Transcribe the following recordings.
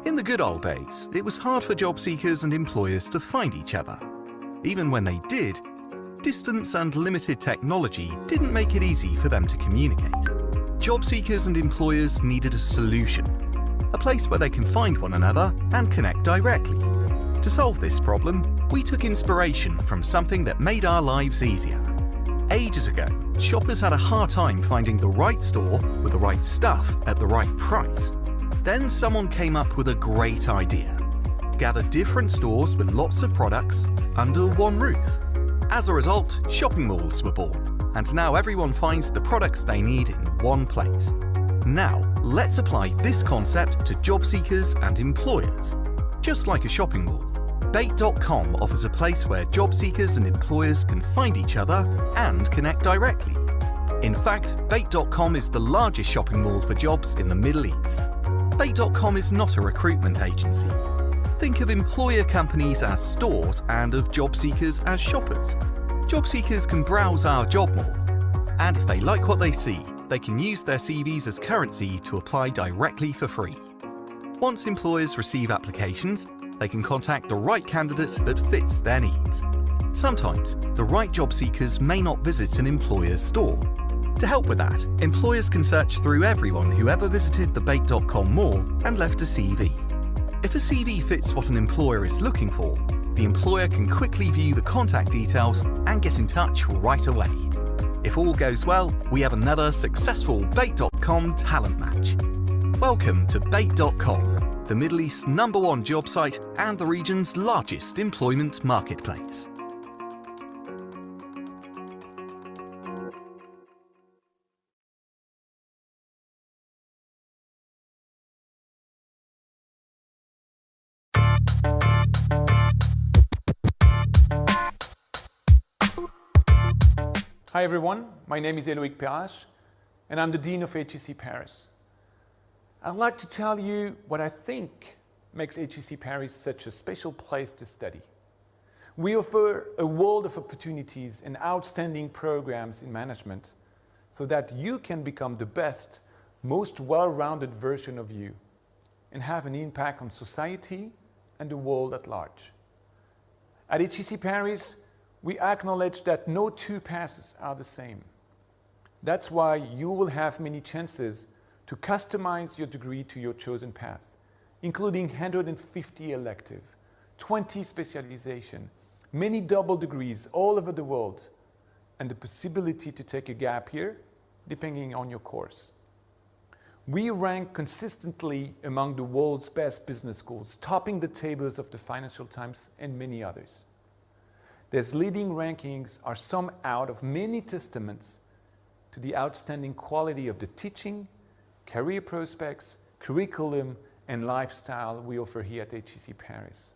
In the good old days, it was hard for job seekers and employers to find each other. Even when they did, distance and limited technology didn't make it easy for them to communicate. Job seekers and employers needed a solution, a place where they can find one another and connect directly. To solve this problem, we took inspiration from something that made our lives easier. Ages ago, shoppers had a hard time finding the right store with the right stuff at the right price. Then someone came up with a great idea. Gather different stores with lots of products under one roof. As a result, shopping malls were born, and now everyone finds the products they need in one place. Now, let's apply this concept to job seekers and employers. Just like a shopping mall, Bait.com offers a place where job seekers and employers can find each other and connect directly. In fact, Bait.com is the largest shopping mall for jobs in the Middle East. Bait.com is not a recruitment agency. Think of employer companies as stores and of job seekers as shoppers. Job seekers can browse our job mall, and if they like what they see, they can use their CVs as currency to apply directly for free. Once employers receive applications, they can contact the right candidate that fits their needs. Sometimes, the right job seekers may not visit an employer's store. To help with that, employers can search through everyone who ever visited the Bait.com mall and left a CV. If a CV fits what an employer is looking for, the employer can quickly view the contact details and get in touch right away. If all goes well, we have another successful Bait.com talent match. Welcome to Bait.com, the Middle East's #1 job site and the region's largest employment marketplace. Hi everyone, my name is Eloïc Perrache, and I'm the Dean of HEC Paris. I'd like to tell you what I think makes HEC Paris such a special place to study. We offer a world of opportunities and outstanding programs in management so that you can become the best, most well-rounded version of you and have an impact on society and the world at large. At HEC Paris, we acknowledge that no two paths are the same. That's why you will have many chances to customize your degree to your chosen path, including 150 elective, 20 specialization, many double degrees all over the world, and the possibility to take a gap year depending on your course. We rank consistently among the world's best business schools, topping the tables of the Financial Times and many others. These leading rankings are some out of many testaments to the outstanding quality of the teaching, career prospects, curriculum, and lifestyle we offer here at HEC Paris.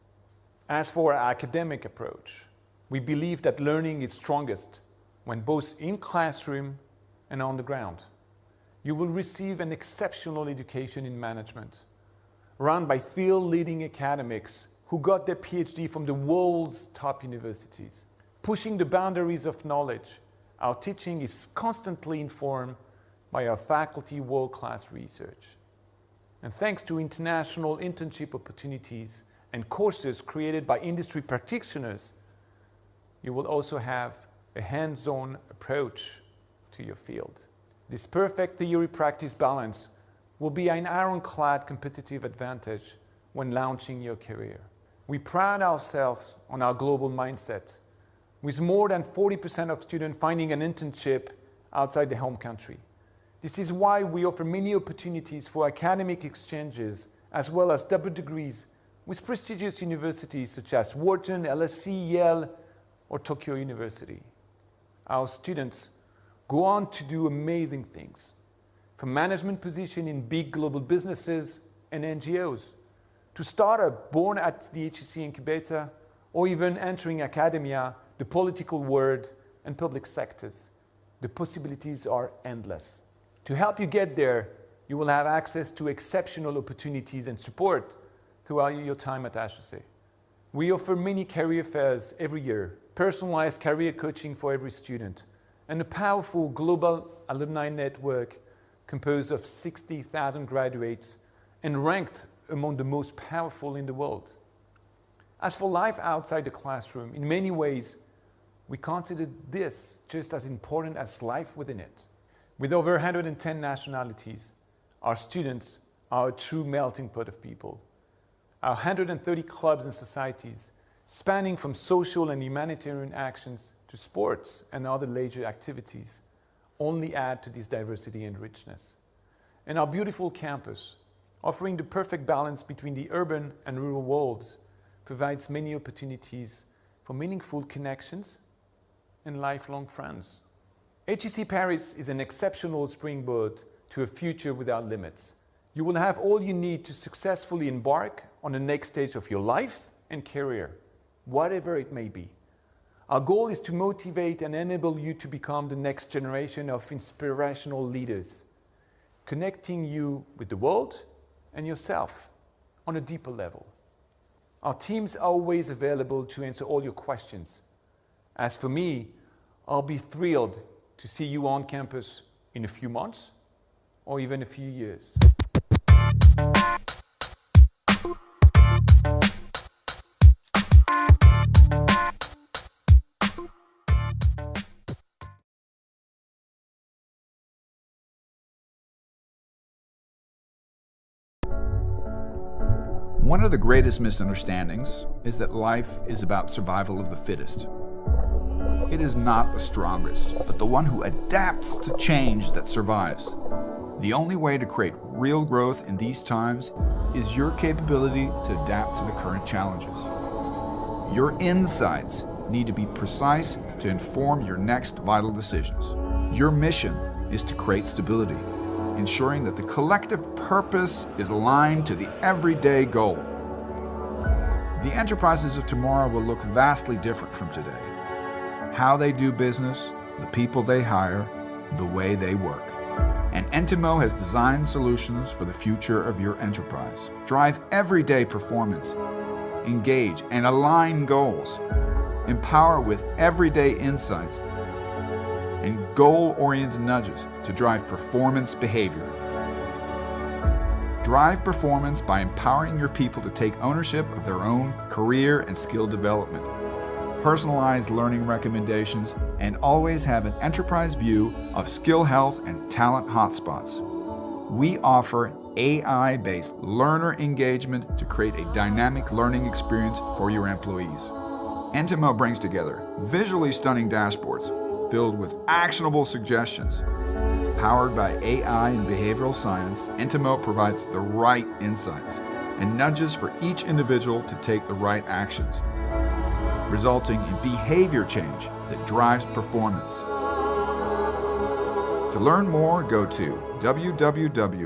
As for our academic approach, we believe that learning is strongest when both in classroom and on the ground. You will receive an exceptional education in management, run by field-leading academics who got their PhD from the world's top universities. Pushing the boundaries of knowledge, our teaching is constantly informed by our faculty world-class research. And thanks to international internship opportunities and courses created by industry practitioners, you will also have a hands-on approach to your field. This perfect theory-practice balance will be an ironclad competitive advantage when launching your career. We pride ourselves on our global mindset, with more than 40% of students finding an internship outside their home country. This is why we offer many opportunities for academic exchanges, as well as double degrees with prestigious universities such as Wharton, LSE, Yale, or Tokyo University. Our students go on to do amazing things, from management positions in big global businesses and NGOs, to startups born at the HEC incubator, or even entering academia, the political world, and public sectors. The possibilities are endless. To help you get there, you will have access to exceptional opportunities and support throughout your time at HEC. We offer many career fairs every year, personalized career coaching for every student, and a powerful global alumni network composed of 60,000 graduates and ranked among the most powerful in the world. As for life outside the classroom, in many ways, we consider this just as important as life within it. With over 110 nationalities, our students are a true melting pot of people. Our 130 clubs and societies, spanning from social and humanitarian actions to sports and other leisure activities, only add to this diversity and richness. And our beautiful campus, offering the perfect balance between the urban and rural worlds, provides many opportunities for meaningful connections and lifelong friends. HEC Paris is an exceptional springboard to a future without limits. You will have all you need to successfully embark on the next stage of your life and career, whatever it may be. Our goal is to motivate and enable you to become the next generation of inspirational leaders, connecting you with the world and yourself on a deeper level. Our teams are always available to answer all your questions. As for me, I'll be thrilled to see you on campus in a few months or even a few years. One of the greatest misunderstandings is that life is about survival of the fittest. It is not the strongest, but the one who adapts to change that survives. The only way to create real growth in these times is your capability to adapt to the current challenges. Your insights need to be precise to inform your next vital decisions. Your mission is to create stability, ensuring that the collective purpose is aligned to the everyday goal. The enterprises of tomorrow will look vastly different from today. How they do business, the people they hire, the way they work. And Entimo has designed solutions for the future of your enterprise. Drive everyday performance, engage and align goals, empower with everyday insights, and goal-oriented nudges to drive performance behavior. Drive performance by empowering your people to take ownership of their own career and skill development, personalized learning recommendations, and always have an enterprise view of skill health and talent hotspots. We offer AI-based learner engagement to create a dynamic learning experience for your employees. Entimo brings together visually stunning dashboards filled with actionable suggestions. Powered by AI and behavioral science, Entimo provides the right insights and nudges for each individual to take the right actions, resulting in behavior change that drives performance. To learn more, go to www.entimo.co.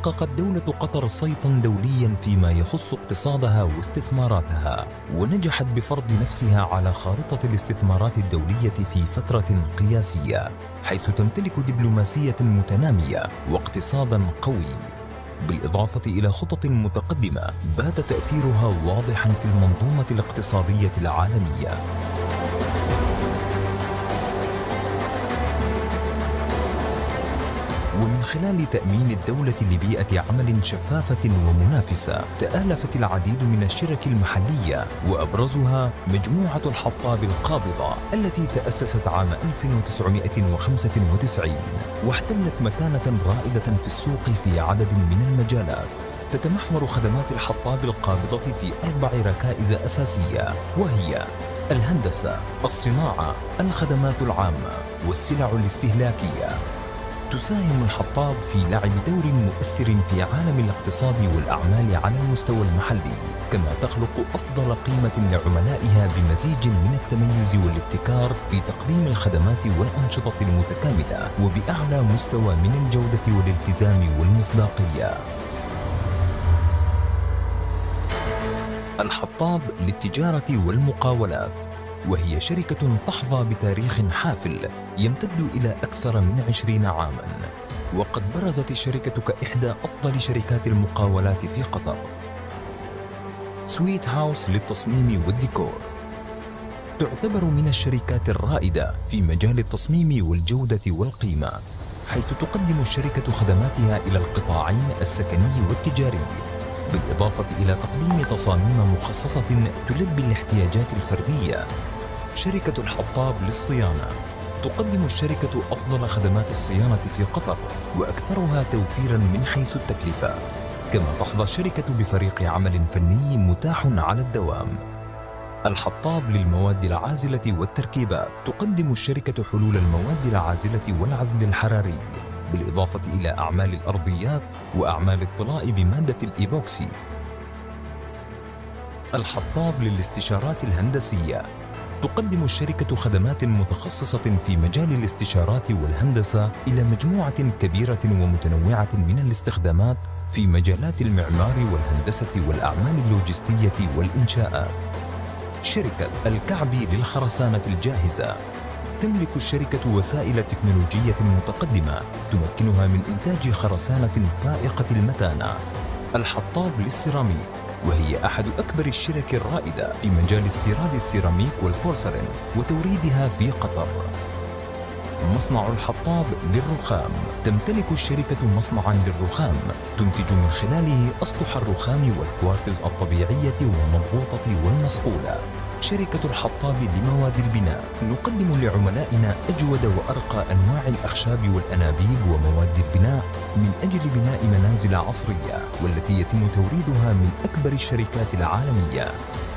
حققت دولة قطر صيتاً دولياً فيما يخص اقتصادها واستثماراتها، ونجحت بفرض نفسها على خارطة الاستثمارات الدولية في فترة قياسية، حيث تمتلك دبلوماسية متنامية واقتصاداً قوي، بالإضافة إلى خطط متقدمة بات تأثيرها واضحاً في المنظومة الاقتصادية العالمية. ومن خلال تأمين الدولة لبيئة عمل شفافة ومنافسة، تآلفت العديد من الشرك المحلية، وأبرزها مجموعة الحطاب القابضة التي تأسست عام 1995، واحتلت مكانة رائدة في السوق في عدد من المجالات. تتمحور خدمات الحطاب القابضة في 4 ركائز أساسية، وهي الهندسة، الصناعة، الخدمات العامة، والسلع الاستهلاكية. تساهم الحطاب في لعب دور مؤثر في عالم الاقتصاد والأعمال على المستوى المحلي، كما تخلق أفضل قيمة لعملائها بمزيج من التميز والابتكار في تقديم الخدمات والأنشطة المتكاملة، وبأعلى مستوى من الجودة والالتزام والمصداقية. الحطاب للتجارة والمقاولات، وهي شركة تحظى بتاريخ حافل يمتد إلى أكثر من 20 عاماً، وقد برزت الشركة كإحدى أفضل شركات المقاولات في قطر. سويت هاوس للتصميم والديكور، تعتبر من الشركات الرائدة في مجال التصميم والجودة والقيمة، حيث تقدم الشركة خدماتها إلى القطاعين السكني والتجاري، بالإضافة إلى تقديم تصاميم مخصصة تلبي الاحتياجات الفردية. شركة الحطاب للصيانة، تقدم الشركة أفضل خدمات الصيانة في قطر وأكثرها توفيراً من حيث التكلفة، كما تحظى الشركة بفريق عمل فني متاح على الدوام. الحطاب للمواد العازلة والتركيبات، تقدم الشركة حلول المواد العازلة والعزل الحراري، بالإضافة إلى أعمال الأرضيات وأعمال الطلاء بمادة الإيبوكسي. الحطاب للاستشارات الهندسية، تقدم الشركة خدمات متخصصة في مجال الاستشارات والهندسة إلى مجموعة كبيرة ومتنوعة من الاستخدامات في مجالات المعمار والهندسة والأعمال اللوجستية والإنشاءات. شركة الكعبي للخرسانة الجاهزة، تملك الشركة وسائل تكنولوجية متقدمة تمكنها من إنتاج خرسانة فائقة المتانة. الحطاب للسيراميك، وهي أحد أكبر الشرك الرائدة في مجال استيراد السيراميك والبورسلين وتوريدها في قطر. مصنع الحطاب للرخام، تمتلك الشركة مصنعاً للرخام تنتج من خلاله أسطح الرخام والكوارتز الطبيعية والمضغوطة والمصقولة. شركة الحطاب لمواد البناء، نقدم لعملائنا أجود وأرقى أنواع الأخشاب والأنابيب ومواد البناء من أجل بناء منازل عصرية، والتي يتم توريدها من أكبر الشركات العالمية.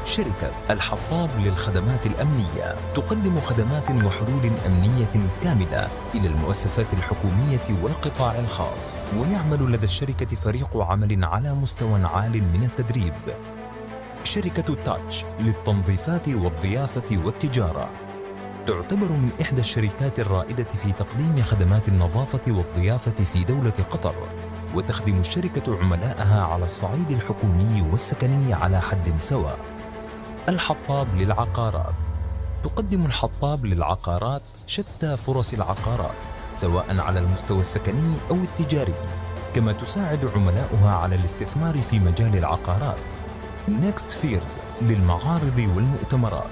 شركة الحطاب للخدمات الأمنية، تقدم خدمات وحلول أمنية كاملة إلى المؤسسات الحكومية والقطاع الخاص، ويعمل لدى الشركة فريق عمل على مستوى عال من التدريب. شركة تاتش للتنظيفات والضيافة والتجارة، تعتبر من إحدى الشركات الرائدة في تقديم خدمات النظافة والضيافة في دولة قطر، وتخدم الشركة عملائها على الصعيد الحكومي والسكني على حد سواء. الحطاب للعقارات، تقدم الحطاب للعقارات شتى فرص العقارات سواء على المستوى السكني أو التجاري، كما تساعد عملاؤها على الاستثمار في مجال العقارات. نيكست فيرز للمعارض والمؤتمرات،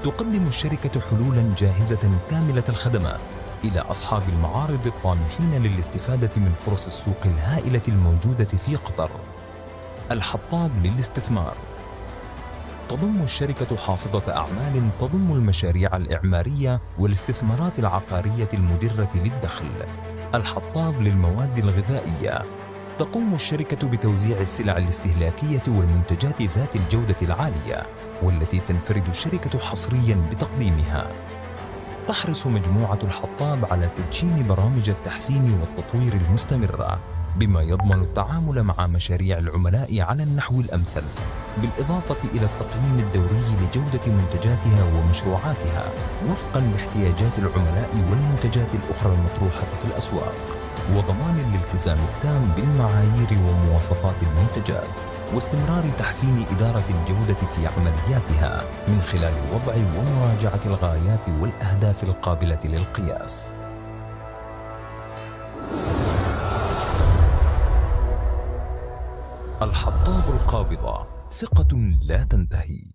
تقدم الشركة حلولاً جاهزة كاملة الخدمات إلى أصحاب المعارض الطامحين للاستفادة من فرص السوق الهائلة الموجودة في قطر. الحطاب للاستثمار، تضم الشركة حافظة أعمال تضم المشاريع الإعمارية والاستثمارات العقارية المدرة للدخل. الحطاب للمواد الغذائية، تقوم الشركة بتوزيع السلع الاستهلاكية والمنتجات ذات الجودة العالية، والتي تنفرد الشركة حصرياً بتقديمها. تحرص مجموعة الحطاب على تدشين برامج التحسين والتطوير المستمرة، بما يضمن التعامل مع مشاريع العملاء على النحو الأمثل، بالإضافة إلى التقييم الدوري لجودة منتجاتها ومشروعاتها وفقاً لاحتياجات العملاء والمنتجات الأخرى المطروحة في الأسواق. وضمان الالتزام التام بالمعايير ومواصفات المنتجات، واستمرار تحسين إدارة الجودة في عملياتها من خلال وضع ومراجعة الغايات والأهداف القابلة للقياس. الحطاب القابضة، ثقة لا تنتهي.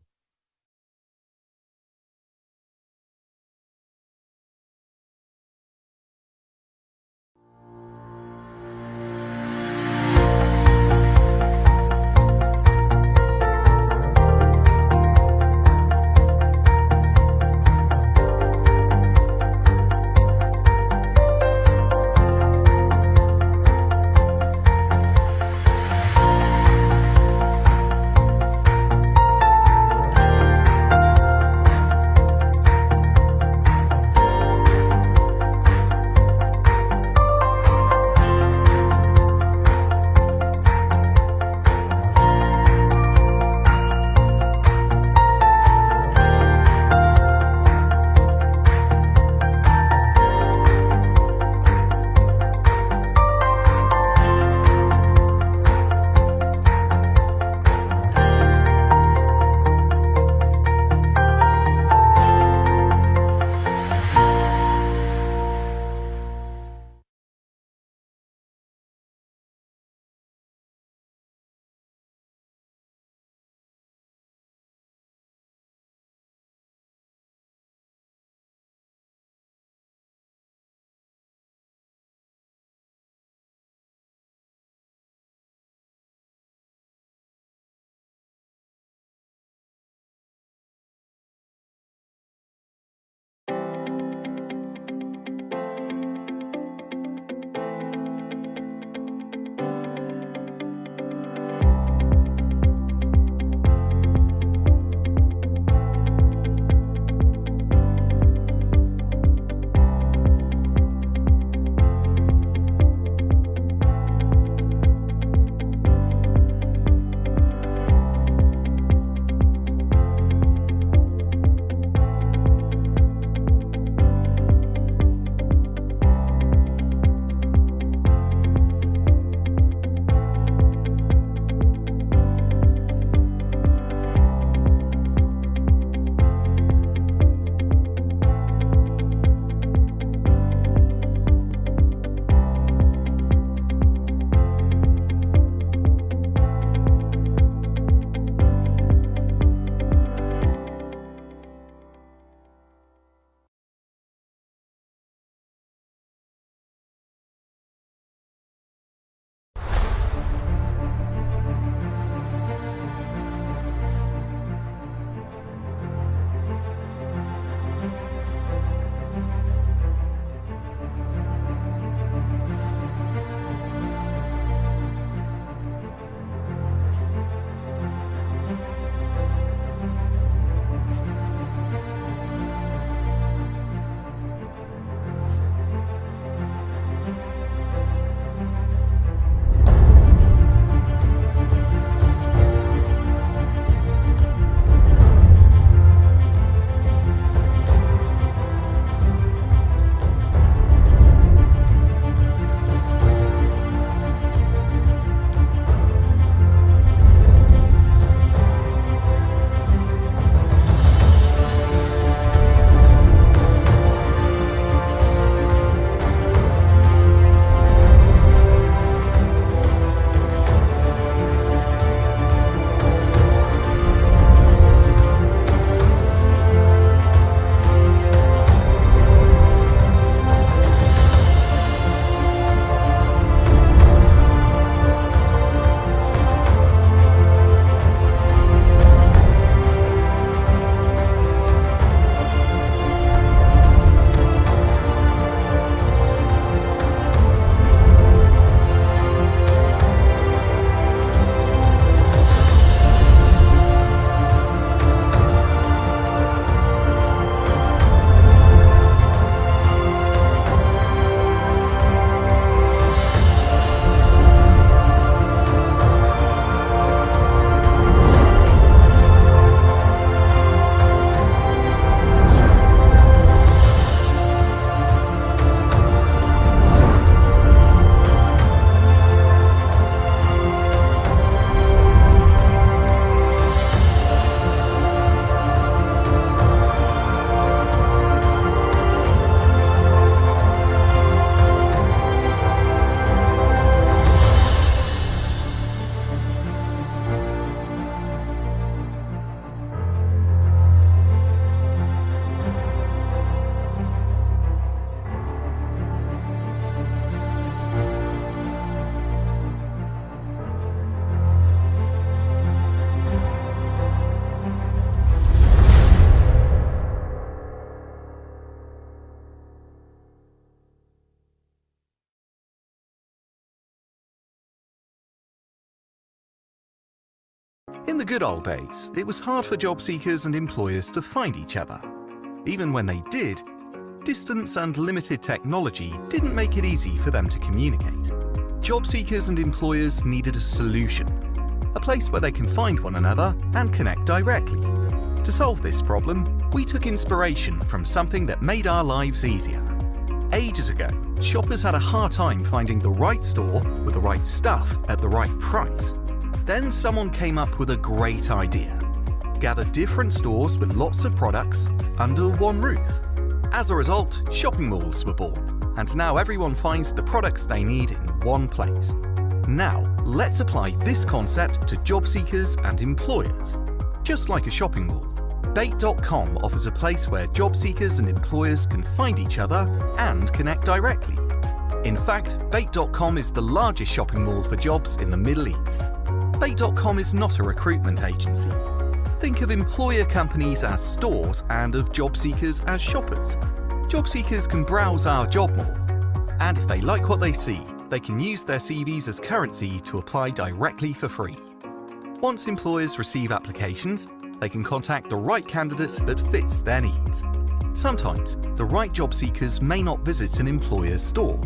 In the good old days, it was hard for job seekers and employers to find each other. Even when they did, distance and limited technology didn't make it easy for them to communicate. Job seekers and employers needed a solution, a place where they can find one another and connect directly. To solve this problem, we took inspiration from something that made our lives easier. Ages ago, shoppers had a hard time finding the right store with the right stuff at the right price. Then someone came up with a great idea. Gather different stores with lots of products under one roof. As a result, shopping malls were born, and now everyone finds the products they need in one place. Now, let's apply this concept to job seekers and employers. Just like a shopping mall, Bait.com offers a place where job seekers and employers can find each other and connect directly. In fact, Bait.com is the largest shopping mall for jobs in the Middle East. Bait.com is not a recruitment agency. Think of employer companies as stores and of job seekers as shoppers. Job seekers can browse our job mall, and if they like what they see, they can use their CVs as currency to apply directly for free. Once employers receive applications, they can contact the right candidate that fits their needs. Sometimes, the right job seekers may not visit an employer's store.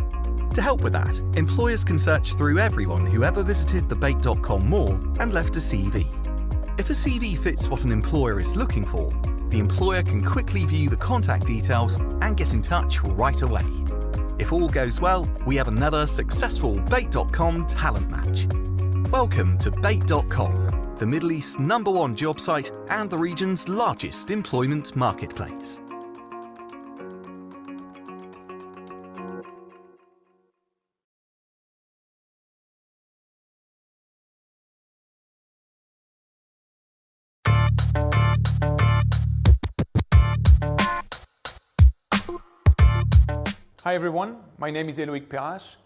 To help with that, employers can search through everyone who ever visited the Bait.com mall and left a CV. If a CV fits what an employer is looking for, the employer can quickly view the contact details and get in touch right away. If all goes well, we have another successful Bait.com talent match. Welcome to Bait.com, the Middle East's #1 job site and the region's largest employment marketplace. Hi everyone, my name is Reshaped,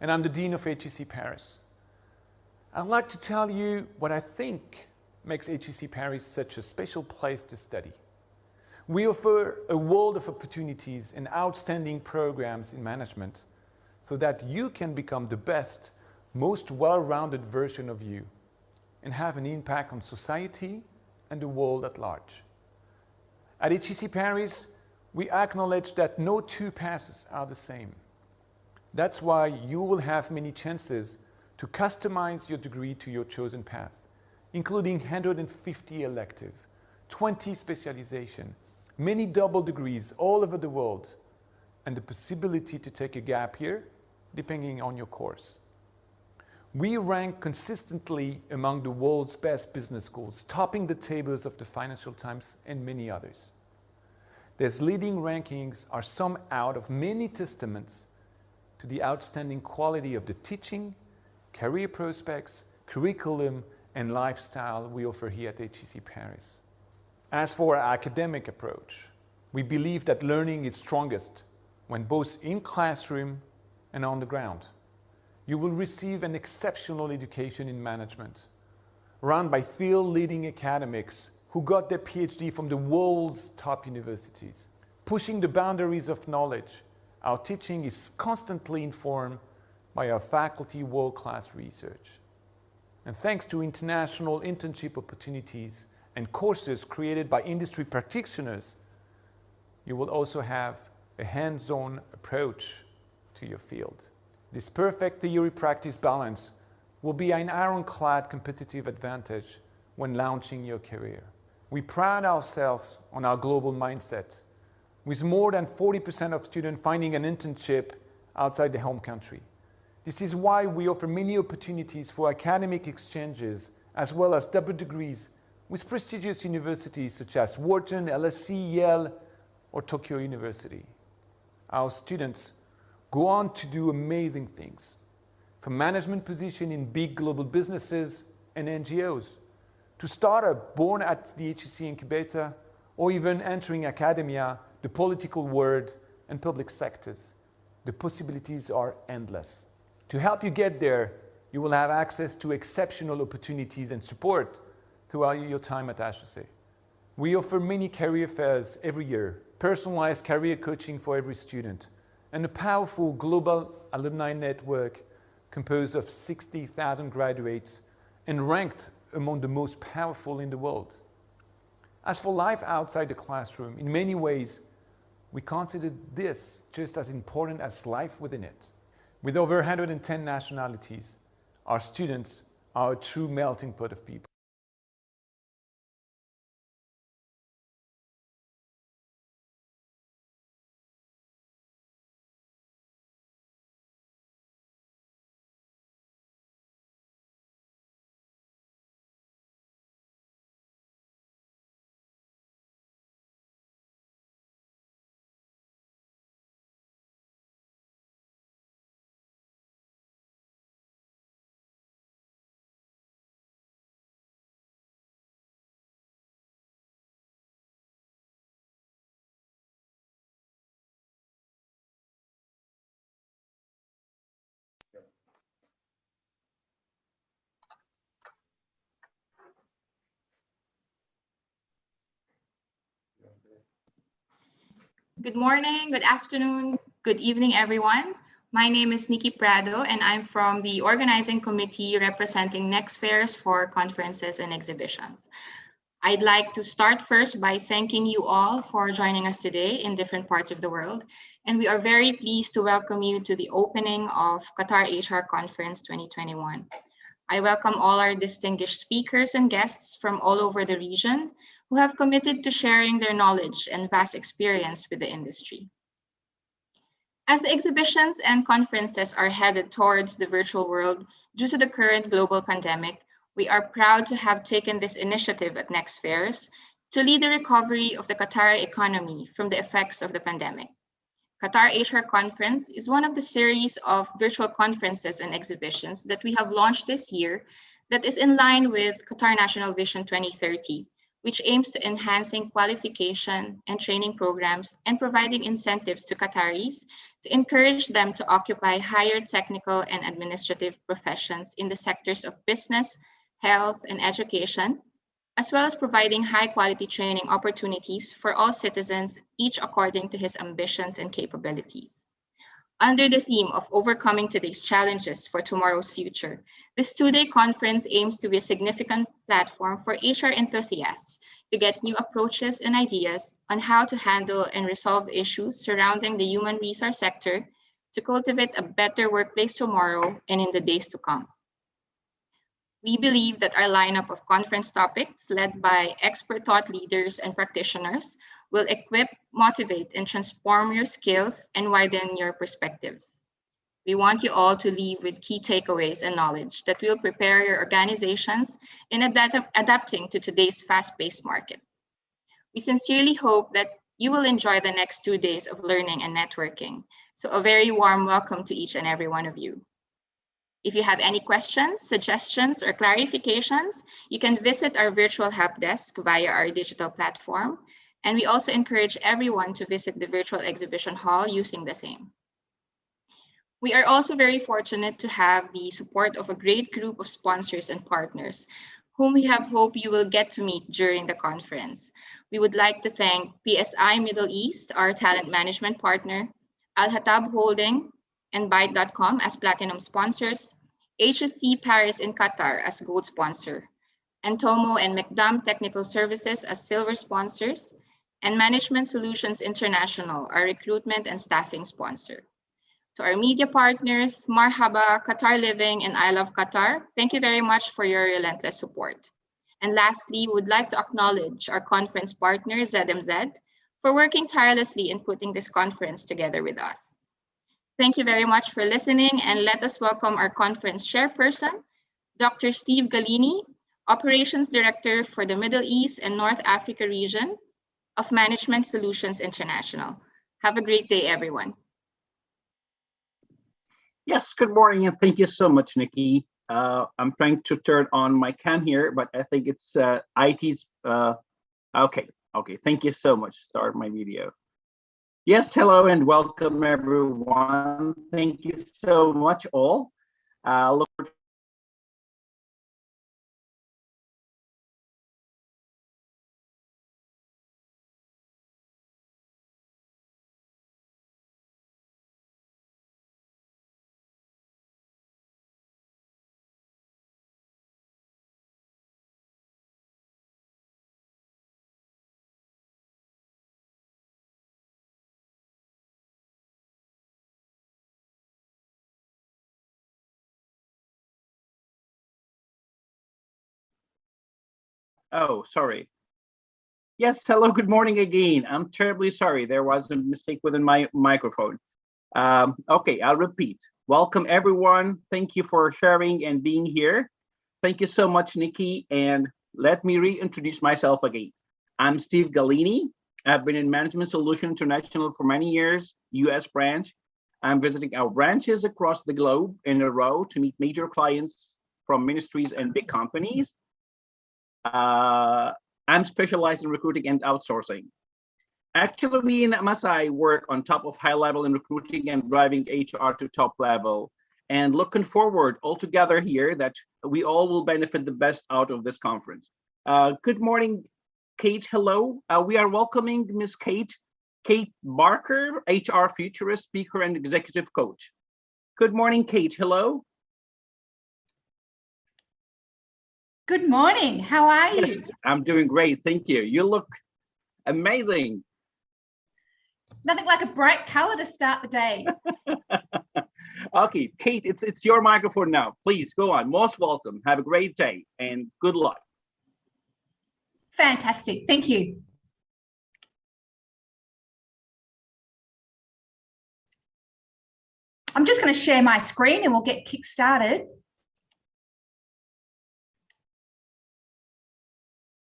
and I'm the Dean of HEC Paris. I'd like to tell you what I think makes HEC Paris such a special place to study. We offer a world of opportunities and outstanding programs in management so that you can become the best, most well-rounded version of you and have an impact on society and the world at large. At HEC Paris, we acknowledge that no two paths are the same. That's why you will have many chances to customize your degree to your chosen path, including 150 elective, 20 specialization, many double degrees all over the world, and the possibility to take a gap year depending on your course. We rank consistently among the world's best business schools, topping the tables of the Financial Times and many others. These leading rankings are some out of many testaments to the outstanding quality of the teaching, career prospects, curriculum, and lifestyle we offer here at HEC Paris. As for our academic approach, we believe that learning is strongest when both in classroom and on the ground. You will receive an exceptional education in management, run by field-leading academics who got their PhD from the world's top universities. Pushing the boundaries of knowledge, our teaching is constantly informed by our faculty world-class research. And thanks to international internship opportunities and courses created by industry practitioners, you will also have a hands-on approach to your field. This perfect theory-practice balance will be an ironclad competitive advantage when launching your career. We pride ourselves on our global mindset, with more than 40% of students finding an internship outside their home country. This is why we offer many opportunities for academic exchanges, as well as double degrees with prestigious universities such as Wharton, LSE, Yale, or Tokyo University. Our students go on to do amazing things, from management positions in big global businesses and NGOs, to startup born at the HEC incubator, or even entering academia, the political world, and public sectors. The possibilities are endless. To help you get there, you will have access to exceptional opportunities and support throughout your time at HEC. We offer many career fairs every year, personalized career coaching for every student, and a powerful global alumni network composed of 60,000 graduates and ranked among the most powerful in the world. As for life outside the classroom, in many ways, we consider this just as important as life within it. With over 110 nationalities, our students are a true melting pot of people. Good morning, good afternoon, good evening, everyone. My name is Nikki Prado, and I'm from the organizing committee representing Next Fairs for conferences and exhibitions. I'd like to start first by thanking you all for joining us today in different parts of the world. And we are very pleased to welcome you to the opening of Qatar HR Conference 2021. I welcome all our distinguished speakers and guests from all over the region who have committed to sharing their knowledge and vast experience with the industry. As the exhibitions and conferences are headed towards the virtual world due to the current global pandemic, we are proud to have taken this initiative at Next Fairs to lead the recovery of the Qatari economy from the effects of the pandemic. Qatar HR Conference is one of the series of virtual conferences and exhibitions that we have launched this year that is in line with Qatar National Vision 2030, which aims to enhancing qualification and training programs and providing incentives to Qataris to encourage them to occupy higher technical and administrative professions in the sectors of business, health, and education, as well as providing high-quality training opportunities for all citizens, each according to his ambitions and capabilities. Under the theme of overcoming today's challenges for tomorrow's future, this two-day conference aims to be a significant platform for HR enthusiasts to get new approaches and ideas on how to handle and resolve issues surrounding the human resource sector to cultivate a better workplace tomorrow and in the days to come. We believe that our lineup of conference topics led by expert thought leaders and practitioners will equip, motivate, and transform your skills and widen your perspectives. We want you all to leave with key takeaways and knowledge that will prepare your organizations in adapting to today's fast-paced market. We sincerely hope that you will enjoy the next 2 days of learning and networking. So a very warm welcome to each and every one of you. If you have any questions, suggestions, or clarifications, you can visit our virtual help desk via our digital platform. And we also encourage everyone to visit the virtual exhibition hall using the same. We are also very fortunate to have the support of a great group of sponsors and partners whom we have hope you will get to meet during the conference. We would like to thank PSI Middle East, our talent management partner, Al-Hatab Holding, and Byte.com as platinum sponsors, HSC Paris in Qatar as gold sponsor, and Tomo and McDam Technical Services as silver sponsors, and Management Solutions International, our recruitment and staffing sponsor. To our media partners, Marhaba, Qatar Living, and I Love Qatar, thank you very much for your relentless support. And lastly, we would like to acknowledge our conference partner, ZMZ, for working tirelessly in putting this conference together with us. Thank you very much for listening, and let us welcome our conference chairperson, Dr. Steve Galini, Operations Director for the Middle East and North Africa region of Management Solutions International. Have a great day, everyone. Yes, good morning, and thank you so much, Nikki. I'm trying to turn on my cam here, but I think it's IT's, okay, thank you so much. Start my video. Yes, hello and welcome everyone. Thank you so much all. Look forward Oh, sorry. Yes, hello, good morning again. I'm terribly sorry. There was a mistake within my microphone. Okay, I'll repeat. Welcome, everyone. Thank you for sharing and being here. Thank you so much, Nikki. And let me reintroduce myself again. I'm Steve Galini. I've been in Management Solution International for many years, US branch. I'm visiting our branches across the globe in a row to meet major clients from ministries and big companies. I'm specialized in recruiting and outsourcing. Actually, we in MSI work on top of high level in recruiting and driving HR to top level, and looking forward all together here that we all will benefit the best out of this conference. Good morning, Kate. Hello. We are welcoming Miss Kate Barker, HR futurist, speaker, and executive coach. Good morning, Kate. Hello. Good morning. How are you? Yes, I'm doing great. Thank you. You look amazing. Nothing like a bright color to start the day. Okay, Kate, it's your microphone now. Please go on. Most welcome. Have a great day and good luck. Fantastic. Thank you. I'm just going to share my screen and we'll get kick-started.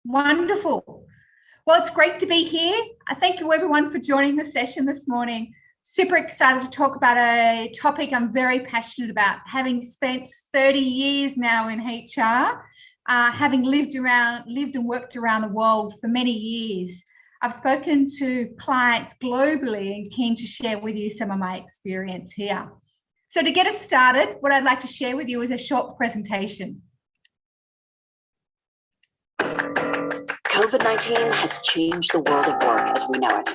Wonderful. Well, it's great to be here. I thank you everyone for joining the session this morning. Super excited to talk about a topic I'm very passionate about, having spent 30 years now in HR, having lived and worked around the world for many years. I've spoken to clients globally and keen to share with you some of my experience here. So to get us started, what I'd like to share with you is a short presentation. COVID-19 has changed the world of work as we know it.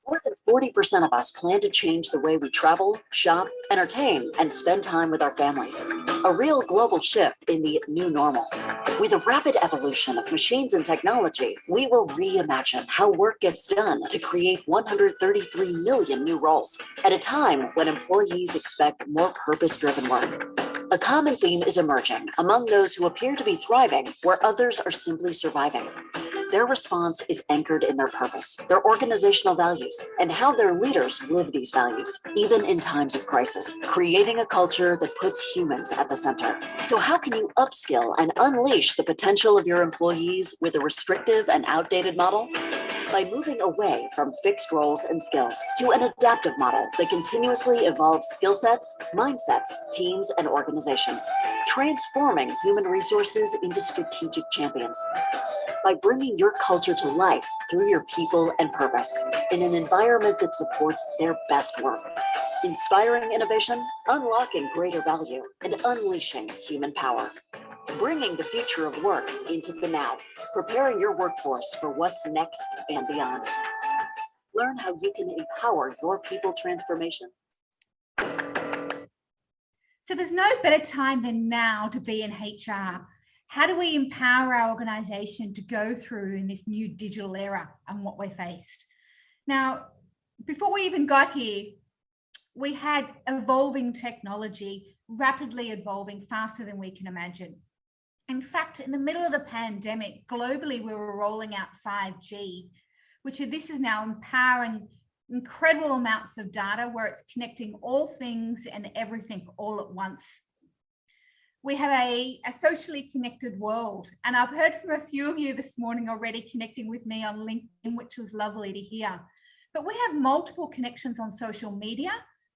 More than 40% of us plan to change the way we travel, shop, entertain, and spend time with our families. A real global shift in the new normal. With the rapid evolution of machines and technology, we will reimagine how work gets done to create 133 million new roles at a time when employees expect more purpose-driven work. A common theme is emerging among those who appear to be thriving where others are simply surviving. Their response is anchored in their purpose, their organizational values, and how their leaders live these values, even in times of crisis, creating a culture that puts humans at the center. So how can you upskill and unleash the potential of your employees with a restrictive and outdated model? By moving away from fixed roles and skills to an adaptive model that continuously evolves skill sets, mindsets, teams, and organizations, transforming human resources into strategic champions. By bringing your culture to life through your people and purpose in an environment that supports their best work. Inspiring innovation, unlocking greater value, and unleashing human power. Bringing the future of work into the now, preparing your workforce for what's next and beyond. Learn how you can empower your people transformation. So there's no better time than now to be in HR. How do we empower our organization to go through in this new digital era and what we're faced? Now, before we even got here, we had evolving technology, rapidly evolving faster than we can imagine. In fact, in the middle of the pandemic, globally, we were rolling out 5G, this is now empowering incredible amounts of data where it's connecting all things and everything all at once. We have a socially connected world, and I've heard from a few of you this morning already connecting with me on LinkedIn, which was lovely to hear. But we have multiple connections on social media,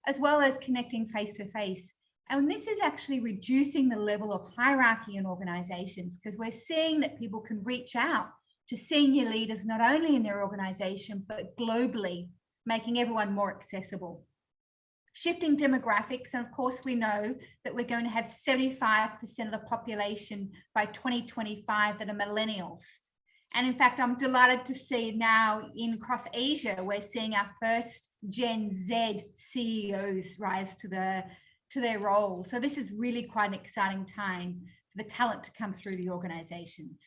as well as connecting face-to-face. And this is actually reducing the level of hierarchy in organizations, because we're seeing that people can reach out to senior leaders, not only in their organization, but globally, making everyone more accessible. Shifting demographics, and of course we know that we're going to have 75% of the population by 2025 that are millennials. And in fact, I'm delighted to see now across Asia, we're seeing our first Gen Z CEOs rise to their role. So this is really quite an exciting time for the talent to come through the organizations.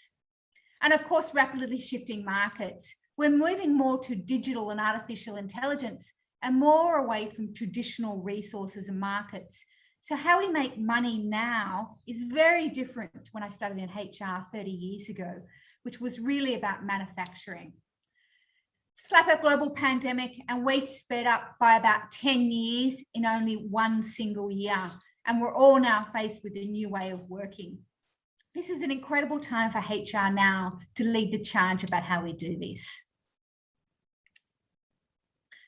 And of course, rapidly shifting markets. We're moving more to digital and artificial intelligence and more away from traditional resources and markets. So how we make money now is very different to when I started in HR 30 years ago, which was really about manufacturing. Slap a global pandemic and we sped up by about 10 years in only one single year. And we're all now faced with a new way of working. This is an incredible time for HR now to lead the charge about how we do this.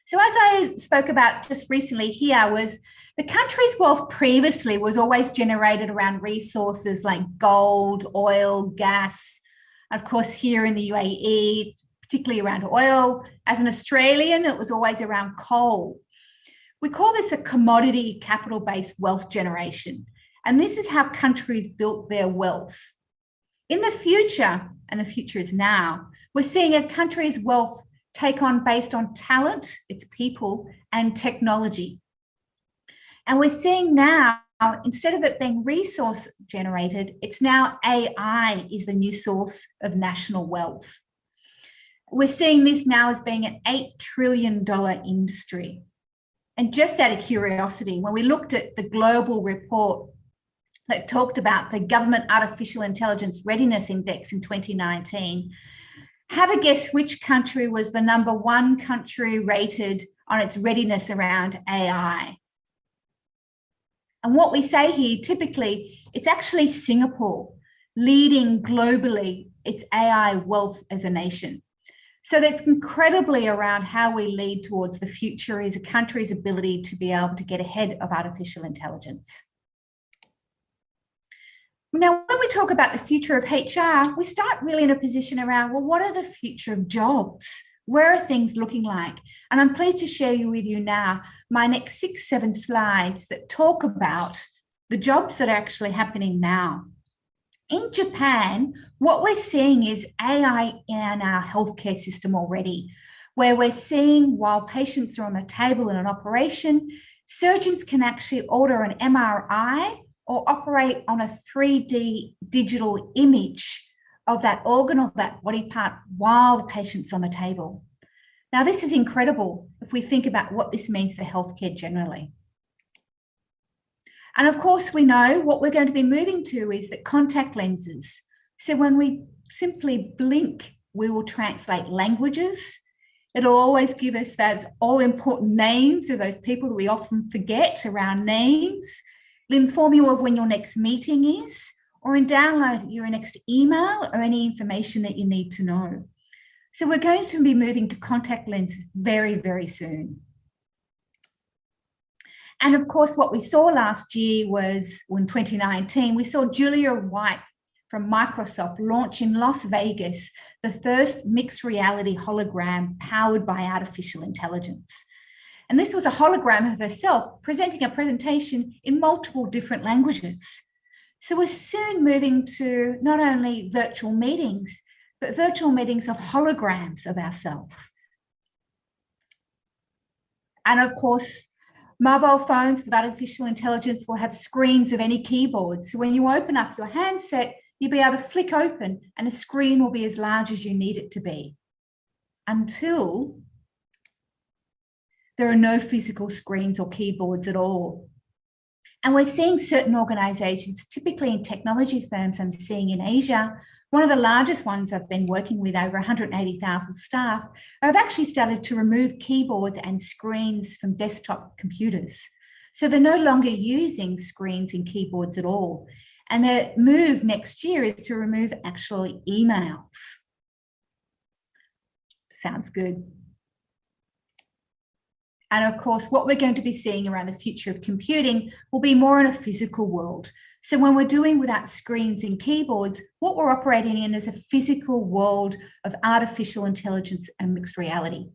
So as I spoke about just recently here, was the country's wealth previously was always generated around resources like gold, oil, gas. Of course, here in the UAE, particularly around oil. As an Australian, it was always around coal. We call this a commodity capital-based wealth generation. And this is how countries built their wealth. In the future, and the future is now, we're seeing a country's wealth take on based on talent, its people, and technology. And we're seeing now, instead of it being resource generated, it's now AI is the new source of national wealth. We're seeing this now as being an $8 trillion industry. And just out of curiosity, when we looked at the global report that talked about the Government Artificial Intelligence Readiness Index in 2019, have a guess which country was the #1 country rated on its readiness around AI. And what we say here, typically, it's actually Singapore leading globally its AI wealth as a nation. So that's incredibly around how we lead towards the future is a country's ability to be able to get ahead of artificial intelligence. Now, when we talk about the future of HR, we start really in a position around, well, what are the future of jobs? Where are things looking like? And I'm pleased to share with you now my next 6-7 slides that talk about the jobs that are actually happening now. In Japan, what we're seeing is AI in our healthcare system already, where we're seeing while patients are on the table in an operation, surgeons can actually order an MRI or operate on a 3D digital image of that organ or that body part while the patient's on the table. Now, this is incredible if we think about what this means for healthcare generally. And of course, we know what we're going to be moving to is that contact lenses. So when we simply blink, we will translate languages. It'll always give us those all important names of those people that we often forget around names. It'll inform you of when your next meeting is, or in download your next email or any information that you need to know. So we're going to be moving to contact lenses very, very soon. And of course, what we saw last year was in 2019, we saw Julia White from Microsoft launch in Las Vegas the first mixed reality hologram powered by artificial intelligence. And this was a hologram of herself presenting a presentation in multiple different languages. So we're soon moving to not only virtual meetings, but virtual meetings of holograms of ourselves. And of course, mobile phones with artificial intelligence will have screens of any keyboard. So when you open up your handset, you'll be able to flick open and the screen will be as large as you need it to be. Until there are no physical screens or keyboards at all. And we're seeing certain organizations, typically in technology firms I'm seeing in Asia, one of the largest ones I've been working with, over 180,000 staff, have actually started to remove keyboards and screens from desktop computers. So they're no longer using screens and keyboards at all. And their move next year is to remove actually emails. Sounds good. And of course, what we're going to be seeing around the future of computing will be more in a physical world. So when we're doing without screens and keyboards, what we're operating in is a physical world of artificial intelligence and mixed reality.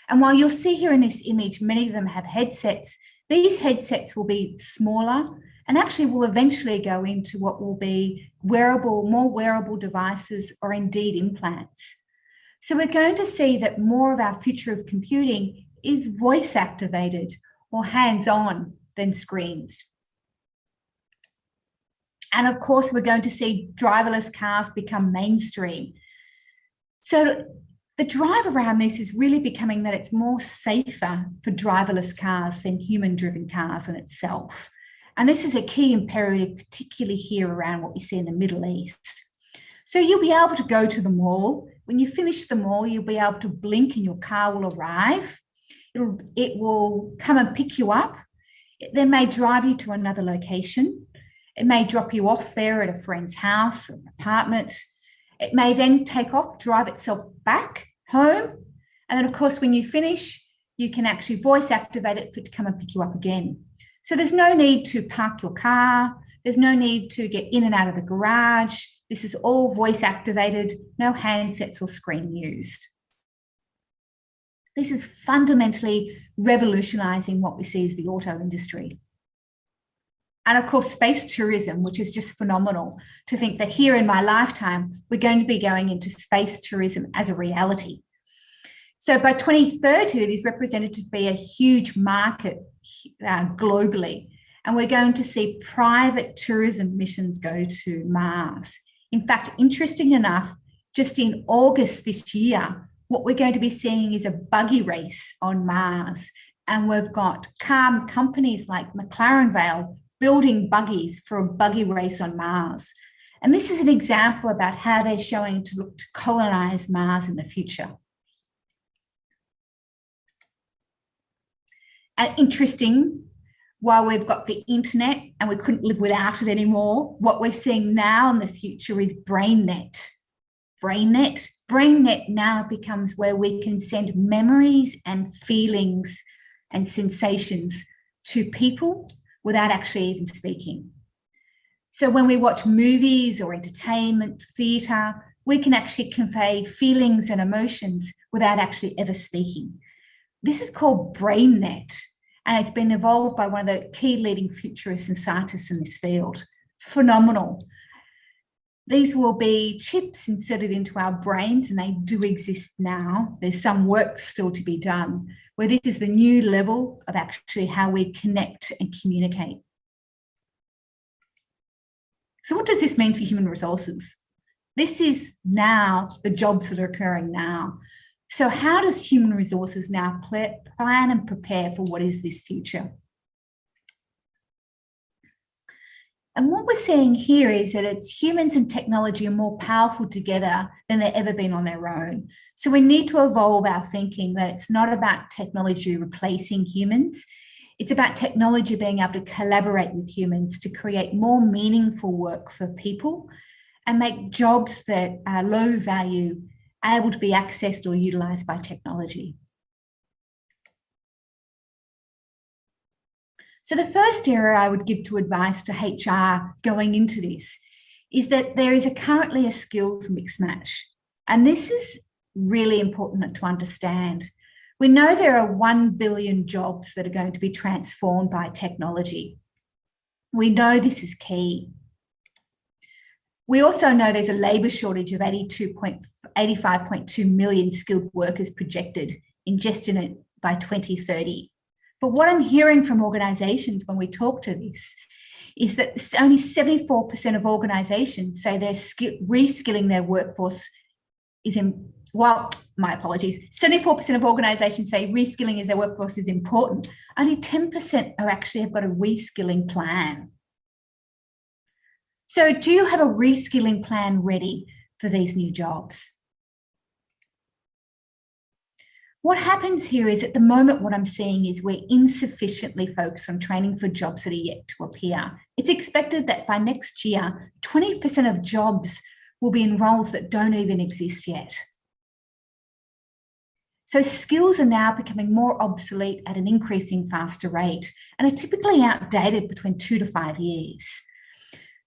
And while you'll see here in this image, many of them have headsets, these headsets will be smaller and actually will eventually go into what will be more wearable devices or indeed implants. So we're going to see that more of our future of computing is voice activated or hands-on than screens. And of course, we're going to see driverless cars become mainstream. So the drive around this is really becoming that it's more safer for driverless cars than human-driven cars in itself. And this is a key imperative, particularly here around what we see in the Middle East. So you'll be able to go to the mall. When you finish the mall, you'll be able to blink and your car will arrive. It will come and pick you up. It then may drive you to another location. It may drop you off there at a friend's house or an apartment. It may then take off, drive itself back home. And then, of course, when you finish, you can actually voice activate it for it to come and pick you up again. So there's no need to park your car. There's no need to get in and out of the garage. This is all voice activated, no handsets or screen used. This is fundamentally revolutionizing what we see as the auto industry. And of course, space tourism, which is just phenomenal to think that here in my lifetime, we're going to be going into space tourism as a reality. So by 2030, it is represented to be a huge market globally. And we're going to see private tourism missions go to Mars. In fact, interesting enough, just in August this year, what we're going to be seeing is a buggy race on Mars. And we've got car companies like McLaren Vale building buggies for a buggy race on Mars. And this is an example about how they're showing to look to colonize Mars in the future. And interesting, while we've got the internet and we couldn't live without it anymore, what we're seeing now in the future is BrainNet. BrainNet now becomes where we can send memories and feelings and sensations to people without actually even speaking. So when we watch movies or entertainment, theatre, we can actually convey feelings and emotions without actually ever speaking. This is called BrainNet, and it's been evolved by one of the key leading futurists and scientists in this field. Phenomenal. These will be chips inserted into our brains, and they do exist now. There's some work still to be done, where this is the new level of actually how we connect and communicate. So what does this mean for human resources? This is now the jobs that are occurring now. So how does human resources now plan and prepare for what is this future? And what we're seeing here is that it's humans and technology are more powerful together than they've ever been on their own. So we need to evolve our thinking that it's not about technology replacing humans. It's about technology being able to collaborate with humans to create more meaningful work for people and make jobs that are low value able to be accessed or utilised by technology. So the first area I would give to advice to HR going into this is that there is currently a skills mismatch. And this is really important to understand. We know there are 1 billion jobs that are going to be transformed by technology. We know this is key. We also know there's a labour shortage of 85.2 million skilled workers projected in it by 2030. But what I'm hearing from organisations when we talk to this is that only 74% of organisations say they're reskilling their workforce is in, well, my apologies, 74% of organisations say reskilling is their workforce is important. Only 10% are actually have got a reskilling plan. So do you have a reskilling plan ready for these new jobs? What happens here is at the moment what I'm seeing is we're insufficiently focused on training for jobs that are yet to appear. It's expected that by next year, 20% of jobs will be in roles that don't even exist yet. So skills are now becoming more obsolete at an increasing faster rate and are typically outdated between 2 to 5 years.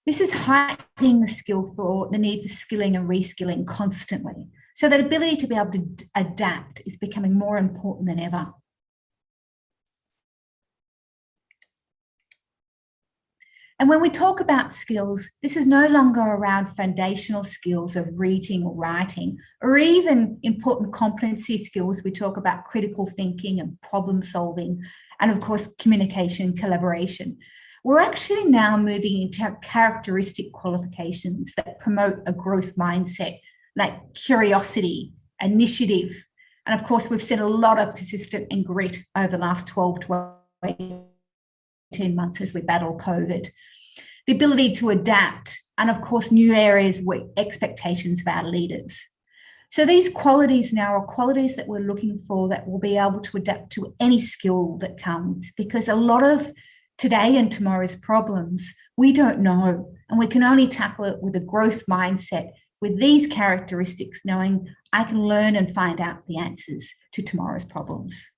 This is heightening the need for skilling and reskilling constantly. So that ability to be able to adapt is becoming more important than ever. And when we talk about skills, this is no longer around foundational skills of reading or writing, or even important competency skills. We talk about critical thinking and problem solving, and of course, communication and collaboration. We're actually now moving into characteristic qualifications that promote a growth mindset, like curiosity, initiative. And of course, we've seen a lot of persistence and grit over the last 12 to 18 18 months as we battle COVID. The ability to adapt, and of course, new areas with expectations of our leaders. So these qualities now are qualities that we're looking for that will be able to adapt to any skill that comes, because a lot of today and tomorrow's problems we don't know, and we can only tackle it with a growth mindset with these characteristics, knowing I can learn and find out the answers to tomorrow's problems.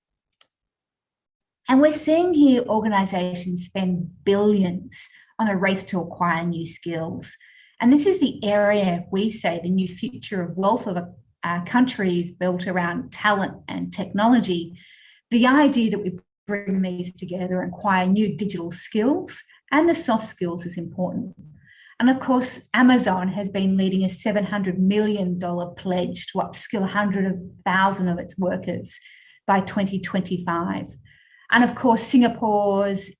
And we're seeing here organizations spend billions on a race to acquire new skills. And this is the area, we say, the new future of wealth of our country is built around talent and technology. The idea that we bring these together and acquire new digital skills and the soft skills is important. And of course, Amazon has been leading a $700 million pledge to upskill 100,000 of its workers by 2025. And of course, Singapore's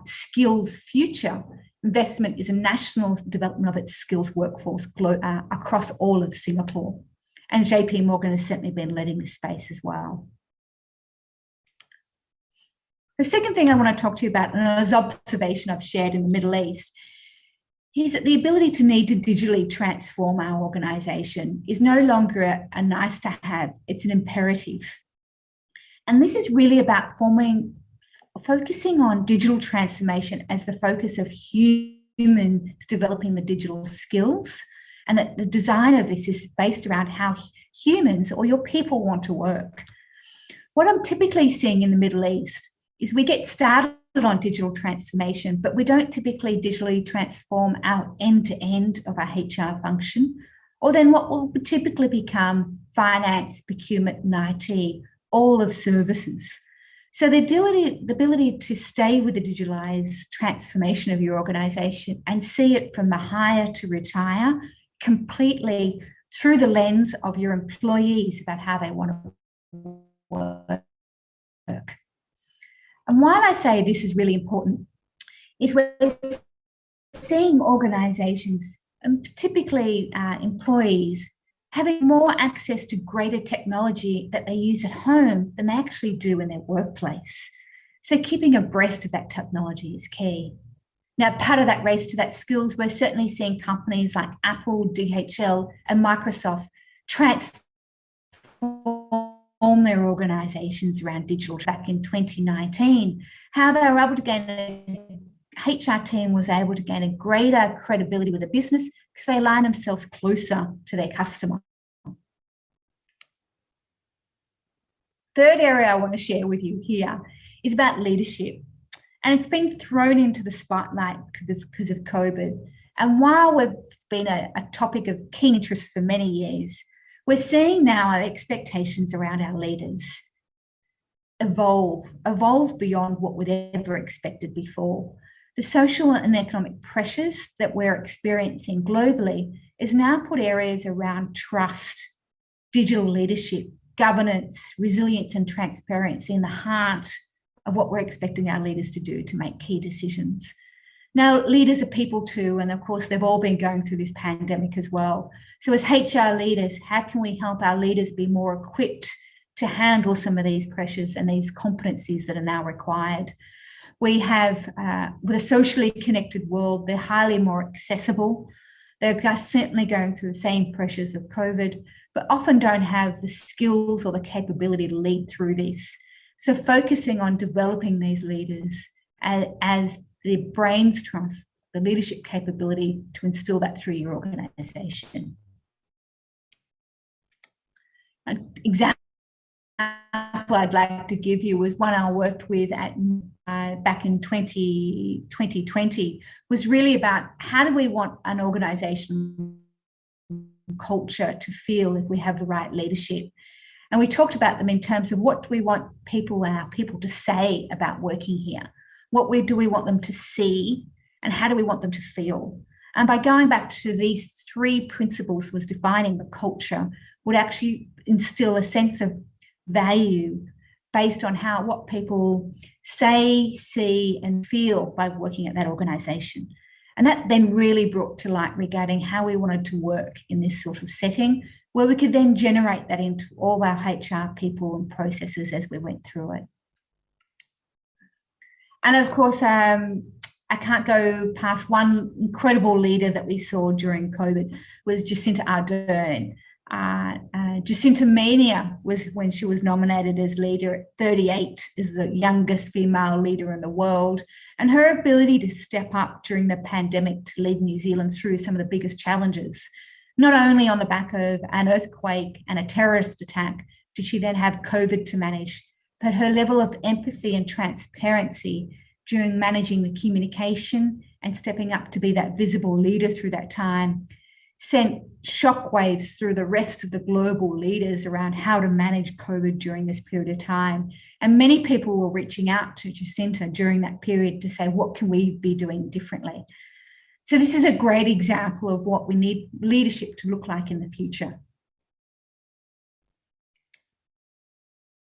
skills future investment is a national development of its skills workforce across all of Singapore. And JP Morgan has certainly been leading this space as well. The second thing I want to talk to you about, and an observation I've shared in the Middle East, is that the ability to need to digitally transform our organisation is no longer a nice to have, it's an imperative. And this is really about focusing on digital transformation as the focus of humans developing the digital skills, and that the design of this is based around how humans or your people want to work. What I'm typically seeing in the Middle East is we get started on digital transformation, but we don't typically digitally transform our end-to-end of our HR function, or then what will typically become finance, procurement, and IT, all of services. So the ability to stay with the digitalized transformation of your organization and see it from the hire to retire completely through the lens of your employees about how they want to work. And why I say this is really important is we're seeing organizations, and typically employees, having more access to greater technology that they use at home than they actually do in their workplace. So keeping abreast of that technology is key. Now, part of that race to that skills, we're certainly seeing companies like Apple, DHL, and Microsoft transform their organizations around digital. Back in 2019, how they were able to gain HR team was able to gain a greater credibility with the business because they align themselves closer to their customer. Third area I want to share with you here is about leadership. And it's been thrown into the spotlight because of COVID. And while it's been a topic of keen interest for many years, we're seeing now our expectations around our leaders evolve beyond what we'd ever expected before. The social and economic pressures that we're experiencing globally is now put areas around trust, digital leadership, governance, resilience, and transparency in the heart of what we're expecting our leaders to do to make key decisions. Now, leaders are people too, and of course, they've all been going through this pandemic as well. So as HR leaders, how can we help our leaders be more equipped to handle some of these pressures and these competencies that are now required? We have, with a socially connected world, they're highly more accessible. They're certainly going through the same pressures of COVID, but often don't have the skills or the capability to lead through this. So focusing on developing these leaders as their brains trust, the leadership capability to instill that through your organization. An example I'd like to give you was one I worked with back in 2020, was really about how do we want an organization culture to feel if we have the right leadership. And we talked about them in terms of what do we want our people to say about working here? What do we want them to see? And how do we want them to feel? And by going back to these three principles was defining the culture would actually instill a sense of value based on what people say, see, and feel by working at that organization. And that then really brought to light regarding how we wanted to work in this sort of setting, where we could then generate that into all our HR people and processes as we went through it. And of course, I can't go past one incredible leader that we saw during COVID was Jacinta Ardern. Jacinta Mania was when she was nominated as leader at 38, is the youngest female leader in the world. And her ability to step up during the pandemic to lead New Zealand through some of the biggest challenges, not only on the back of an earthquake and a terrorist attack, did she then have COVID to manage, but her level of empathy and transparency during managing the communication and stepping up to be that visible leader through that time sent shockwaves through the rest of the global leaders around how to manage COVID during this period of time. And many people were reaching out to Jacinta during that period to say, what can we be doing differently? So this is a great example of what we need leadership to look like in the future.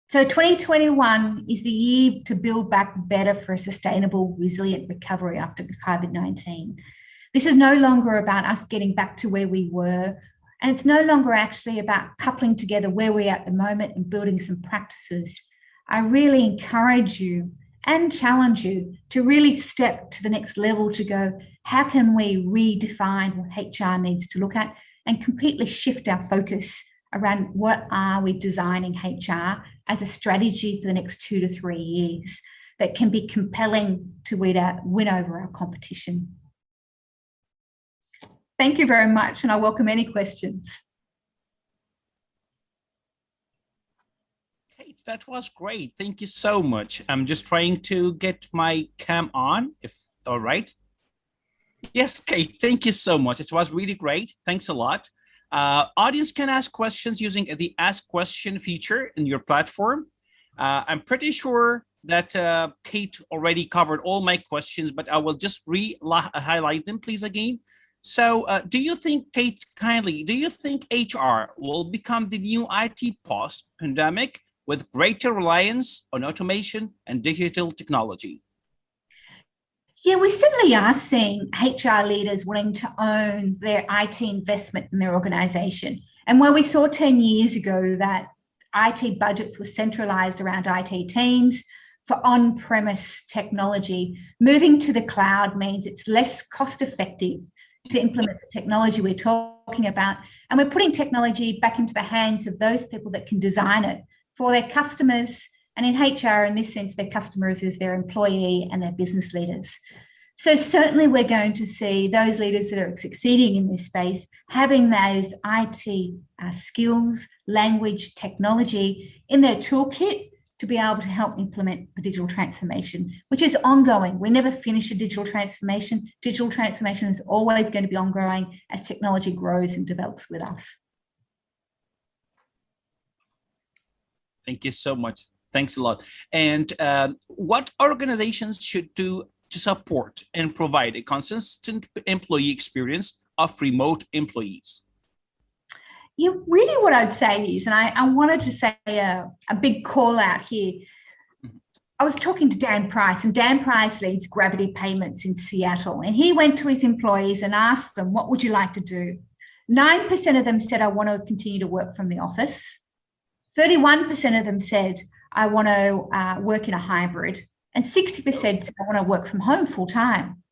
So 2021 is the year to build back better for a sustainable, resilient recovery after COVID-19. This is no longer about us getting back to where we were, and it's no longer actually about coupling together where we are at the moment and building some practices. I really encourage you and challenge you to really step to the next level to go, how can we redefine what HR needs to look at and completely shift our focus around what are we designing HR as a strategy for the next 2 to 3 years that can be compelling to win over our competition. Thank you very much, and I welcome any questions. Kate, that was great. Thank you so much. I'm just trying to get my cam on, if all right. Yes, Kate, thank you so much. It was really great. Thanks a lot. Audience can ask questions using the Ask Question feature in your platform. I'm pretty sure that Kate already covered all my questions, but I will just highlight them, please, again. So do you think, Kate, kindly, do you think HR will become the new IT post-pandemic with greater reliance on automation and digital technology? Yeah, we certainly are seeing HR leaders wanting to own their IT investment in their organisation. And where we saw 10 years ago that IT budgets were centralised around IT teams for on-premise technology, moving to the cloud means it's less cost-effective to implement the technology we're talking about. And we're putting technology back into the hands of those people that can design it for their customers. And in HR, in this sense, their customers is their employee and their business leaders. So certainly we're going to see those leaders that are succeeding in this space having those IT skills, language, technology in their toolkit to be able to help implement the digital transformation, which is ongoing. We never finish a digital transformation. Digital transformation is always going to be ongoing as technology grows and develops with us. Thank you so much. Thanks a lot. And what organizations should do to support and provide a consistent employee experience of remote employees? Yeah, really what I'd say is, and I wanted to say a big call out here. I was talking to Dan Price, and Dan Price leads Gravity Payments in Seattle. And he went to his employees and asked them, what would you like to do? 9% of them said, I want to continue to work from the office. 31% of them said, I want to work in a hybrid. And 60% said, I want to work from home full time.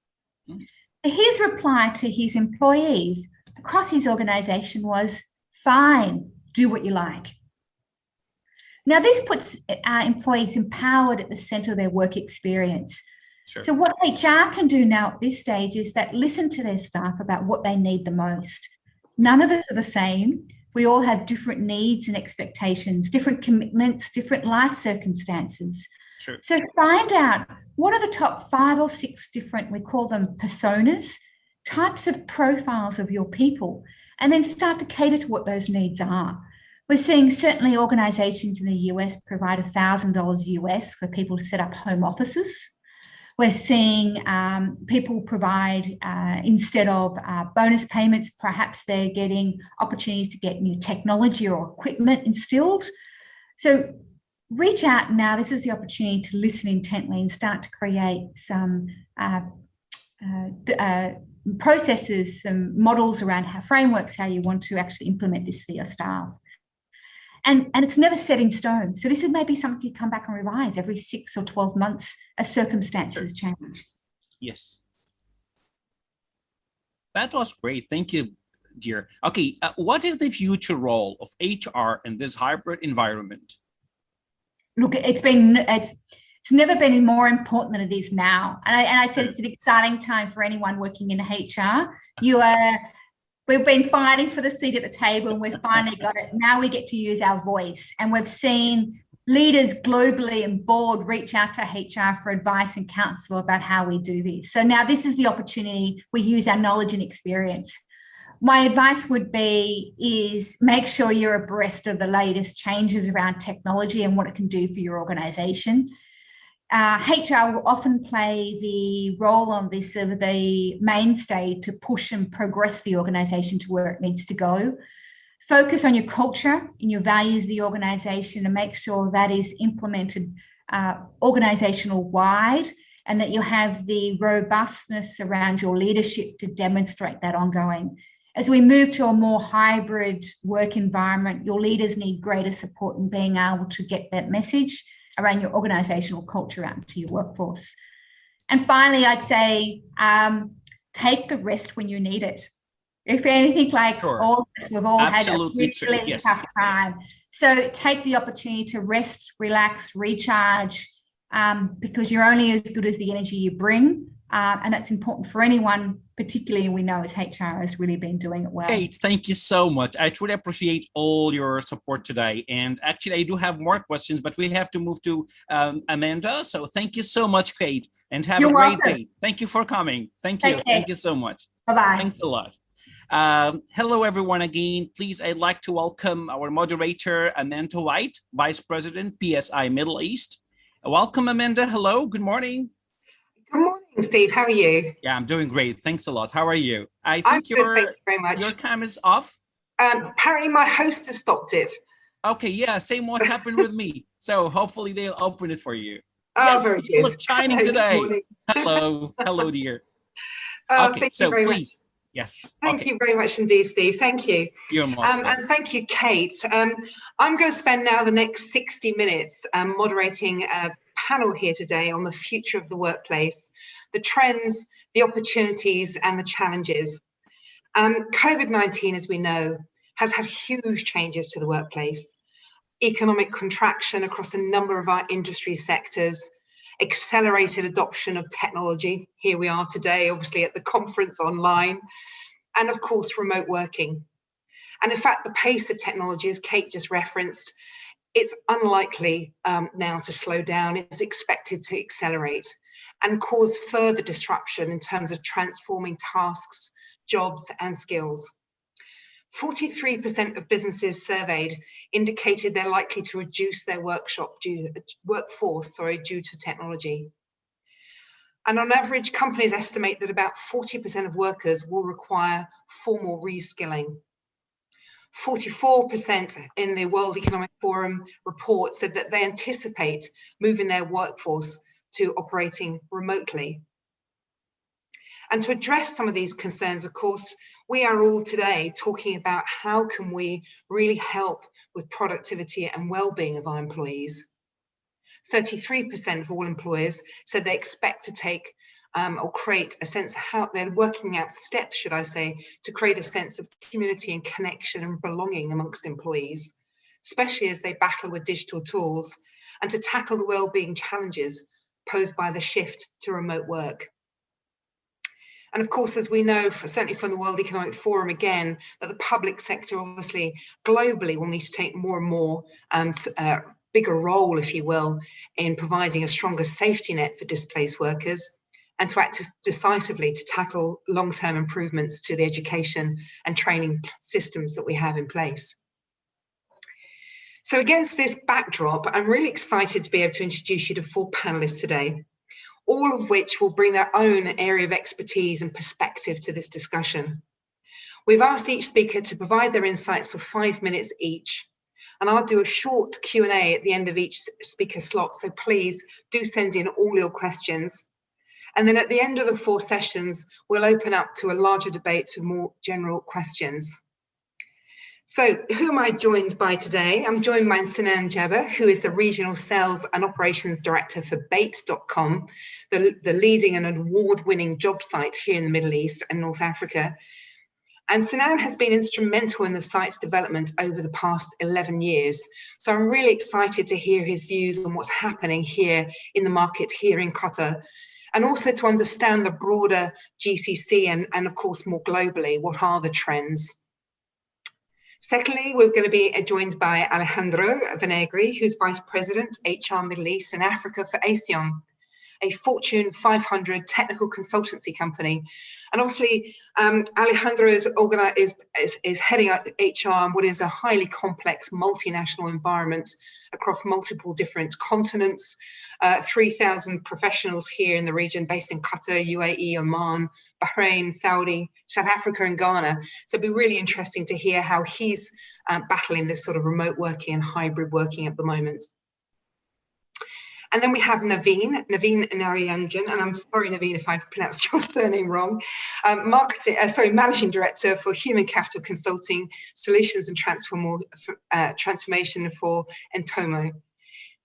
His reply to his employees across his organization was, fine, do what you like. Now, this puts our employees empowered at the center of their work experience. Sure. So what HR can do now at this stage is that listen to their staff about what they need the most. None of us are the same. We all have different needs and expectations, different commitments, different life circumstances. Sure. So find out what are the top 5 or 6 different, we call them personas, types of profiles of your people, and then start to cater to what those needs are. We're seeing certainly organizations in the US provide $1,000 US for people to set up home offices. We're seeing people provide, instead of bonus payments, perhaps they're getting opportunities to get new technology or equipment instilled. So reach out now. This is the opportunity to listen intently and start to create some processes, some models around how frameworks, how you want to actually implement this for your staff. And it's never set in stone. So this is maybe something you come back and revise every 6 or 12 months as circumstances change. Yes. That was great. Thank you, dear. Okay, what is the future role of HR in this hybrid environment? Look, it's never been more important than it is now. And I said it's an exciting time for anyone working in HR. We've been fighting for the seat at the table and we've finally got it. Now we get to use our voice. And we've seen leaders globally and board reach out to HR for advice and counsel about how we do this. So now this is the opportunity. We use our knowledge and experience. My advice would be is make sure you're abreast of the latest changes around technology and what it can do for your organisation. HR will often play the role on this of the mainstay to push and progress the organisation to where it needs to go. Focus on your culture and your values of the organisation and make sure that is implemented organisational wide, and that you have the robustness around your leadership to demonstrate that ongoing. As we move to a more hybrid work environment, your leaders need greater support in being able to get that message around your organisational culture out to your workforce. And finally, I'd say take the rest when you need it. If anything, like all of us, we've all Absolutely had a really tough time. So take the opportunity to rest, relax, recharge, because you're only as good as the energy you bring. And that's important for anyone, particularly we know as HR has really been doing it well. Kate, thank you so much. I truly appreciate all your support today. And actually, I do have more questions, but we have to move to Amanda. So thank you so much, Kate, and have a great day. Thank you for coming. Thank you. Thank you so much. Bye-bye. Thanks a lot. Hello, everyone again. Please, I'd like to welcome our moderator, Amanda White, Vice President, PSI Middle East. Welcome, Amanda. Hello. Good morning. Good morning, Steve. How are you? Yeah, I'm doing great. Thanks a lot. How are you? I think I'm good, thank you very much. Your camera's off. Apparently, my host has stopped it. Okay, yeah, same what happened with me. So hopefully they'll open it for you. Oh, yes, very you good. look shining today. Hello, hello, dear. Okay, thank you very much. Yes. Thank you very much indeed, Steve. Thank you. You're most welcome. And thank you, Kate. I'm going to spend now the next 60 minutes moderating a panel here today on the future of the workplace, the trends, the opportunities, and the challenges. COVID-19, as we know, has had huge changes to the workplace. Economic contraction across a number of our industry sectors, accelerated adoption of technology. Here we are today, obviously at the conference online, and of course, remote working. And in fact, the pace of technology, as Kate just referenced, it's unlikely now to slow down. It's expected to accelerate and cause further disruption in terms of transforming tasks, jobs, and skills. 43% of businesses surveyed indicated they're likely to reduce their workforce due to technology. And on average, companies estimate that about 40% of workers will require formal reskilling. 44% in the World Economic Forum report said that they anticipate moving their workforce to operating remotely. And to address some of these concerns, of course, we are all today talking about how can we really help with productivity and well-being of our employees. 33% of all employers said they expect to take or create a sense of how they're working out steps, should I say, to create a sense of community and connection and belonging amongst employees, especially as they battle with digital tools and to tackle the well-being challenges posed by the shift to remote work. And of course, as we know, certainly from the World Economic Forum again, that the public sector obviously globally will need to take more and more bigger role, if you will, in providing a stronger safety net for displaced workers and to act decisively to tackle long-term improvements to the education and training systems that we have in place. So against this backdrop, I'm really excited to be able to introduce you to 4 panelists today, all of which will bring their own area of expertise and perspective to this discussion. We've asked each speaker to provide their insights for 5 minutes each, and I'll do a short Q&A at the end of each speaker slot, so please do send in all your questions. And then at the end of the 4 sessions, we'll open up to a larger debate to more general questions. So who am I joined by today? I'm joined by Sinan, who is the Regional Sales and Operations Director for Bait.com, the leading and award-winning job site here in the Middle East and North Africa. And Sinan has been instrumental in the site's development over the past 11 years. So I'm really excited to hear his views on what's happening here in the market here in Qatar, and also to understand the broader GCC and of course more globally, what are the trends? Secondly, we're going to be joined by Alejandro Venegri, who's Vice President, HR Middle East and Africa for Asion, a Fortune 500 technical consultancy company. And obviously, Alejandro is heading up HR in what is a highly complex multinational environment across multiple different continents, 3,000 professionals here in the region based in Qatar, UAE, Oman, Bahrain, Saudi, South Africa and Ghana. So it'd be really interesting to hear how he's battling this sort of remote working and hybrid working at the moment. And then we have Naveen Narayanan, and I'm sorry, Naveen, if I've pronounced your surname wrong, Managing Director for Human Capital Consulting Solutions and Transformation for Entomo.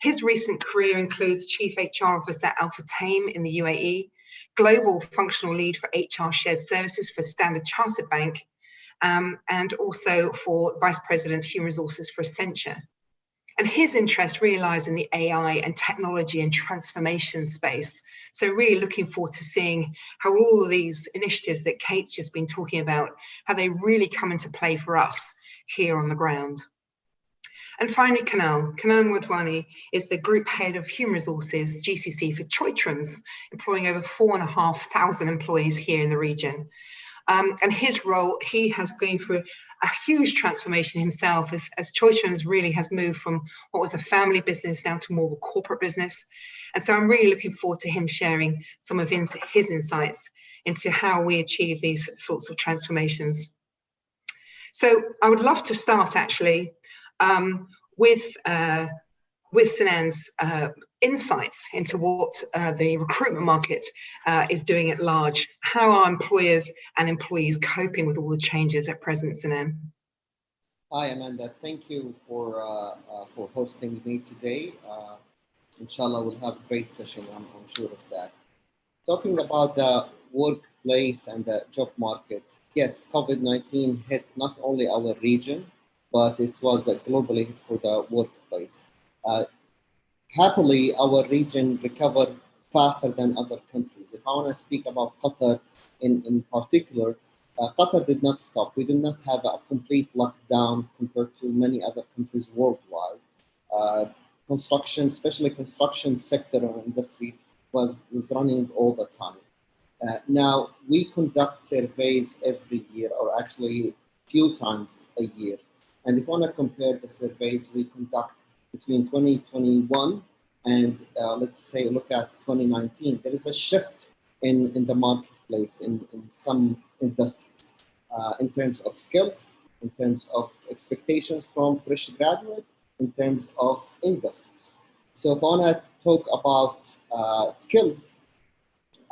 His recent career includes Chief HR Officer at Al Futtaim in the UAE, Global Functional Lead for HR Shared Services for Standard Chartered Bank, and also for Vice President Human Resources for Accenture. And his interest really lies in the AI and technology and transformation space. So really looking forward to seeing how all of these initiatives that Kate's just been talking about, how they really come into play for us here on the ground. And finally, Kunal Wadhwani is the Group Head of Human Resources, GCC for Choitrums, employing over 4,500 employees here in the region. And his role, he has gone through a huge transformation himself as Choitrums really has moved from what was a family business now to more of a corporate business. And so I'm really looking forward to him sharing some of his insights into how we achieve these sorts of transformations. So I would love to start actually with Sinan's insights into what the recruitment market is doing at large. How are employers and employees coping with all the changes at present, Sinan? Hi, Amanda. Thank you for hosting me today. Inshallah, we'll have a great session. I'm sure of that. Talking about the workplace and the job market. Yes, COVID-19 hit not only our region, but it was a global hit for the workplace. Happily, our region recovered faster than other countries. If I want to speak about Qatar in particular, Qatar did not stop. We did not have a complete lockdown compared to many other countries worldwide. Construction, especially construction sector or industry, was running all the time. Now, we conduct surveys every year, or actually few times a year. And if you want to compare the surveys we conduct between 2021 and let's say look at 2019, there is a shift in the marketplace in some industries in terms of skills, in terms of expectations from fresh graduate, in terms of industries. So if I want to talk about skills,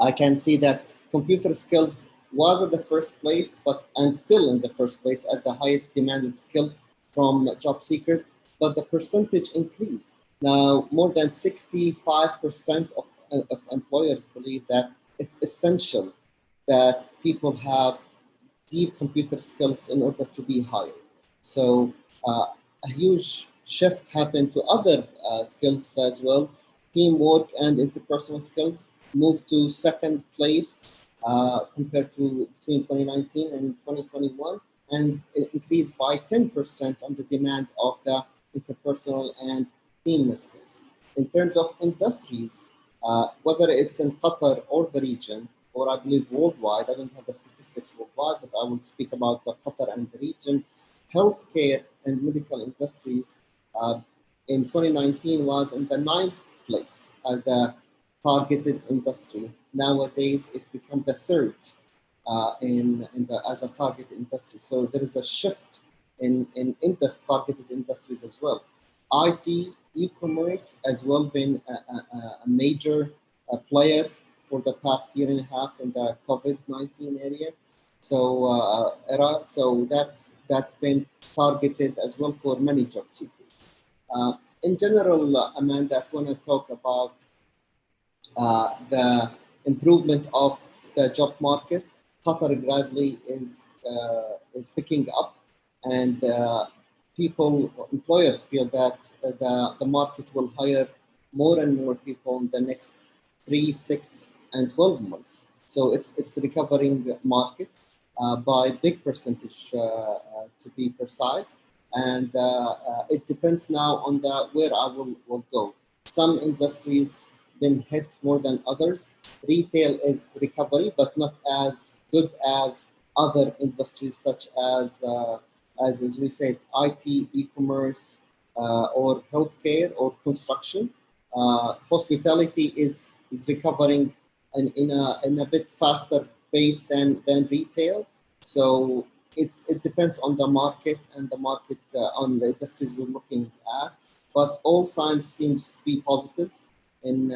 I can see that computer skills was at the first place, and still in the first place at the highest demanded skills from job seekers, but the percentage increased. Now, more than 65% of employers believe that it's essential that people have deep computer skills in order to be hired. So a huge shift happened to other skills as well. Teamwork and interpersonal skills moved to second place compared to between 2019 and 2021, and it increased by 10% on the demand of the interpersonal and team skills. In terms of industries, whether it's in Qatar or the region, or I believe worldwide, I don't have the statistics worldwide, but I will speak about the Qatar and the region. Healthcare and medical industries in 2019 was in the 9th place as the targeted industry. Nowadays, it becomes the 3rd as a targeted industry. So there is a shift in targeted industries as well. IT, e-commerce as well been a major player for the past year and a half in the COVID-19 area. era. So that's been targeted as well for many job seekers. In general, Amanda, if you want to talk about the improvement of the job market, Qatar gradually is picking up, and employers feel that the market will hire more and more people in the next 3, 6, and 12 months. So it's a recovering market by big percentage, to be precise, and it depends now on where I will go. Some industries been hit more than others. Retail is recovery, but not as good as other industries such as we said, IT, e-commerce, or healthcare or construction. Hospitality is recovering in a bit faster pace than retail. So it depends on the market and the market on the industries we're looking at. But all signs seems to be positive in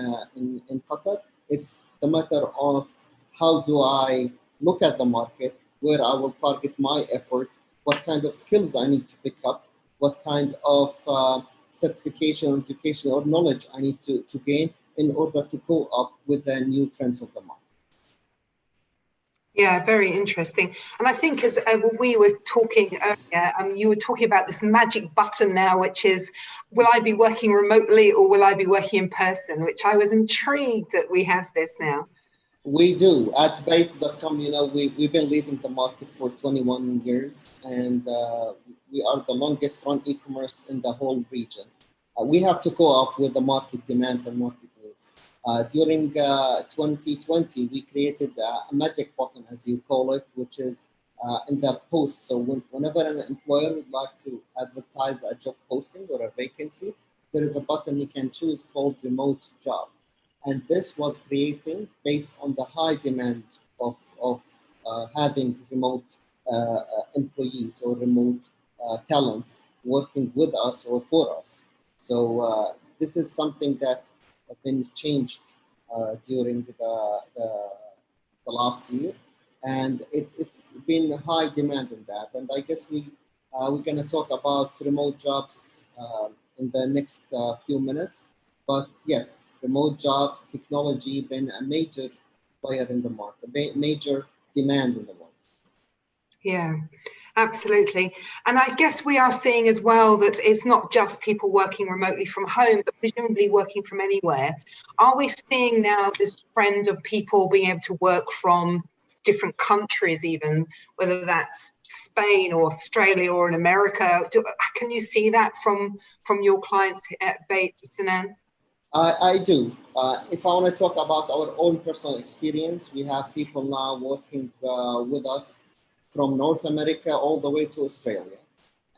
Qatar. It's the matter of how do I look at the market, where I will target my effort, what kind of skills I need to pick up, what kind of certification, education, or knowledge I need to gain in order to go up with the new trends of the market. Yeah, very interesting. And I think as we were talking earlier, you were talking about this magic button now, which is, will I be working remotely or will I be working in person? Which I was intrigued that we have this now. We do. At Bait.com, we've been leading the market for 21 years, and we are the longest run e-commerce in the whole region. We have to go up with the market demands and market needs. During 2020, we created a magic button, as you call it, which is in the post. So whenever an employer would like to advertise a job posting or a vacancy, there is a button he can choose called remote job. And this was creating based on the high demand of having remote employees or remote talents working with us or for us. So this is something that has been changed during the last year, and it's been high demand in that. And I guess we're going to talk about remote jobs in the next few minutes. But yes, remote jobs, technology, been a major player in the market, major demand in the market. Yeah, absolutely. And I guess we are seeing as well that it's not just people working remotely from home, but presumably working from anywhere. Are we seeing now this trend of people being able to work from different countries, even whether that's Spain or Australia or in America? Can you see that from your clients at Bait, Sinan? I do. If I want to talk about our own personal experience, we have people now working with us from North America all the way to Australia.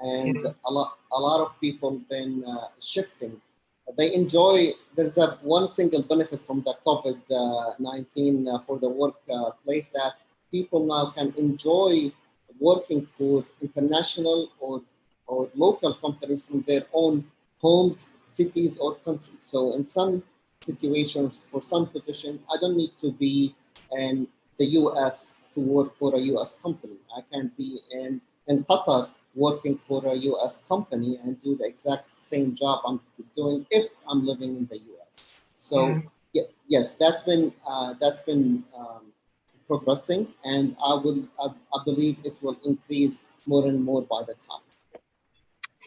And a lot of people been shifting. They enjoy, there's one single benefit from the COVID-19 for the workplace, that people now can enjoy working for international or local companies from their own homes, cities, or countries. So in some situations, for some position, I don't need to be in the US to work for a US company. I can be in Qatar working for a US company and do the exact same job I'm doing if I'm living in the US. So yes, that's been progressing, and I believe it will increase more and more by the time.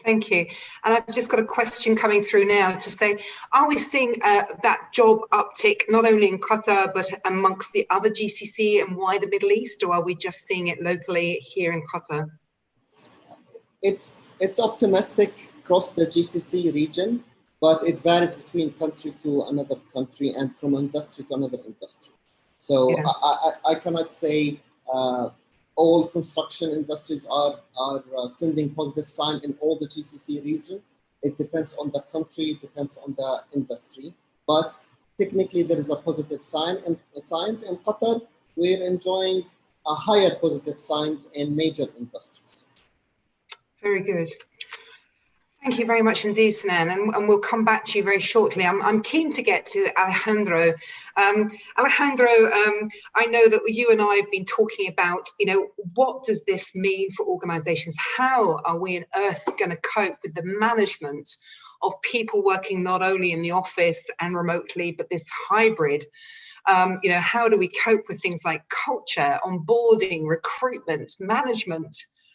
Thank you. And I've just got a question coming through now to say, are we seeing that job uptick not only in Qatar, but amongst the other GCC and wider Middle East, or are we just seeing it locally here in Qatar? It's optimistic across the GCC region, but it varies between country to another country and from industry to another industry. So I cannot say all construction industries are sending positive sign in all the GCC region. It depends on the country, it depends on the industry. But technically, there is a positive sign in signs. In Qatar, we're enjoying a higher positive signs in major industries. Very good. Thank you very much indeed, Sinan, and we'll come back to you very shortly. I'm keen to get to Alejandro. Alejandro, I know that you and I have been talking about, what does this mean for organizations? How are we on earth going to cope with the management of people working not only in the office and remotely, but this hybrid? How do we cope with things like culture, onboarding, recruitment, management,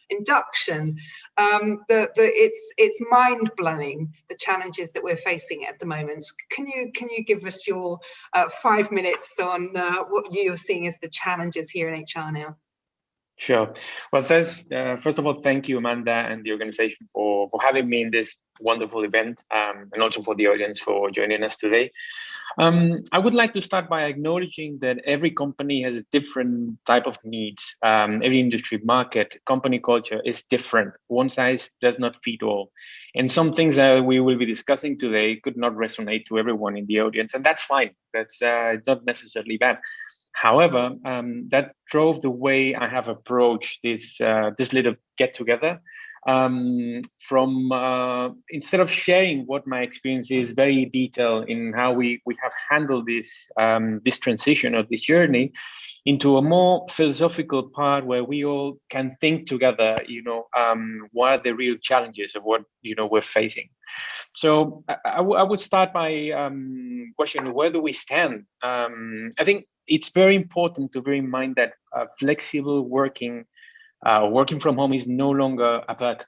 induction? It's mind-blowing, the challenges that we're facing at the moment. Can you give us your 5 minutes on what you're seeing as the challenges here in HR now? Sure. Well, first of all, thank you, Amanda, and the organization for having me in this wonderful event, and also for the audience for joining us today. I would like to start by acknowledging that every company has a different type of needs. Every industry, market, company culture is different. One size does not fit all. And some things that we will be discussing today could not resonate to everyone in the audience, and that's fine. That's not necessarily bad. However, that drove the way I have approached this little get-together. Instead of sharing what my experience is very detailed in how we have handled this transition or this journey, into a more philosophical part where we all can think together, what are the real challenges of what we're facing. So I would start by questioning, where do we stand? I think it's very important to bear in mind that flexible working from home is no longer a bug.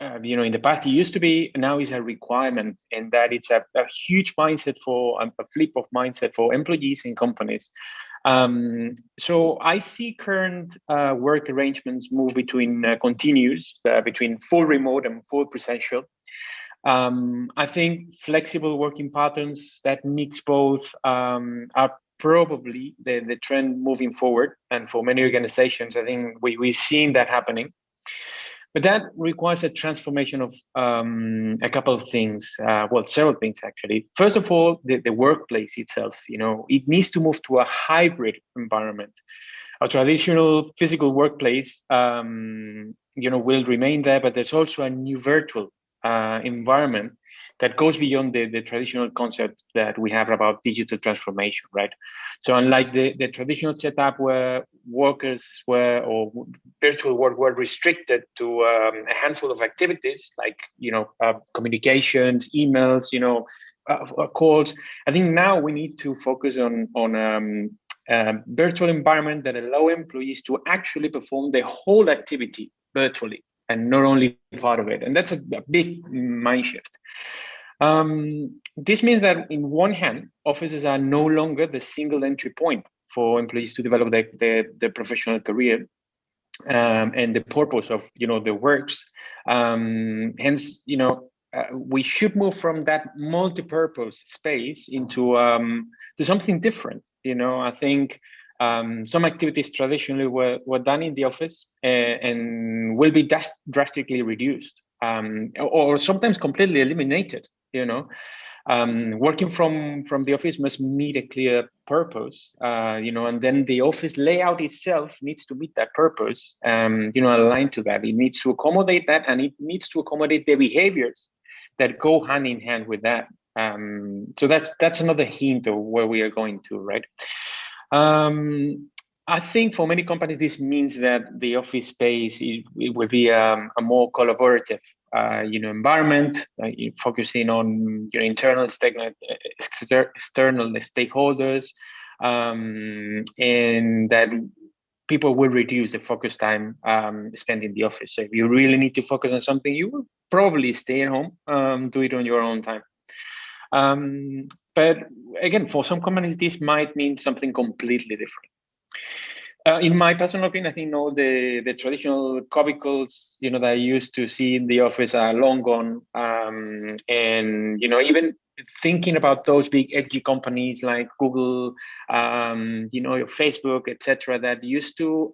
In the past it used to be, now is a requirement, and that it's a huge mindset a flip of mindset for employees and companies. So I see current work arrangements move between continuous, between full remote and full presential. I think flexible working patterns that mix both are probably the trend moving forward. And for many organizations, I think we're seeing that happening. But that requires a transformation of a couple of things, several things actually. First of all, the workplace itself, it needs to move to a hybrid environment. A traditional physical workplace, will remain there, but there's also a new virtual environment that goes beyond the traditional concept that we have about digital transformation, right? So unlike the traditional setup where workers or virtual work were restricted to a handful of activities like, communications, emails, calls, I think now we need to focus on a virtual environment that allow employees to actually perform the whole activity virtually and not only part of it. And that's a big mind shift. This means that in one hand, offices are no longer the single entry point for employees to develop their professional career and the purpose of their works. Hence, we should move from that multi-purpose space into to something different. I think some activities traditionally were done in the office and will be drastically reduced or sometimes completely eliminated. Working from the office must meet a clear purpose, and then the office layout itself needs to meet that purpose, aligned to that. It needs to accommodate that, and it needs to accommodate the behaviors that go hand in hand with that. So that's another hint of where we are going to, right? I think for many companies, this means that the office space will be a more collaborative, environment, focusing on internal external stakeholders, and that people will reduce the focus time spent in the office. So if you really need to focus on something, you will probably stay at home, do it on your own time. But again, for some companies, this might mean something completely different. In my personal opinion, I think the traditional cubicles, that I used to see in the office are long gone. And, even thinking about those big edgy companies like Google, Facebook, etc., that used to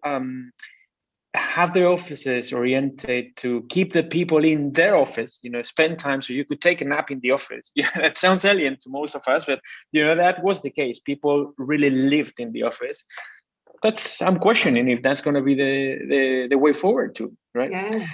have their offices oriented to keep the people in their office, spend time so you could take a nap in the office. Yeah, that sounds alien to most of us, but, that was the case. People really lived in the office. I'm questioning if that's going to be the way forward too, right? Yeah.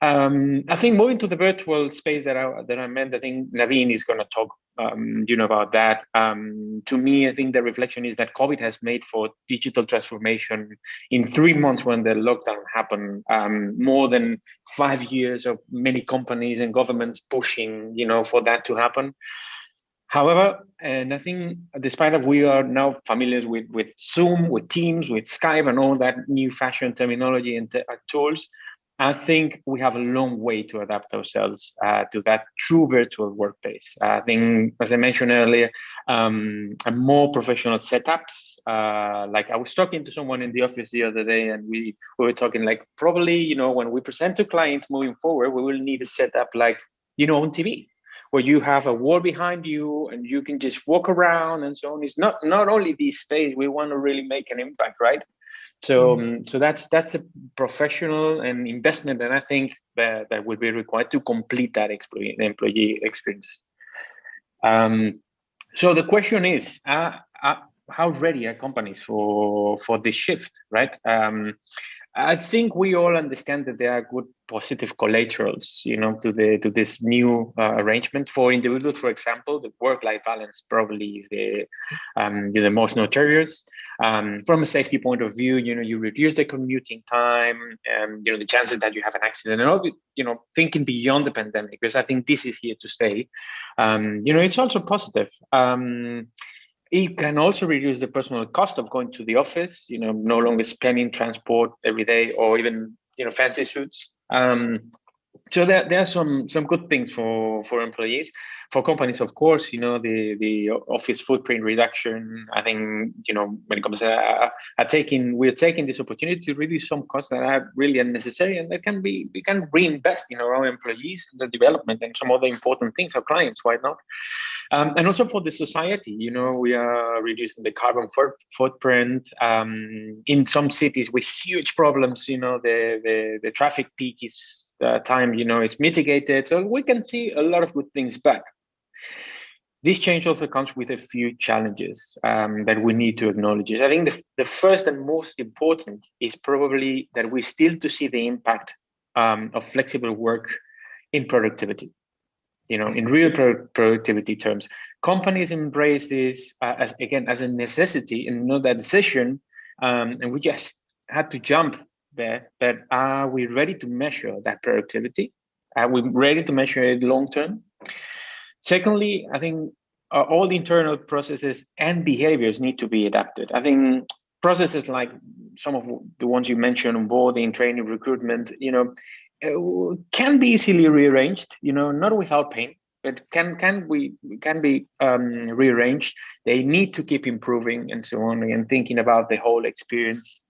I think moving to the virtual space that I meant, I think Naveen is going to talk, about that. To me, I think the reflection is that COVID has made for digital transformation in 3 months when the lockdown happened, more than 5 years of many companies and governments pushing, for that to happen. However, and I think despite that we are now familiar with Zoom, with Teams, with Skype and all that new fashion terminology and tools, I think we have a long way to adapt ourselves to that true virtual workplace. I think, as I mentioned earlier, a more professional setups. Like I was talking to someone in the office the other day, and we were talking like probably, when we present to clients moving forward, we will need a setup like, on TV, where you have a wall behind you and you can just walk around and so on. It's not only this space, we want to really make an impact, right? So that's a professional and investment that I think that will be required to complete that employee experience. So the question is, how ready are companies for this shift, right? I think we all understand that there are good positive collaterals, to this new arrangement. For individuals, for example, the work-life balance probably is the most notorious. From a safety point of view, you reduce the commuting time, and the chances that you have an accident, and all, thinking beyond the pandemic, because I think this is here to stay. It's also positive. It can also reduce the personal cost of going to the office, no longer spending transport every day or even, fancy suits. So there are some good things for employees. For companies, of course, the office footprint reduction. I think, when it comes to we're taking this opportunity to reduce some costs that are really unnecessary, and we can reinvest in our own employees, their development, and some other important things. Our clients, why not? And also for the society, we are reducing the carbon footprint. In some cities with huge problems, the traffic peak is time, is mitigated. So we can see a lot of good things back. This change also comes with a few challenges that we need to acknowledge. I think the first and most important is probably that we still to see the impact of flexible work in productivity. In real productivity terms, companies embrace this as a necessity and not a decision, and we just had to jump there. But are we ready to measure that productivity? Are we ready to measure it long term? Secondly, I think all the internal processes and behaviors need to be adapted. I think processes like some of the ones you mentioned, onboarding, training, recruitment, can be easily rearranged, not without pain, but can be rearranged. They need to keep improving and so on, and thinking about the whole experience.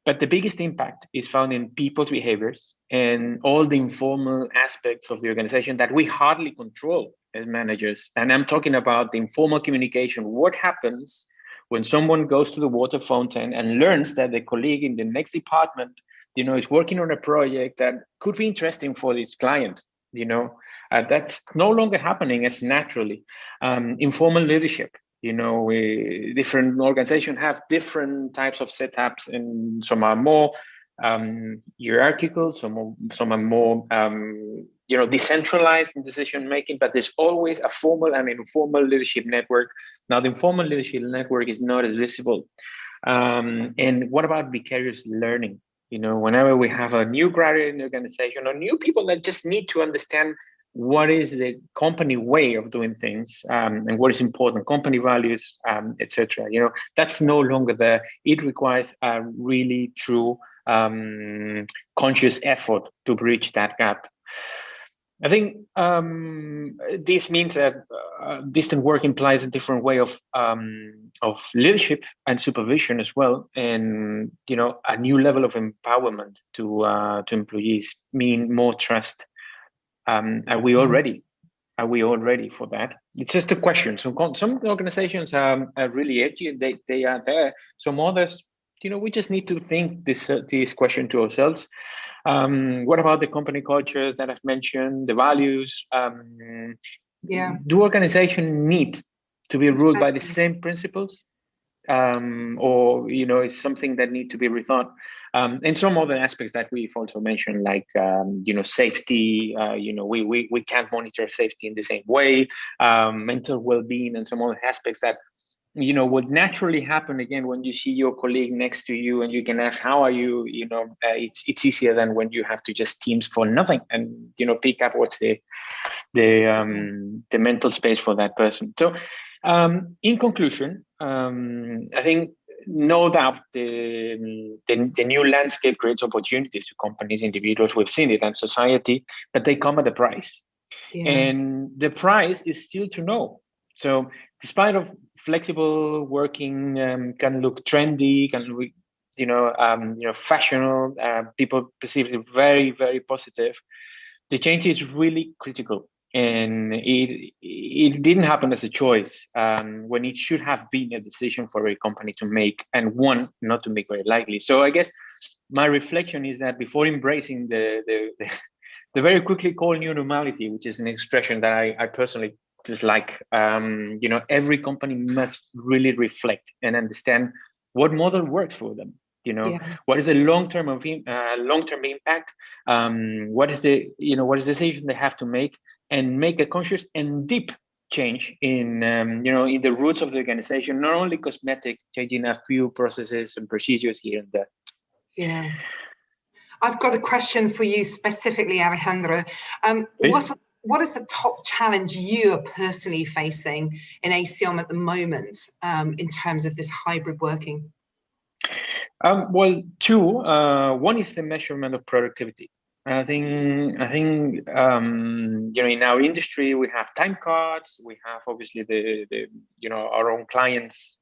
But the biggest impact is found in people's behaviors and all the informal aspects of the organization that we hardly control as managers. And I'm talking about the informal communication. What happens when someone goes to the water fountain and learns that the colleague in the next department is working on a project that could be interesting for this client, that's no longer happening as naturally. Informal leadership, different organizations have different types of setups, and some are more hierarchical, some are more, decentralized in decision making, but there's always a formal and informal leadership network. Now, the informal leadership network is not as visible. And what about vicarious learning? Whenever we have a new graduate in the organization or new people that just need to understand what is the company way of doing things, and what is important, company values, etc. That's no longer there. It requires a really true conscious effort to bridge that gap. I think this means that distant work implies a different way of leadership and supervision as well, and a new level of empowerment to employees, mean more trust. Are we all ready? Are we all ready for that? It's just a question. So some organizations are really edgy, and they are there. Some others, we just need to think this question to ourselves. What about the company cultures that I've mentioned, the values? Do organizations need to be ruled by the same principles? or is something that need to be rethought. And some other aspects that we've also mentioned, like safety. We can't monitor safety in the same way. Mental well-being and some other aspects that would naturally happen again when you see your colleague next to you and you can ask, how are you? It's easier than when you have to just Teams for nothing and pick up what's the mental space for that person. So in conclusion, I think no doubt the new landscape creates opportunities to companies, individuals. We've seen it, and society, but they come at a price. Yeah. And the price is still to know. So despite of flexible working can look trendy, can look fashionable, people perceive it very, very positive. The change is really critical. And it didn't happen as a choice when it should have been a decision for a company to make, and one not to make very likely. So I guess my reflection is that before embracing the very quickly called new normality, which is an expression that I personally dislike, every company must really reflect and understand what model works for them. What is the long-term impact? What is the decision they have to make? And make a conscious and deep change in the roots of the organization, not only cosmetic, changing a few processes and procedures here and there. Yeah. I've got a question for you specifically, Alejandro. What is the top challenge you are personally facing in ACOM at the moment in terms of this hybrid working? Well, two. One is the measurement of productivity. I think in our industry we have time cards, we have obviously the our own clients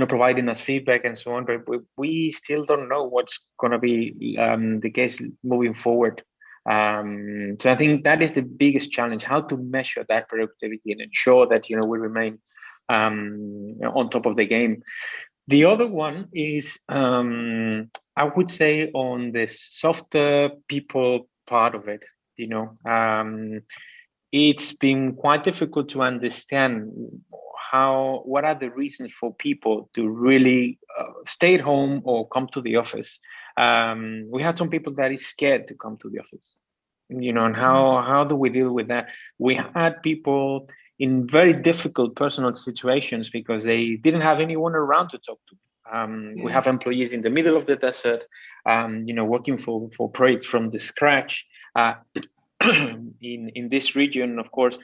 providing us feedback and so on, but we still don't know what's going to be the case moving forward. So I think that is the biggest challenge: how to measure that productivity and ensure that we remain on top of the game. The other one is, I would say, on the softer people part of it. It's been quite difficult to understand what are the reasons for people to really stay at home or come to the office. We had some people that is scared to come to the office, and how do we deal with that? We had people in very difficult personal situations because they didn't have anyone around to talk to. We have employees in the middle of the desert, working for projects from the scratch. In this region, of course,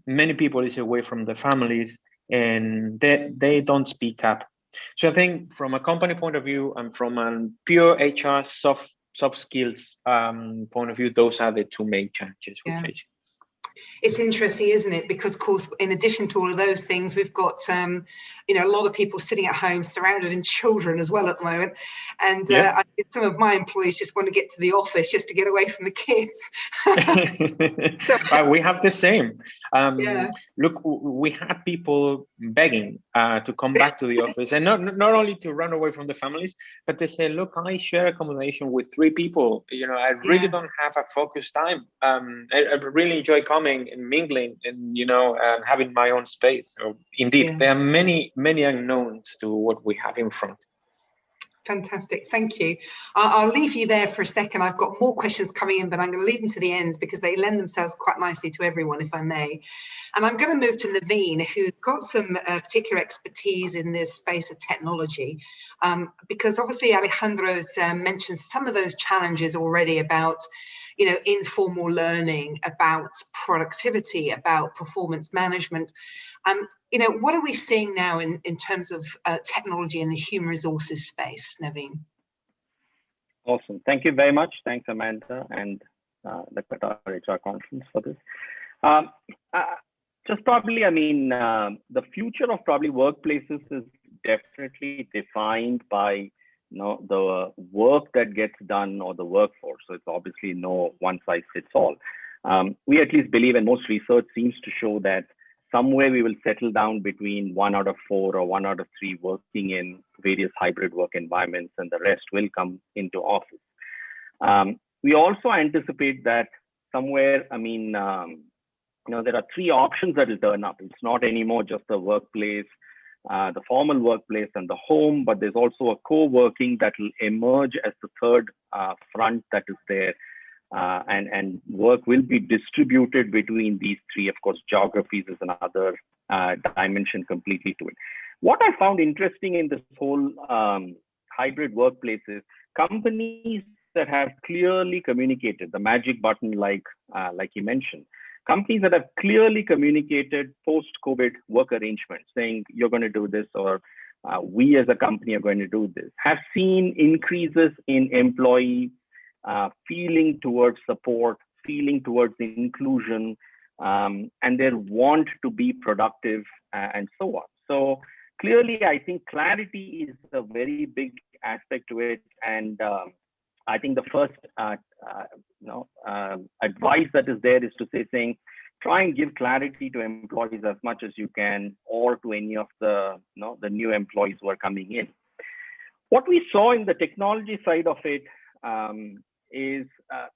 many people is away from their families and they don't speak up. So I think from a company point of view and from a pure HR soft skills point of view, those are the two main challenges we're facing. It's interesting, isn't it? Because, of course, in addition to all of those things, we've got, a lot of people sitting at home surrounded in children as well at the moment. And some of my employees just want to get to the office just to get away from the kids. We have the same. Look, we had people begging to come back to the office, and not only to run away from the families, but they say, look, I share accommodation with 3 people. I really don't have a focused time. I really enjoy coming and mingling and having my own space. So indeed, there are many unknowns to what we have in front. Fantastic, thank you. I'll leave you there for a second. I've got more questions coming in, but I'm going to leave them to the end because they lend themselves quite nicely to everyone, if I may. And I'm going to move to Naveen, who's got some particular expertise in this space of technology, because obviously Alejandro's mentioned some of those challenges already about informal learning, about productivity, about performance management. What are we seeing now in terms of technology in the human resources space, Naveen? Awesome. Thank you very much. Thanks, Amanda, and the Qatar HR Conference for this. Just probably, the future of probably workplaces is definitely defined by the work that gets done or the workforce. So it's obviously no one size fits all. We at least believe, and most research seems to show that somewhere we will settle down between 1 out of 4 or 1 out of 3 working in various hybrid work environments, and the rest will come into office. We also anticipate that somewhere, there are 3 options that will turn up. It's not anymore just the workplace the formal workplace and the home, but there's also a co-working that will emerge as the third front that is there. And work will be distributed between these three. Of course, geographies is another dimension completely to it. What I found interesting in this whole hybrid workplace is companies that have clearly communicated the magic button, like you mentioned, companies that have clearly communicated post-COVID work arrangements, saying you're going to do this, or we as a company are going to do this, have seen increases in employee feeling towards support, feeling towards inclusion, and their want to be productive, and so on. So clearly, I think clarity is a very big aspect to it. And I think the first advice that is there is to saying, try and give clarity to employees as much as you can, or to any of the the new employees who are coming in. What we saw in the technology side of it is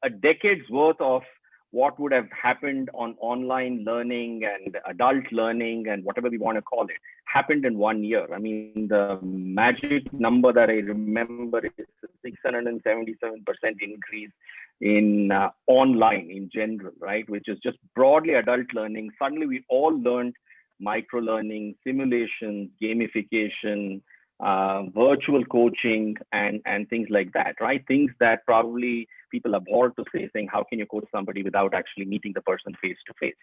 a decade's worth of what would have happened on online learning and adult learning and whatever we want to call it, happened in 1 year. I mean, the magic number that I remember is 677% increase in online in general, right? Which is just broadly adult learning. Suddenly we all learned micro learning, simulations, gamification, virtual coaching, and things like that, right? Things that probably people abhor to say, saying, how can you coach somebody without actually meeting the person face to face?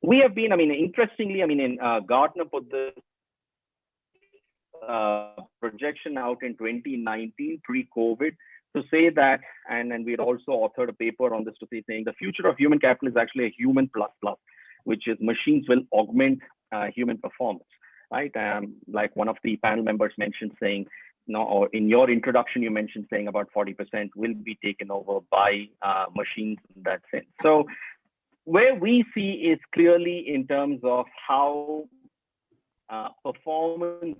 We have been, I mean, interestingly, in Gartner put this projection out in 2019, pre-COVID, to say that, and we had also authored a paper on this to say, saying the future of human capital is actually a human plus plus, which is machines will augment human performance, right? Like one of the panel members mentioned saying, or in your introduction, you mentioned saying about 40% will be taken over by machines in that sense. So where we see is clearly in terms of how performance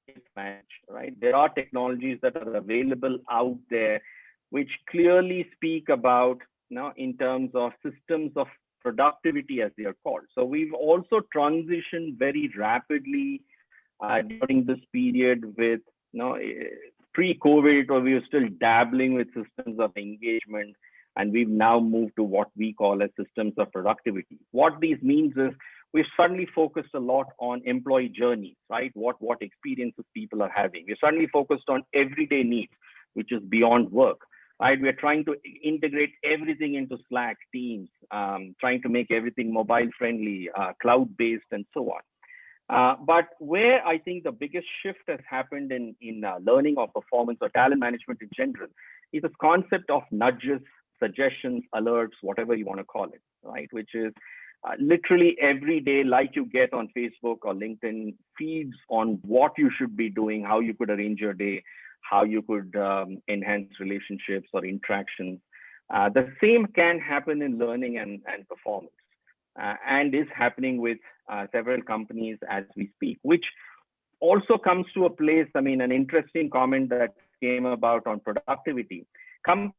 is managed, right? There are technologies that are available out there which clearly speak about, in terms of systems of productivity, as they are called. So we've also transitioned very rapidly during this period with, pre-COVID, or we were still dabbling with systems of engagement, and we've now moved to what we call as systems of productivity. What these means is we've suddenly focused a lot on employee journeys, right? What experiences people are having. We're suddenly focused on everyday needs, which is beyond work, right? We're trying to integrate everything into Slack, Teams, trying to make everything mobile friendly, cloud-based, and so on. But where I think the biggest shift has happened in learning or performance or talent management in general is this concept of nudges, suggestions, alerts, whatever you want to call it, right? Which is literally every day, like you get on Facebook or LinkedIn, feeds on what you should be doing, how you could arrange your day, how you could enhance relationships or interactions. The same can happen in learning and performance, and is happening with several companies as we speak, which also comes to a place, an interesting comment that came about on productivity. Companies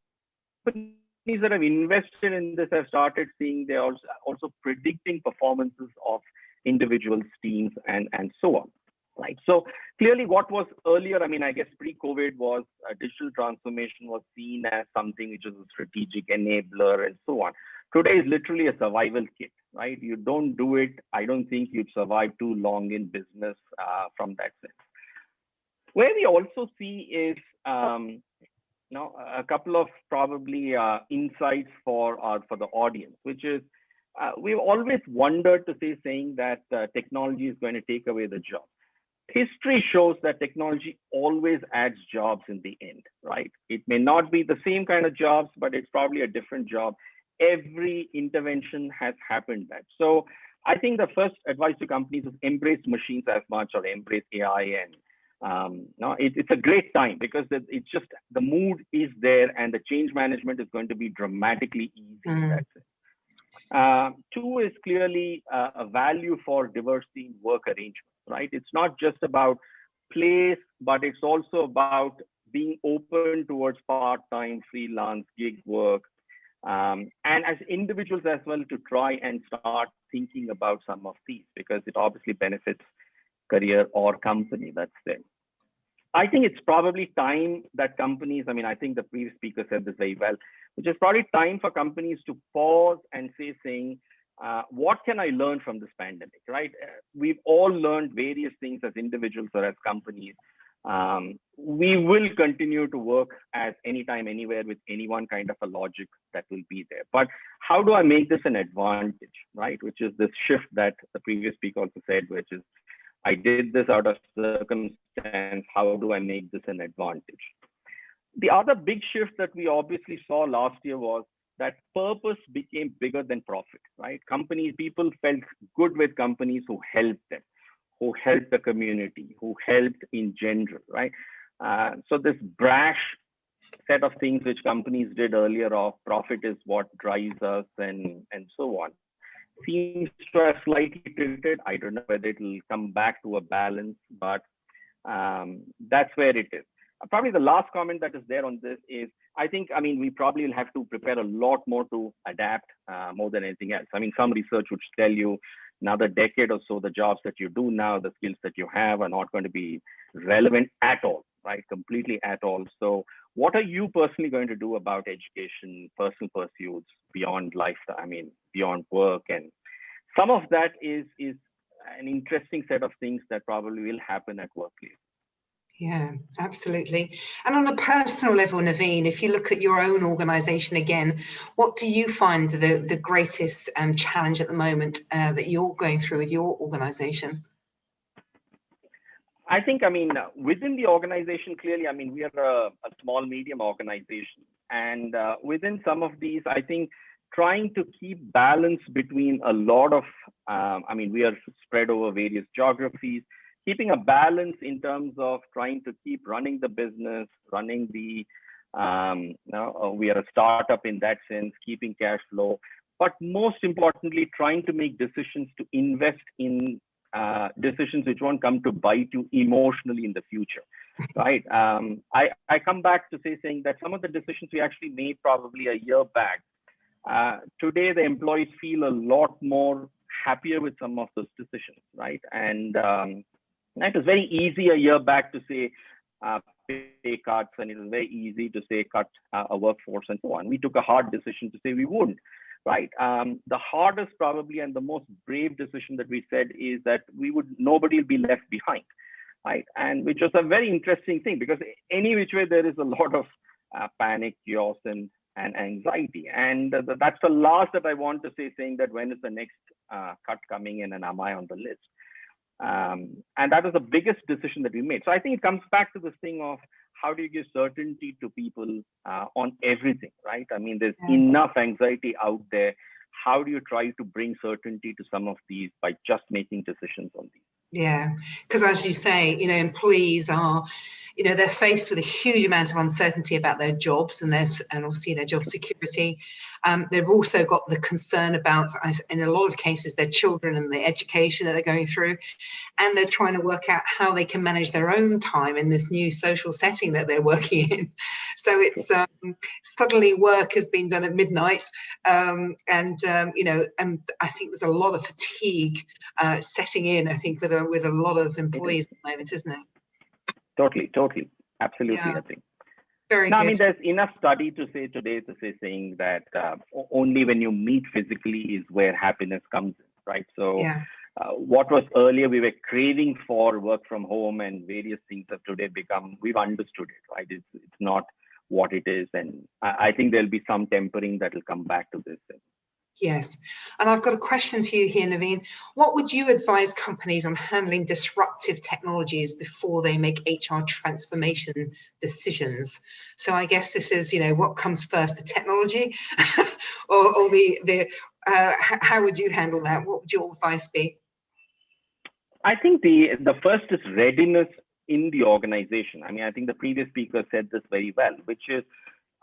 that have invested in this have started seeing they're also predicting performances of individuals, teams, and so on, right? So clearly what was earlier, I guess pre-COVID was digital transformation was seen as something which is a strategic enabler and so on. Today is literally a survival kit, right? You don't do it, I don't think you'd survive too long in business from that sense. Where we also see is a couple of probably insights for the audience, which is we've always wondered to saying that technology is going to take away the job. History shows that technology always adds jobs in the end, right? It may not be the same kind of jobs, but it's probably a different job. Every intervention has happened that. So I think the first advice to companies is embrace machines as much, or embrace AI. And it's a great time because it's just the mood is there, and the change management is going to be dramatically easy. That's it. Two is clearly a value for diversity in work arrangements, right? It's not just about place, but it's also about being open towards part-time, freelance, gig work, and as individuals as well, to try and start thinking about some of these, because it obviously benefits career or company that's there. I think it's probably time that companies, I think the previous speaker said this very well, which is probably time for companies to pause and saying, what can I learn from this pandemic, right? We've all learned various things as individuals or as companies. We will continue to work at anytime, anywhere with any one kind of a logic that will be there. But how do I make this an advantage, right? Which is this shift that the previous speaker also said, which is, I did this out of circumstance. How do I make this an advantage? The other big shift that we obviously saw last year was that purpose became bigger than profit, right? People felt good with companies who helped them, who helped the community, who helped in general, right? So this brash set of things which companies did earlier of profit is what drives us and so on, seems to have slightly tilted. I don't know whether it will come back to a balance, but that's where it is. Probably the last comment that is there on this is, we probably will have to prepare a lot more to adapt more than anything else. Some research would tell you another decade or so, the jobs that you do now, the skills that you have are not going to be relevant at all, right? Completely at all. So what are you personally going to do about education, personal pursuits beyond lifestyle, beyond work? And some of that is an interesting set of things that probably will happen at workplace. Yeah, absolutely. And on a personal level, Naveen, if you look at your own organization again, what do you find the greatest challenge at the moment that you're going through with your organization? I think, within the organization, clearly, we are a small, medium organization. And within some of these, I think trying to keep balance between a lot of, we are spread over various geographies, keeping a balance in terms of trying to keep running the business, running the, we are a startup in that sense, keeping cash flow, but most importantly, trying to make decisions to invest in decisions which won't come to bite you emotionally in the future, right? I come back to saying that some of the decisions we actually made probably a year back, today the employees feel a lot more happier with some of those decisions, right? And it was very easy a year back to say pay cuts, and it was very easy to say cut a workforce and so on. We took a hard decision to say we wouldn't, right? The hardest probably and the most brave decision that we said is that nobody will be left behind, right? And which was a very interesting thing, because any which way there is a lot of panic, chaos, and anxiety. And that's the last that I want to say, saying that when is the next cut coming in and am I on the list? And that was the biggest decision that we made. So I think it comes back to this thing of how do you give certainty to people on everything, right? There's enough anxiety out there. How do you try to bring certainty to some of these by just making decisions on these? Yeah, because as you say, employees are, they're faced with a huge amount of uncertainty about their jobs and obviously their job security. They've also got the concern about, in a lot of cases, their children and the education that they're going through, and they're trying to work out how they can manage their own time in this new social setting that they're working in. So it's suddenly work has been done at midnight, and I think there's a lot of fatigue setting in, I think, with a lot of employees at the moment, isn't it? Totally, absolutely. Yeah. I think. Very now, good. There's enough study to say today saying that only when you meet physically is where happiness comes in, right? So what was earlier we were craving for work from home and various things have today become, we've understood it, right? It's not what it is. And I think there'll be some tempering that will come back to this. Yes. And I've got a question to you here, Naveen. What would you advise companies on handling disruptive technologies before they make HR transformation decisions? So I guess this is, what comes first, the technology or how would you handle that? What would your advice be? I think the first is readiness in the organization. I think the previous speaker said this very well, which is,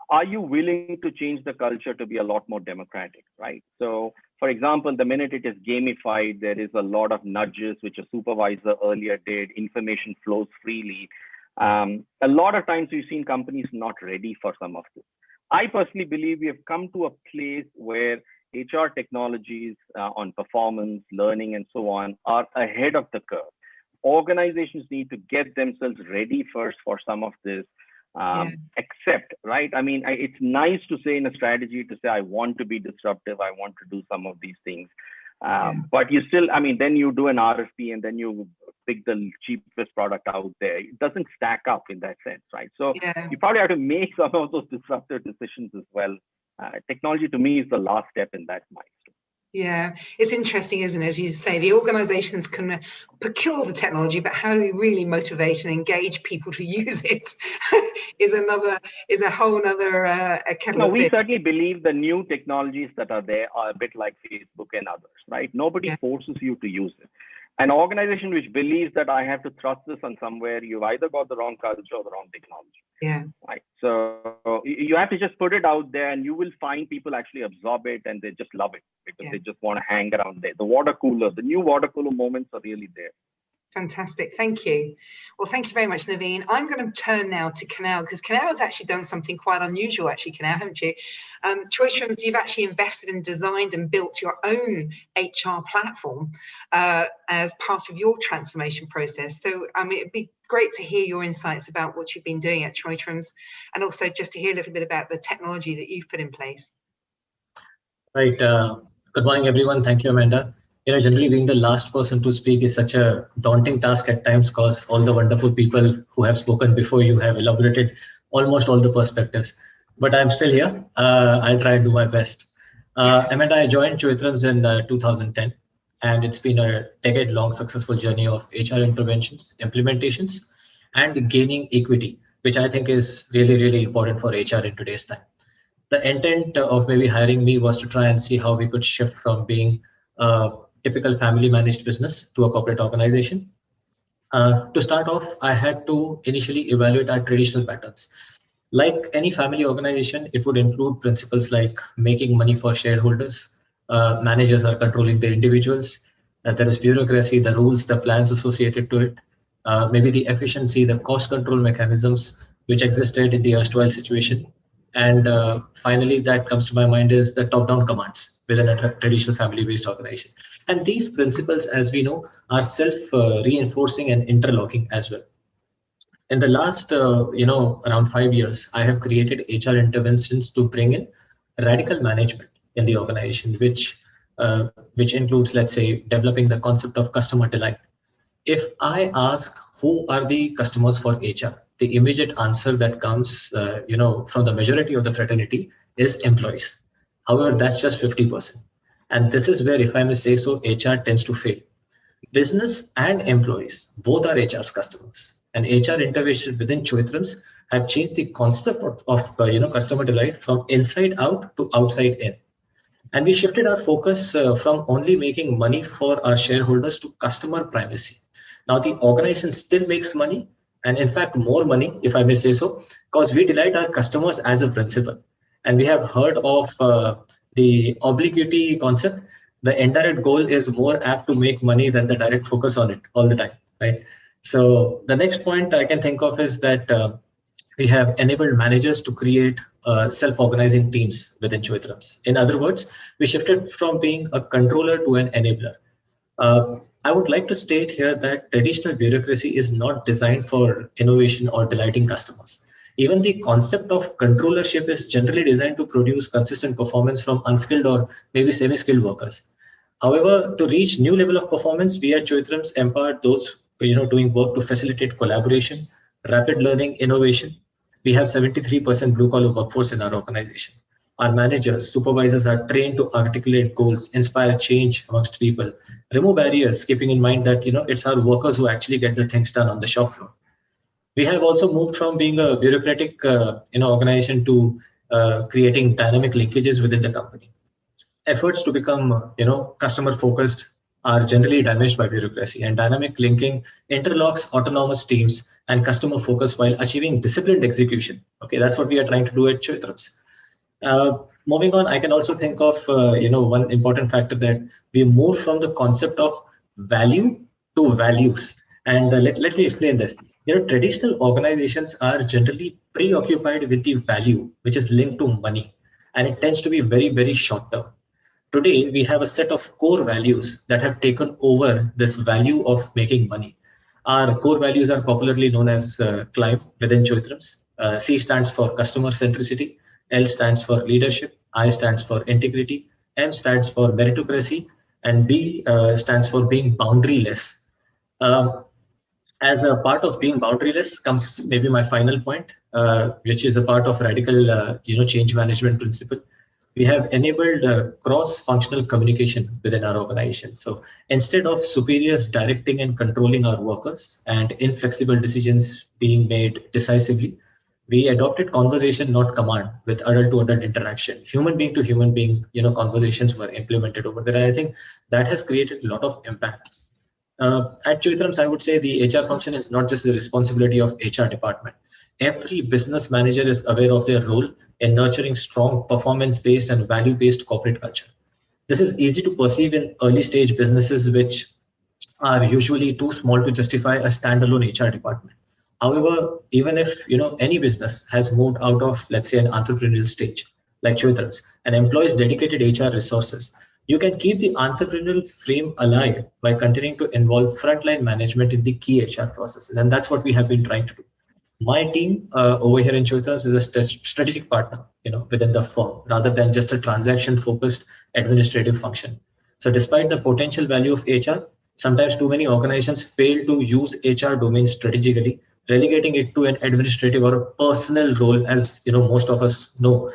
are you willing to change the culture to be a lot more democratic, right? So, for example, the minute it is gamified, there is a lot of nudges, which a supervisor earlier did, information flows freely. A lot of times we've seen companies not ready for some of this. I personally believe we have come to a place where HR technologies on performance, learning, and so on are ahead of the curve. organizations need to get themselves ready first for some of this. Accept, right? I mean, it's nice to say in a strategy to say, I want to be disruptive. I want to do some of these things. But you still, I mean, then you do an RFP and then you pick the cheapest product out there. It doesn't stack up in that sense, right? So you probably have to make some of those disruptive decisions as well. Technology to me is the last step in that milestone. Yeah, it's interesting, isn't it? As you say, the organizations can procure the technology, but how do we really motivate and engage people to use it is a whole other kettle of fish. We certainly believe the new technologies that are there are a bit like Facebook and others, right? Nobody forces you to use it. An organization which believes that I have to thrust this on somewhere, you've either got the wrong culture or the wrong technology. Yeah. Right. So you have to just put it out there, and you will find people actually absorb it and they just love it because they just want to hang around there. The water cooler, the new water cooler moments are really there. Fantastic. Thank you. Well, thank you very much, Naveen. I'm going to turn now to Kunal, because Kunal has actually done something quite unusual, actually, Kunal, haven't you? Choice Rooms, you've actually invested and designed and built your own HR platform as part of your transformation process. So, I mean, it'd be great to hear your insights about what you've been doing at Choice Rooms, and also just to hear a little bit about the technology that you've put in place. Right. Good morning, everyone. Thank you, Amanda. Generally being the last person to speak is such a daunting task at times, because all the wonderful people who have spoken before you have elaborated almost all the perspectives. But I'm still here. I'll try and do my best. Amanda, I joined Choitrams in 2010, and it's been a decade-long successful journey of HR interventions, implementations, and gaining equity, which I think is really, really important for HR in today's time. The intent of maybe hiring me was to try and see how we could shift from being typical family managed business to a corporate organization. To start off, I had to initially evaluate our traditional patterns. Like any family organization, it would include principles like making money for shareholders. Managers are controlling the individuals. There is bureaucracy, the rules, the plans associated to it. Maybe the efficiency, the cost control mechanisms which existed in the erstwhile situation. And finally, that comes to my mind is the top-down commands within a traditional family-based organization. And these principles, as we know, are self-reinforcing and interlocking as well. In the last, around 5 years, I have created HR interventions to bring in radical management in the organization, which includes, let's say, developing the concept of customer delight. If I ask who are the customers for HR, the immediate answer that comes, from the majority of the fraternity is employees. However, that's just 50%. And this is where, if I may say so, HR tends to fail. Business and employees, both are HR's customers. And HR intervention within Choitrams have changed the concept of customer delight from inside out to outside in. And we shifted our focus from only making money for our shareholders to customer primacy. Now the organization still makes money, and in fact more money, if I may say so, because we delight our customers as a principle. And we have heard of the obliquity concept. The indirect goal is more apt to make money than the direct focus on it all the time, right? So the next point I can think of is that we have enabled managers to create self-organizing teams within Choitrams. In other words, we shifted from being a controller to an enabler. I would like to state here that traditional bureaucracy is not designed for innovation or delighting customers. Even the concept of controllership is generally designed to produce consistent performance from unskilled or maybe semi-skilled workers. However, to reach new level of performance, we at Choitrams empowered those doing work to facilitate collaboration, rapid learning, innovation. We have 73% blue-collar workforce in our organization. Our managers, supervisors are trained to articulate goals, inspire change amongst people, remove barriers, keeping in mind that it's our workers who actually get the things done on the shop floor. We have also moved from being a bureaucratic organization to creating dynamic linkages within the company. Efforts to become customer focused are generally damaged by bureaucracy, and dynamic linking interlocks autonomous teams and customer focus while achieving disciplined execution. Okay, that's what we are trying to do at Choitrams. Moving on, I can also think of one important factor that we moved from the concept of value to values. And let me explain this. Traditional organizations are generally preoccupied with the value, which is linked to money, and it tends to be very, very short term. Today, we have a set of core values that have taken over this value of making money. Our core values are popularly known as CLIMB within Choitrams. C stands for customer centricity, L stands for leadership, I stands for integrity, M stands for meritocracy, and B stands for being boundaryless. As a part of being boundaryless comes maybe my final point, which is a part of radical change management principle. We have enabled cross-functional communication within our organization. So instead of superiors directing and controlling our workers and inflexible decisions being made decisively, we adopted conversation, not command, with adult-to-adult interaction. Human being to human being, conversations were implemented over there. And I think that has created a lot of impact. At Choitrams, I would say the HR function is not just the responsibility of HR department. Every business manager is aware of their role in nurturing strong performance-based and value-based corporate culture. This is easy to perceive in early-stage businesses, which are usually too small to justify a standalone HR department. However, even if any business has moved out of, let's say, an entrepreneurial stage like Choitrams and employs dedicated HR resources, you can keep the entrepreneurial frame alive by continuing to involve frontline management in the key HR processes, and that's what we have been trying to do. My team over here in Choitrams is a strategic partner, within the firm, rather than just a transaction-focused administrative function. So, despite the potential value of HR, sometimes too many organizations fail to use HR domain strategically, relegating it to an administrative or a personal role, as most of us know,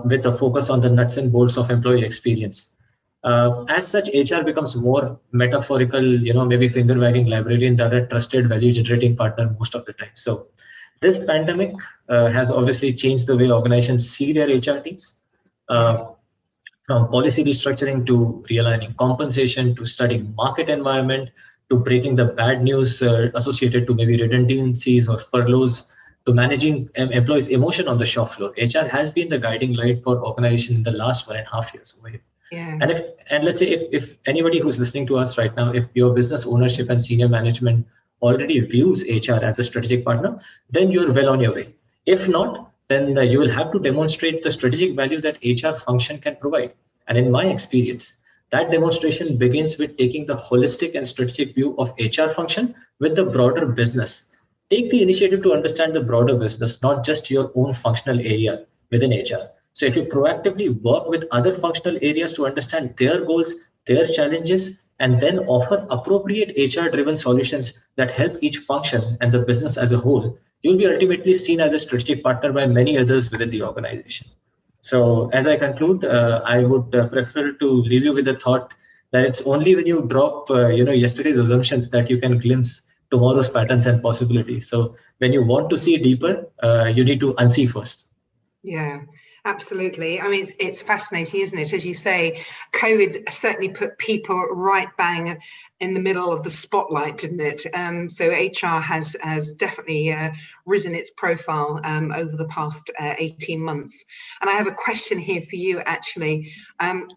with a focus on the nuts and bolts of employee experience. As such, HR becomes more metaphorical, maybe finger-wagging librarian than a trusted value-generating partner most of the time. So this pandemic has obviously changed the way organizations see their HR teams. From policy restructuring to realigning compensation to studying market environment to breaking the bad news associated to maybe redundancies or furloughs to managing employees' emotion on the shop floor. HR has been the guiding light for organization in the last 1.5 years over here. Yeah. And let's say if anybody who's listening to us right now, if your business ownership and senior management already views HR as a strategic partner, then you're well on your way. If not, then you will have to demonstrate the strategic value that HR function can provide. And in my experience, that demonstration begins with taking the holistic and strategic view of HR function with the broader business. Take the initiative to understand the broader business, not just your own functional area within HR. So if you proactively work with other functional areas to understand their goals, their challenges, and then offer appropriate HR-driven solutions that help each function and the business as a whole, you'll be ultimately seen as a strategic partner by many others within the organization. So as I conclude, I would prefer to leave you with the thought that it's only when you drop, yesterday's assumptions that you can glimpse tomorrow's patterns and possibilities. So when you want to see deeper, you need to unsee first. Yeah. Absolutely. I mean, it's fascinating, isn't it? As you say, COVID certainly put people right bang in the middle of the spotlight, didn't it? So HR has definitely risen its profile over the past 18 months. And I have a question here for you, actually,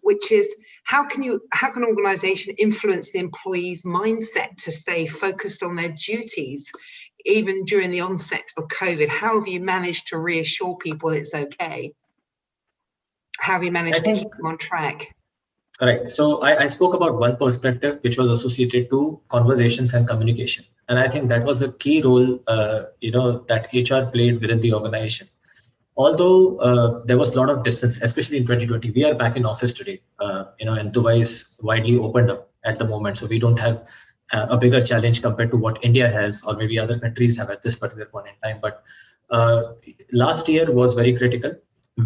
which is how can an organisation influence the employee's mindset to stay focused on their duties, even during the onset of COVID? How have you managed to reassure people it's okay? How have you managed to keep them on track? Correct. So I spoke about one perspective, which was associated to conversations and communication. And I think that was the key role, that HR played within the organization. Although there was a lot of distance, especially in 2020, we are back in office today, and Dubai is widely opened up at the moment. So we don't have a bigger challenge compared to what India has, or maybe other countries have at this particular point in time. But last year was very critical.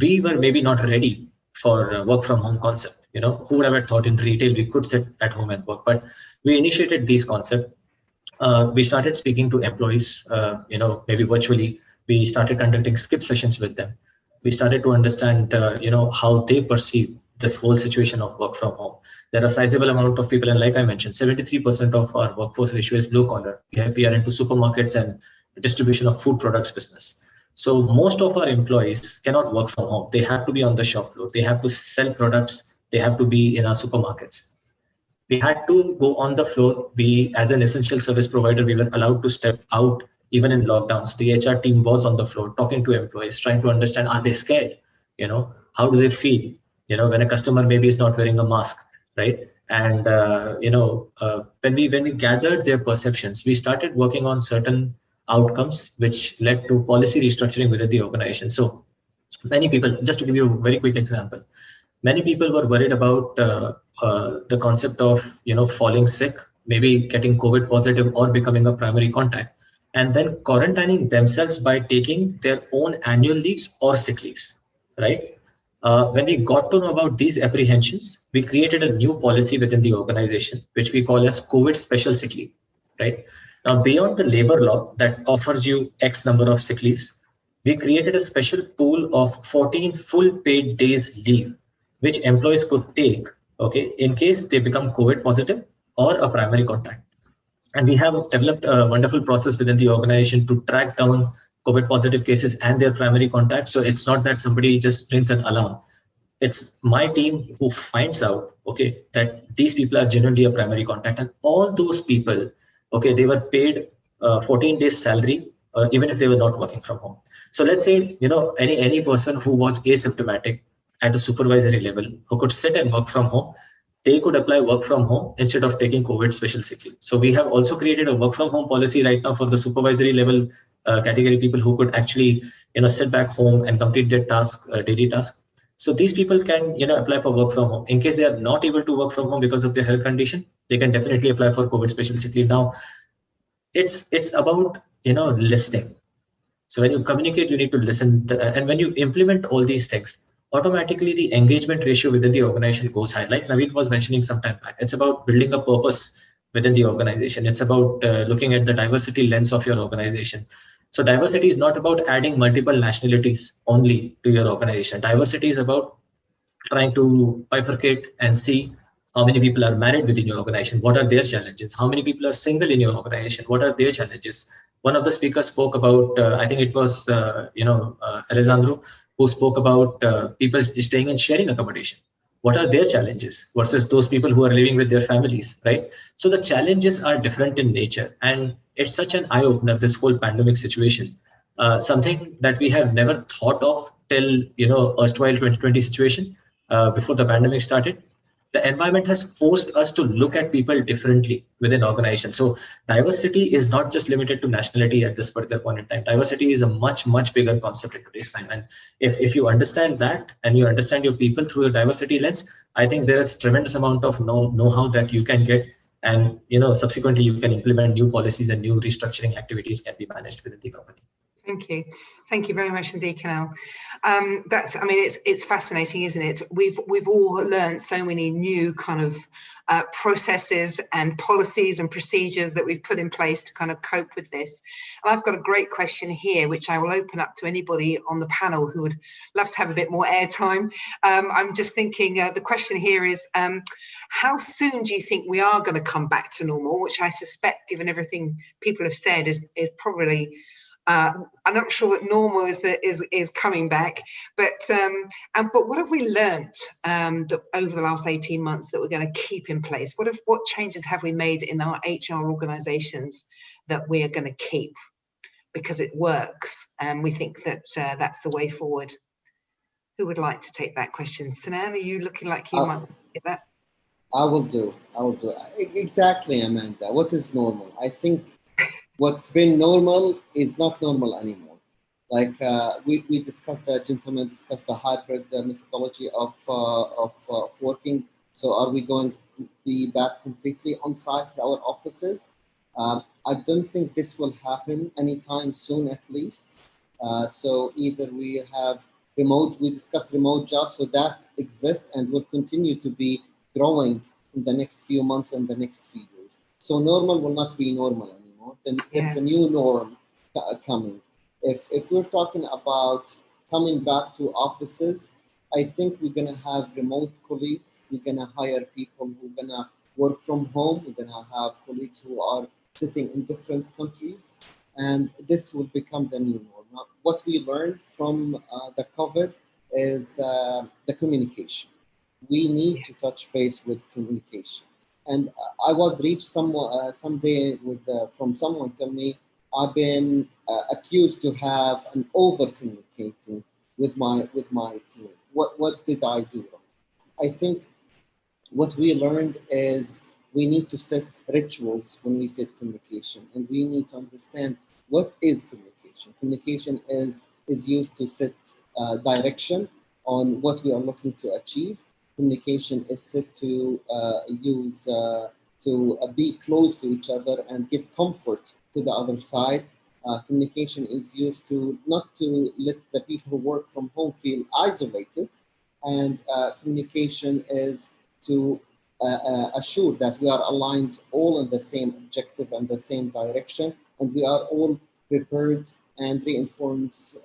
We were maybe not ready for work from home concept. Who would have thought in retail we could sit at home and work? But we initiated these concepts. We started speaking to employees, maybe virtually. We started conducting skip sessions with them. We started to understand, how they perceive this whole situation of work from home. There are a sizable amount of people, and like I mentioned, 73% of our workforce ratio is blue collar. We are into supermarkets and distribution of food products business. So most of our employees cannot work from home. They have to be on the shop floor. They have to sell products. They have to be in our supermarkets. We had to go on the floor. We, as an essential service provider, we were allowed to step out even in lockdowns. The HR team was on the floor talking to employees, trying to understand, are they scared? How do they feel? When a customer maybe is not wearing a mask, right? And when we gathered their perceptions, we started working on certain outcomes which led to policy restructuring within the organization. So many people, just to give you a very quick example, many people were worried about the concept of falling sick, maybe getting COVID positive or becoming a primary contact, and then quarantining themselves by taking their own annual leaves or sick leaves, right? When we got to know about these apprehensions, we created a new policy within the organization, which we call as COVID special sick leave, right? Now, beyond the labor law that offers you X number of sick leaves, we created a special pool of 14 full paid days leave, which employees could take, okay, in case they become COVID positive or a primary contact. And we have developed a wonderful process within the organization to track down COVID positive cases and their primary contacts. So it's not that somebody just rings an alarm. It's my team who finds out, okay, that these people are genuinely a primary contact, and all those people, okay, they were paid 14 days salary, even if they were not working from home. So let's say, any person who was asymptomatic at a supervisory level who could sit and work from home, they could apply work from home instead of taking COVID special sick leave. So we have also created a work from home policy right now for the supervisory level category people who could actually, sit back home and complete their task, daily task. So these people can, apply for work from home. In case they are not able to work from home because of their health condition, they can definitely apply for COVID special sick leave. Now, it's about, listening. So when you communicate, you need to listen. And when you implement all these things, automatically the engagement ratio within the organization goes high. Like Naveen was mentioning some time back, it's about building a purpose within the organization. It's about looking at the diversity lens of your organization. So diversity is not about adding multiple nationalities only to your organization. Diversity is about trying to bifurcate and see how many people are married within your organization. What are their challenges? How many people are single in your organization? What are their challenges? One of the speakers spoke about, I think it was, Alejandro, who spoke about people staying in sharing accommodation. What are their challenges versus those people who are living with their families, right? So the challenges are different in nature. And it's such an eye-opener, this whole pandemic situation. Something that we have never thought of till, erstwhile 2020 situation, before the pandemic started. The environment has forced us to look at people differently within organizations. So diversity is not just limited to nationality at this particular point in time. Diversity is a much, much bigger concept in today's time. And if you understand that and you understand your people through a diversity lens, I think there is tremendous amount of know-how that you can get. And subsequently, you can implement new policies and new restructuring activities can be managed within the company. Thank you very much indeed, Kunal. It's fascinating, isn't it? We've all learned so many new kind of processes and policies and procedures that we've put in place to kind of cope with this. And I've got a great question here, which I will open up to anybody on the panel who would love to have a bit more airtime. I'm just thinking, the question here is, how soon do you think we are going to come back to normal? Which I suspect, given everything people have said, is probably. I'm not sure that normal is coming back, but what have we learnt over the last 18 months that we're going to keep in place? What changes have we made in our HR organisations that we are going to keep because it works, and we think that that's the way forward? Who would like to take that question? Sinan, are you looking like you might get that? I will do. Exactly, Amanda. What is normal? I think what's been normal is not normal anymore. Like we discussed, the gentleman discussed the hybrid methodology of working. So are we going to be back completely on site at our offices? I don't think this will happen anytime soon, at least. So either we have remote, we discussed remote jobs, so that exists and will continue to be growing in the next few months and the next few years. So normal will not be normal anymore. Then there's a new norm coming. If we're talking about coming back to offices, I think we're gonna have remote colleagues. We're gonna hire people who are gonna work from home. We're gonna have colleagues who are sitting in different countries, and this will become the new norm. Now, what we learned from the COVID is the communication. We need to touch base with communication. And I was reached someday from someone tell me I've been accused to have an over communicating with my team. What did I do? I think what we learned is we need to set rituals when we set communication, and we need to understand what is communication. Communication is used to set direction on what we are looking to achieve. Communication is set to use to be close to each other and give comfort to the other side. Communication is used to not to let the people who work from home feel isolated, and communication is to assure that we are aligned all in the same objective and the same direction, and we are all prepared and reinforce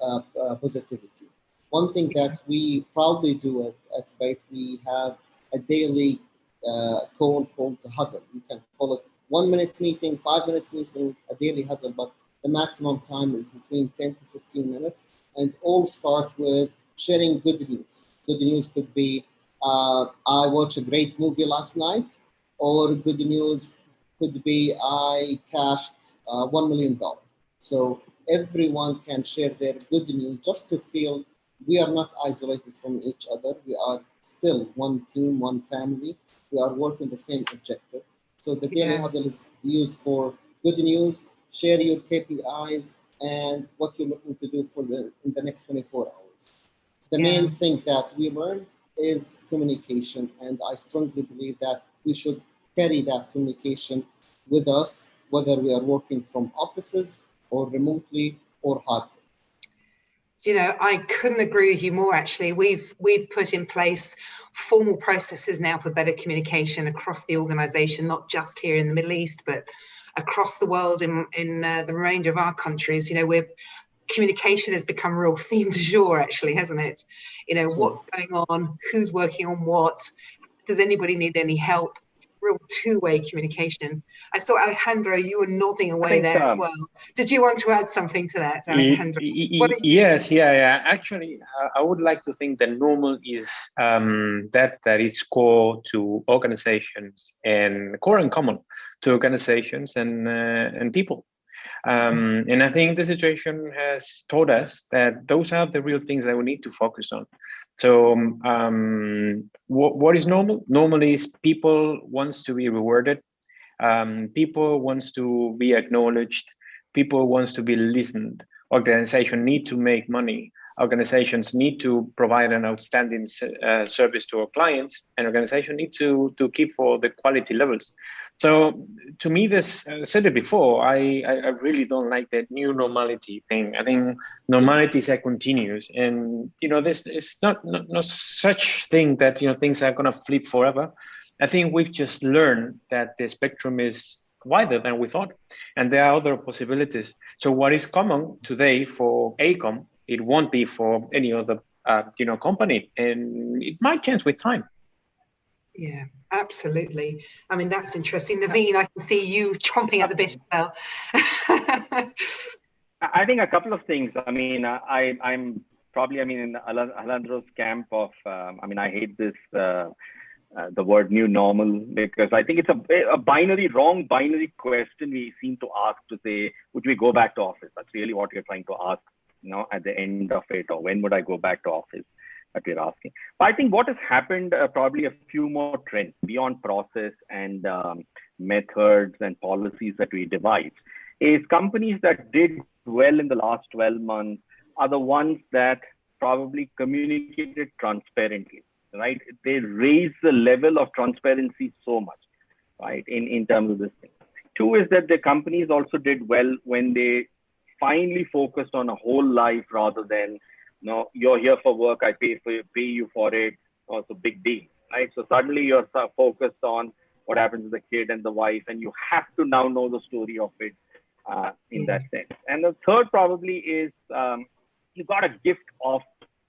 positivity. One thing that we proudly do at Byte, we have a daily call called the huddle. You can call it 1 minute meeting, 5 minute meeting, a daily huddle, but the maximum time is between 10 to 15 minutes, and all start with sharing good news. Good news could be, I watched a great movie last night, or good news could be, I cashed $1 million. So everyone can share their good news just to feel we are not isolated from each other. We are still one team, one family. We are working the same objective. So the daily huddle is used for good news, share your KPIs and what you're looking to do in the next 24 hours. The main thing that we learned is communication, and I strongly believe that we should carry that communication with us, whether we are working from offices or remotely or hybrid. You know, I couldn't agree with you more, actually. We've put in place formal processes now for better communication across the organization, not just here in the Middle East, but across the world in the range of our countries. You know, communication has become a real theme du jour, actually, hasn't it? You know, what's going on, who's working on what, does anybody need any help? Real two-way communication. I saw Alejandro, you were nodding away there as well. Did you want to add something to that, Alejandro? Yes, Actually, I would like to think that normal is that is core to organizations and core and common to organizations and people. And I think the situation has taught us that those are the real things that we need to focus on. So what is normal? Normal is people wants to be rewarded. People wants to be acknowledged. People wants to be listened. Organizations need to make money. Organizations need to provide an outstanding service to our clients, and organizations need to keep for the quality levels. So to me, this said it before, I really don't like that new normality thing. I think normality is a continuous, and you know, this is not such thing that, you know, things are going to flip forever. I think we've just learned that the spectrum is wider than we thought, and there are other possibilities. So what is common today for AECOM, it won't be for any other company, and it might change with time. Yeah, absolutely. I mean, that's interesting. Naveen, I can see you chomping at the bit as well. I think a couple of things. I mean, I'm probably, in Alejandro's camp of, I hate this, the word new normal, because I think it's a wrong binary question we seem to ask to say, would we go back to office? That's really what you're trying to ask, at the end of it, or when would I go back to office? That we're asking. But I think what has happened, probably a few more trends beyond process and methods and policies that we devise, is companies that did well in the last 12 months are the ones that probably communicated transparently, right? They raised the level of transparency so much, right, in terms of this thing. Two is that the companies also did well when they finally focused on a whole life rather than, you're here for work, I pay you for it. Oh, it's a big deal, right? So suddenly you're focused on what happens to the kid and the wife, and you have to now know the story of it in that sense. And the third probably is you got a gift of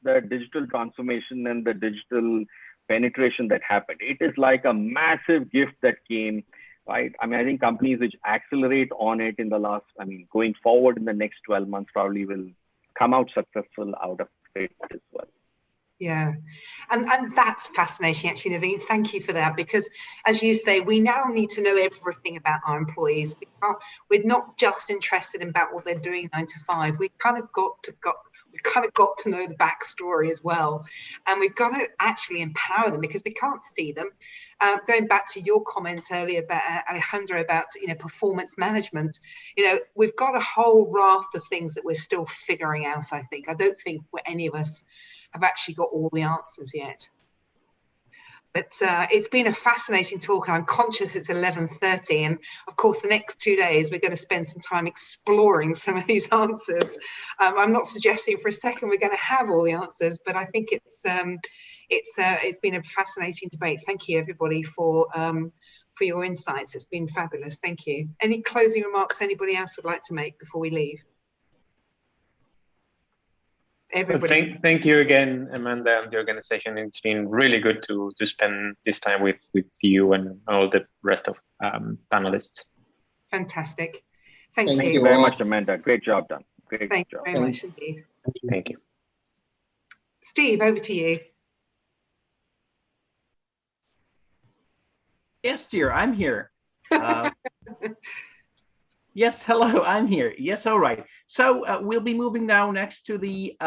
the digital transformation and the digital penetration that happened. It is like a massive gift that came, right? I think companies which accelerate on it in the last, going forward in the next 12 months probably will come out successful out of it as well. Yeah, and that's fascinating, actually, Naveen. Thank you for that, because as you say, we now need to know everything about our employees. We're not just interested in about what they're doing 9 to 5. We kind of We've kind of got to know the backstory as well. And we've got to actually empower them because we can't see them. Going back to your comments earlier about Alejandro about, performance management, we've got a whole raft of things that we're still figuring out, I think. I don't think any of us have actually got all the answers yet. But it's been a fascinating talk, and I'm conscious it's 11:30. And of course, the next 2 days, we're going to spend some time exploring some of these answers. I'm not suggesting for a second we're going to have all the answers, but I think it's been a fascinating debate. Thank you, everybody, for your insights. It's been fabulous. Thank you. Any closing remarks anybody else would like to make before we leave? Everybody. Well, thank you again, Amanda, and the organization. It's been really good to spend this time with you and all the rest of panelists. Fantastic. Thank you. Thank you very much, Amanda. Great job done. Great Thank job. you very much indeed. Thank you. Steve, over to you. Yes, dear, I'm here. Yes, hello, I'm here. Yes, all right. So we'll be moving now next to the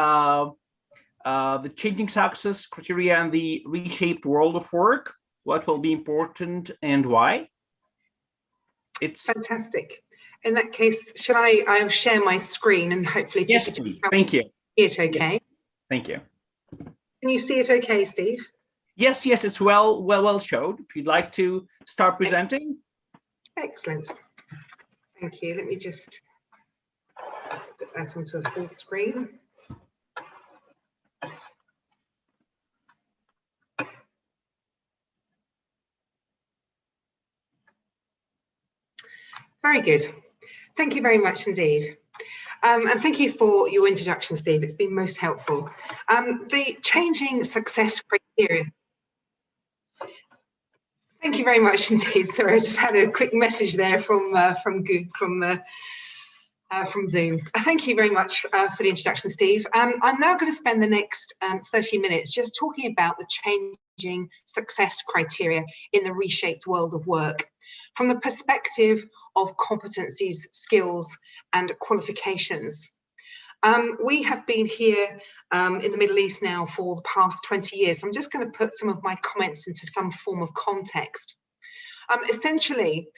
changing success criteria and the reshaped world of work. What will be important and why? It's fantastic. In that case, should I'll share my screen and hopefully yes, please. Thank you. See it okay? Thank you. Can you see it okay, Steve? Yes, it's well showed. If you'd like to start presenting. Excellent. Thank you. Let me just put that onto a full screen. Very good. Thank you very much indeed. And thank you for your introduction, Steve. It's been most helpful. The changing success criteria. Thank you very much indeed. Sorry, I just had a quick message there from Zoom. Thank you very much for the introduction, Steve. I'm now going to spend the next 30 minutes just talking about the changing success criteria in the reshaped world of work from the perspective of competencies, skills, and qualifications. We have been here in the Middle East now for the past 20 years. So I'm just going to put some of my comments into some form of context. Essentially,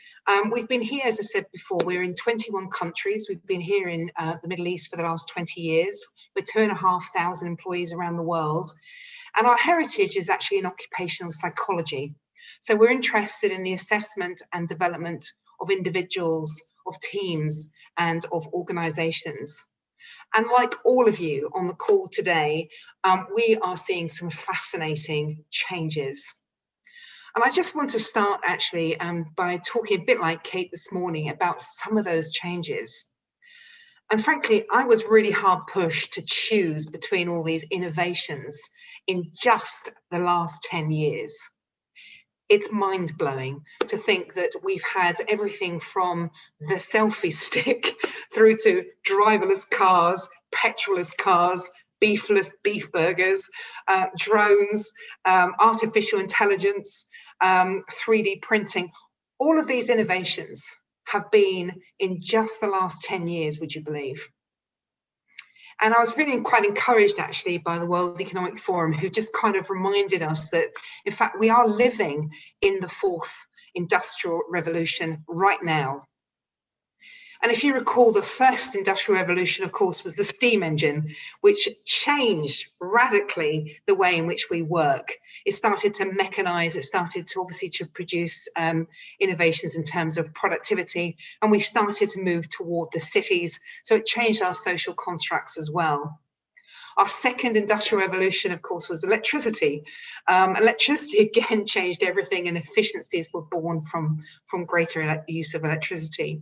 we've been here, as I said before, we're in 21 countries. We've been here in the Middle East for the last 20 years. We're 2,500 employees around the world. And our heritage is actually in occupational psychology. So we're interested in the assessment and development of individuals, of teams, and of organizations. And like all of you on the call today, we are seeing some fascinating changes. And I just want to start actually by talking a bit like Kate this morning about some of those changes. And frankly, I was really hard pushed to choose between all these innovations in just the last 10 years. It's mind-blowing to think that we've had everything from the selfie stick through to driverless cars, petrolless cars, beefless beef burgers, drones, artificial intelligence, 3D printing. All of these innovations have been in just the last 10 years, would you believe? And I was feeling quite encouraged actually by the World Economic Forum, who just kind of reminded us that, in fact, we are living in the fourth industrial revolution right now. And if you recall, the first industrial revolution, of course, was the steam engine, which changed radically the way in which we work. It started to mechanize, it started to obviously to produce innovations in terms of productivity, and we started to move toward the cities. So it changed our social constructs as well. Our second industrial revolution, of course, was electricity. Electricity again changed everything, and efficiencies were born from greater use of electricity.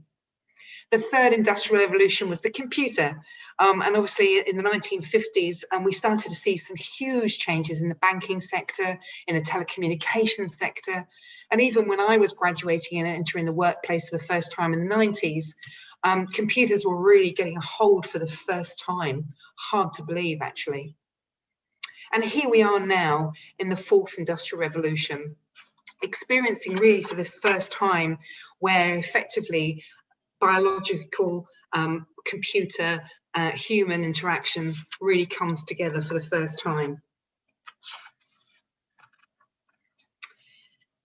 The third industrial revolution was the computer. And obviously in the 1950s, we started to see some huge changes in the banking sector, in the telecommunications sector. And even when I was graduating and entering the workplace for the first time in the 90s, computers were really getting a hold for the first time. Hard to believe, actually. And here we are now in the fourth industrial revolution, experiencing really for the first time where effectively biological computer human interaction really comes together for the first time.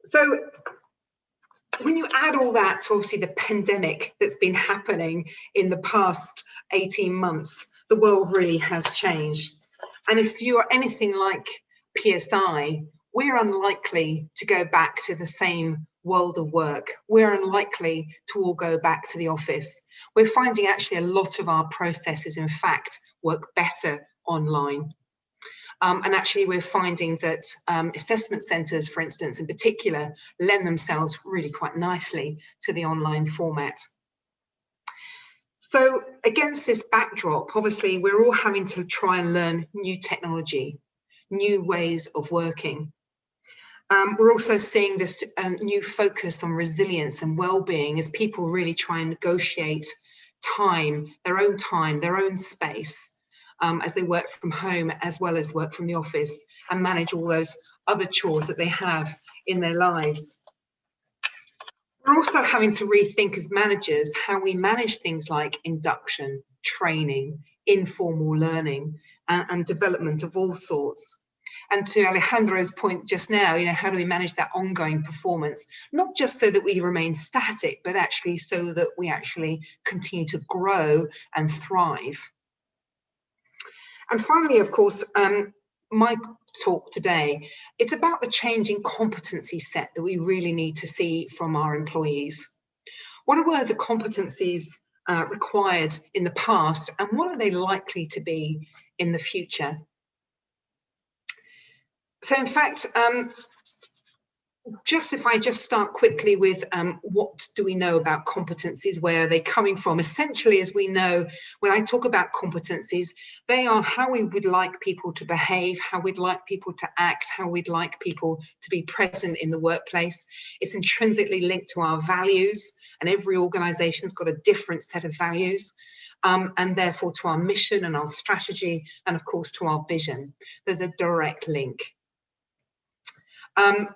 So when you add all that to obviously the pandemic that's been happening in the past 18 months, the world really has changed. And if you are anything like PSI, we're unlikely to go back to the same world of work. We're unlikely to all go back to the office. We're finding actually a lot of our processes, in fact, work better online. And actually, we're finding that assessment centres, for instance, in particular, lend themselves really quite nicely to the online format. So against this backdrop, obviously, we're all having to try and learn new technology, new ways of working. We're also seeing this new focus on resilience and well-being as people really try and negotiate time, their own space, as they work from home as well as work from the office and manage all those other chores that they have in their lives. We're also having to rethink as managers how we manage things like induction, training, informal learning, and development of all sorts. And to Alejandro's point just now, how do we manage that ongoing performance? Not just so that we remain static, but actually so that we actually continue to grow and thrive. And finally, of course, my talk today, it's about the changing competency set that we really need to see from our employees. What were the competencies required in the past, and what are they likely to be in the future? So in fact, if I just start quickly with what do we know about competencies, where are they coming from? Essentially, as we know, when I talk about competencies, they are how we would like people to behave, how we'd like people to act, how we'd like people to be present in the workplace. It's intrinsically linked to our values, and every organization's got a different set of values. And therefore to our mission and our strategy, and of course to our vision. There's a direct link.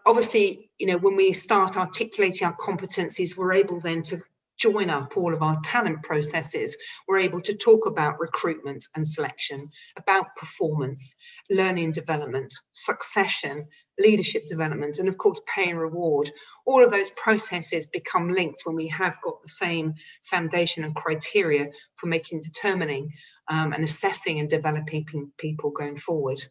Obviously, when we start articulating our competencies, we're able then to join up all of our talent processes. We're able to talk about recruitment and selection, about performance, learning and development, succession, leadership development, and of course, pay and reward. All of those processes become linked when we have got the same foundation and criteria for determining and assessing and developing people going forward.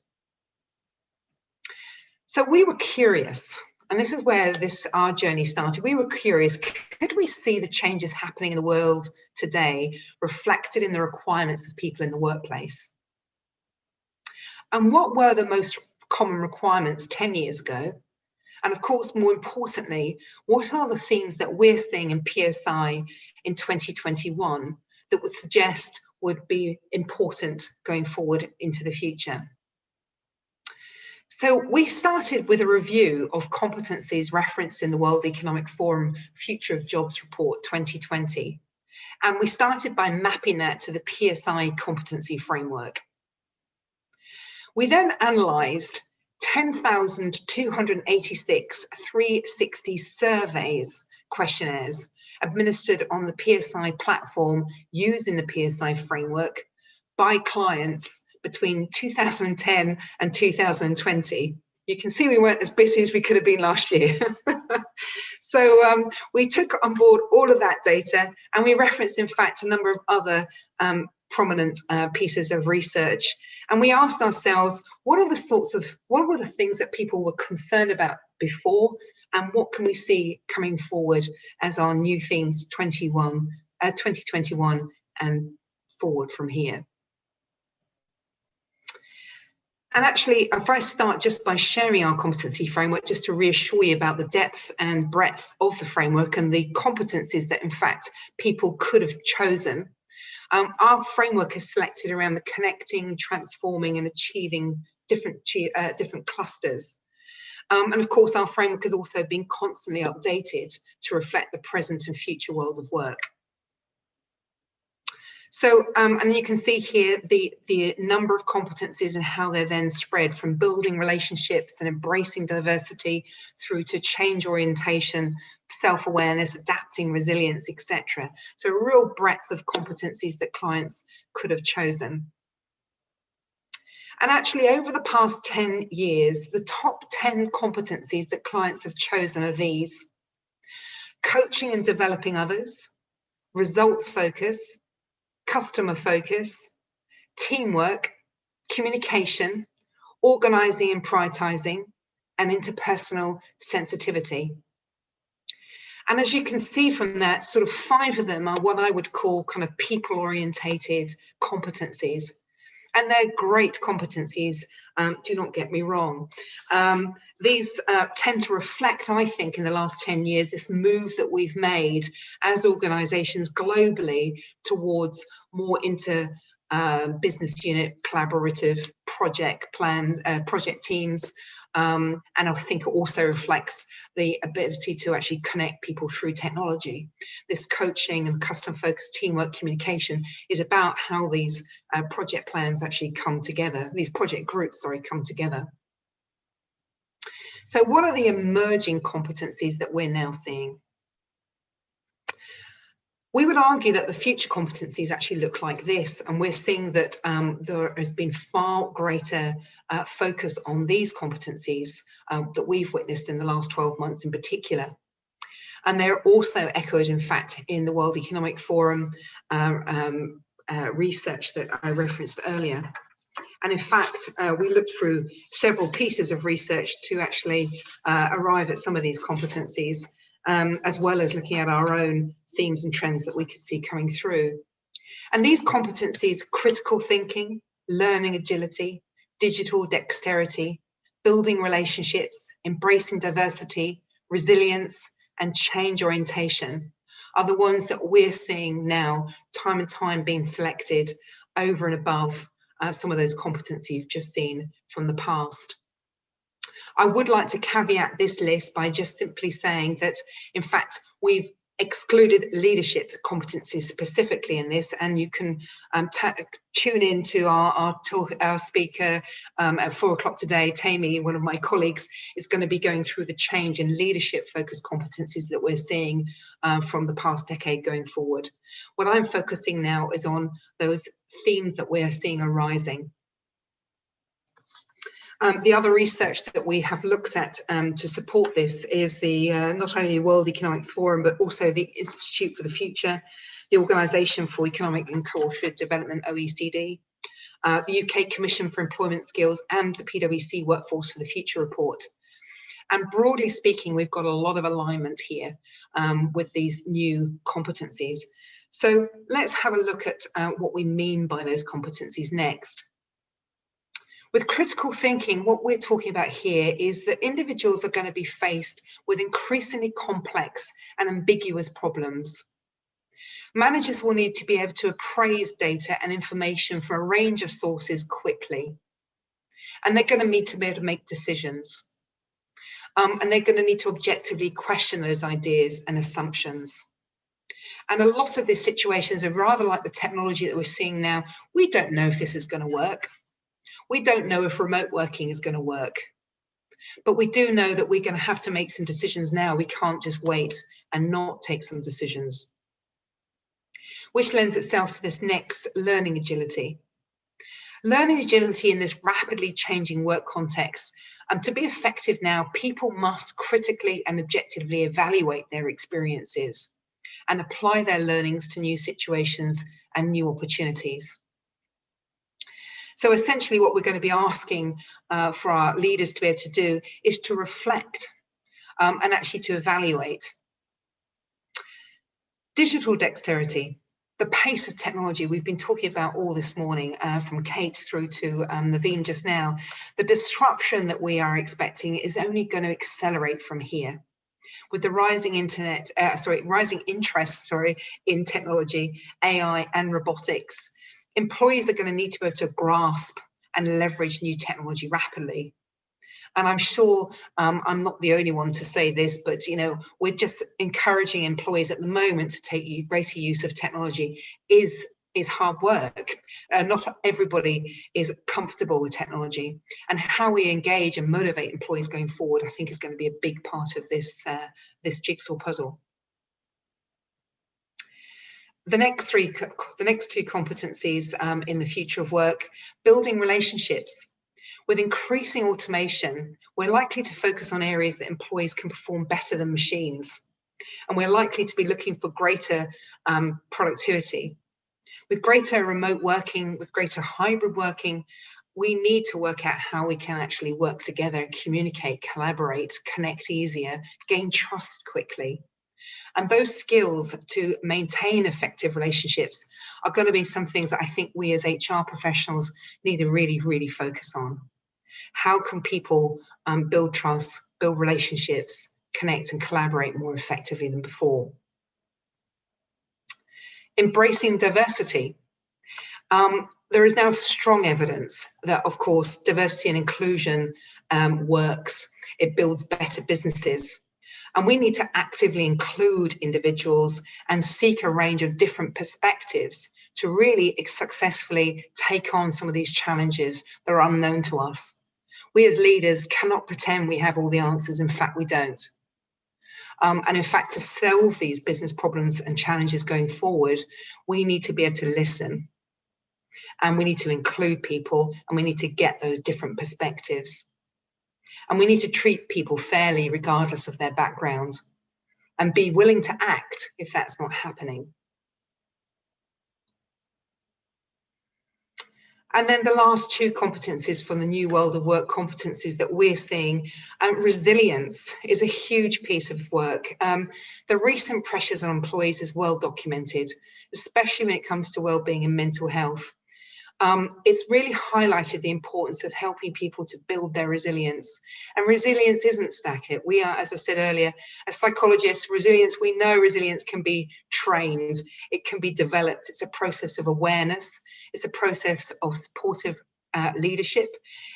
So we were curious, and this is where our journey started. We were curious, could we see the changes happening in the world today reflected in the requirements of people in the workplace? And what were the most common requirements 10 years ago? And of course, more importantly, what are the themes that we're seeing in PSI in 2021 that would suggest would be important going forward into the future? So we started with a review of competencies referenced in the World Economic Forum Future of Jobs Report 2020. And we started by mapping that to the PSI competency framework. We then analysed 10,286 360 surveys, questionnaires, administered on the PSI platform using the PSI framework by clients between 2010 and 2020. You can see we weren't as busy as we could have been last year. So we took on board all of that data, and we referenced, in fact, a number of other prominent pieces of research. And we asked ourselves, what were the things that people were concerned about before, and what can we see coming forward as our new themes 2021 and forward from here? And actually, if I start just by sharing our competency framework, just to reassure you about the depth and breadth of the framework and the competencies that, in fact, people could have chosen. Our framework is selected around the connecting, transforming, and achieving different clusters. And of course, our framework has also been constantly updated to reflect the present and future world of work. So, and you can see here the number of competencies and how they're then spread from building relationships and embracing diversity through to change orientation, self-awareness, adapting, resilience, etc. So a real breadth of competencies that clients could have chosen. And actually, over the past 10 years, the top 10 competencies that clients have chosen are these: coaching and developing others, results focus, customer focus, teamwork, communication, organizing and prioritizing, and interpersonal sensitivity. And as you can see from that, sort of 5 of them are what I would call kind of people-orientated competencies. And they're great competencies, do not get me wrong. These tend to reflect, I think, in the last 10 years, this move that we've made as organizations globally towards more business unit collaborative project plans, project teams. And I think it also reflects the ability to actually connect people through technology. This coaching and custom-focused teamwork communication is about how these project plans actually come together, these project groups, sorry, come together. So what are the emerging competencies that we're now seeing? We would argue that the future competencies actually look like this, and we're seeing that there has been far greater focus on these competencies that we've witnessed in the last 12 months in particular. And they're also echoed, in fact, in the World Economic Forum research that I referenced earlier. And in fact, we looked through several pieces of research to actually arrive at some of these competencies, as well as looking at our own themes and trends that we could see coming through. And these competencies: critical thinking, learning agility, digital dexterity, building relationships, embracing diversity, resilience, and change orientation, are the ones that we're seeing now, time and time, being selected over and above some of those competencies you've just seen from the past. I would like to caveat this list by just simply saying that, in fact, we've excluded leadership competencies specifically in this, and you can tune in to our speaker at 4 o'clock today. Tammy, one of my colleagues, is going to be going through the change in leadership focused competencies that we're seeing from the past decade going forward. What I'm focusing now is on those themes that we're seeing arising. The other research that we have looked at to support this is the not only the World Economic Forum, but also the Institute for the Future, the Organisation for Economic and Cooperative Development, OECD, the UK Commission for Employment Skills, and the PwC Workforce for the Future report. And broadly speaking, we've got a lot of alignment here with these new competencies. So let's have a look at what we mean by those competencies next. With critical thinking, what we're talking about here is that individuals are going to be faced with increasingly complex and ambiguous problems. Managers will need to be able to appraise data and information from a range of sources quickly. And they're going to need to be able to make decisions. And they're going to need to objectively question those ideas and assumptions. And a lot of these situations are rather like the technology that we're seeing now. We don't know if this is going to work. We don't know if remote working is going to work, but we do know that we're going to have to make some decisions now. We can't just wait and not take some decisions, which lends itself to this next: learning agility. Learning agility in this rapidly changing work context. To be effective now, people must critically and objectively evaluate their experiences and apply their learnings to new situations and new opportunities. So essentially what we're going to be asking for our leaders to be able to do is to reflect and actually to evaluate. Digital dexterity, the pace of technology we've been talking about all this morning, from Kate through to Naveen just now. The disruption that we are expecting is only going to accelerate from here. With the rising rising interest in technology, AI and robotics, employees are going to need to be able to grasp and leverage new technology rapidly. And I'm sure I'm not the only one to say this, but we're just encouraging employees at the moment to take greater use of technology is is hard work. Not everybody is comfortable with technology, and how we engage and motivate employees going forward, I think, is going to be a big part of this, this jigsaw puzzle. The next two competencies in the future of work: building relationships. With increasing automation, we're likely to focus on areas that employees can perform better than machines, and we're likely to be looking for greater productivity. With greater remote working, with greater hybrid working, we need to work out how we can actually work together and communicate, collaborate, connect easier, gain trust quickly. And those skills to maintain effective relationships are going to be some things that I think we as HR professionals need to really, really focus on. How can people build trust, build relationships, connect and collaborate more effectively than before? Embracing diversity. There is now strong evidence that, of course, diversity and inclusion works. It builds better businesses. And we need to actively include individuals and seek a range of different perspectives to really successfully take on some of these challenges that are unknown to us. We as leaders cannot pretend we have all the answers. In fact, we don't. And in fact, to solve these business problems and challenges going forward, we need to be able to listen, and we need to include people, and we need to get those different perspectives. And we need to treat people fairly regardless of their background, and be willing to act if that's not happening. And then the last two competencies from the new world of work competencies that we're seeing, resilience is a huge piece of work. The recent pressures on employees is well documented, especially when it comes to well-being and mental health. It's really highlighted the importance of helping people to build their resilience. And resilience isn't static. We are, as I said earlier, as psychologists, resilience, we know resilience can be trained. It can be developed. It's a process of awareness. It's a process of supportive leadership.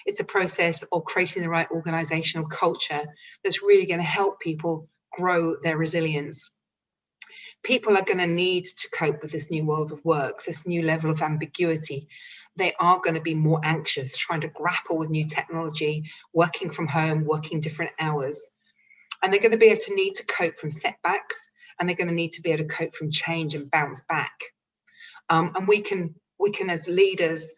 It's a process of creating the right organizational culture that's really going to help people grow their resilience. People are going to need to cope with this new world of work, this new level of ambiguity. They are going to be more anxious, trying to grapple with new technology, working from home, working different hours. And they're going to be able to need to cope from setbacks, and they're going to need to be able to cope from change and bounce back. And we can as leaders,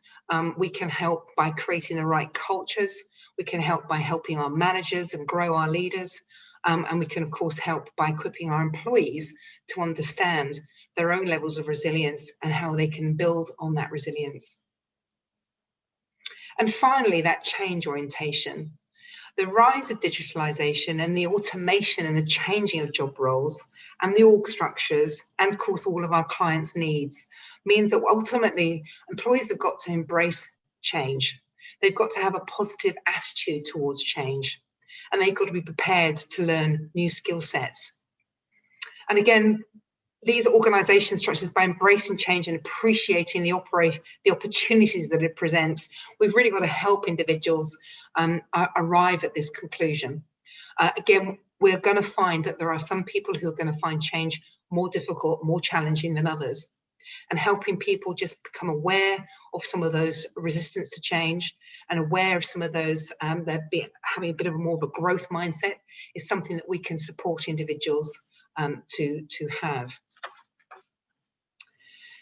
we can help by creating the right cultures. We can help by helping our managers and grow our leaders. And we can, of course, help by equipping our employees to understand their own levels of resilience and how they can build on that resilience. And finally, that change orientation. The rise of digitalization and the automation and the changing of job roles and the org structures, and of course, all of our clients' needs, means that ultimately employees have got to embrace change. They've got to have a positive attitude towards change. And they've got to be prepared to learn new skill sets. And again, these organization structures, by embracing change and appreciating the opportunities that it presents, we've really got to help individuals arrive at this conclusion. Again, we're going to find that there are some people who are going to find change more difficult, more challenging than others. And helping people just become aware of some of those resistance to change and aware of some of those having a bit of more of a growth mindset is something that we can support individuals to have.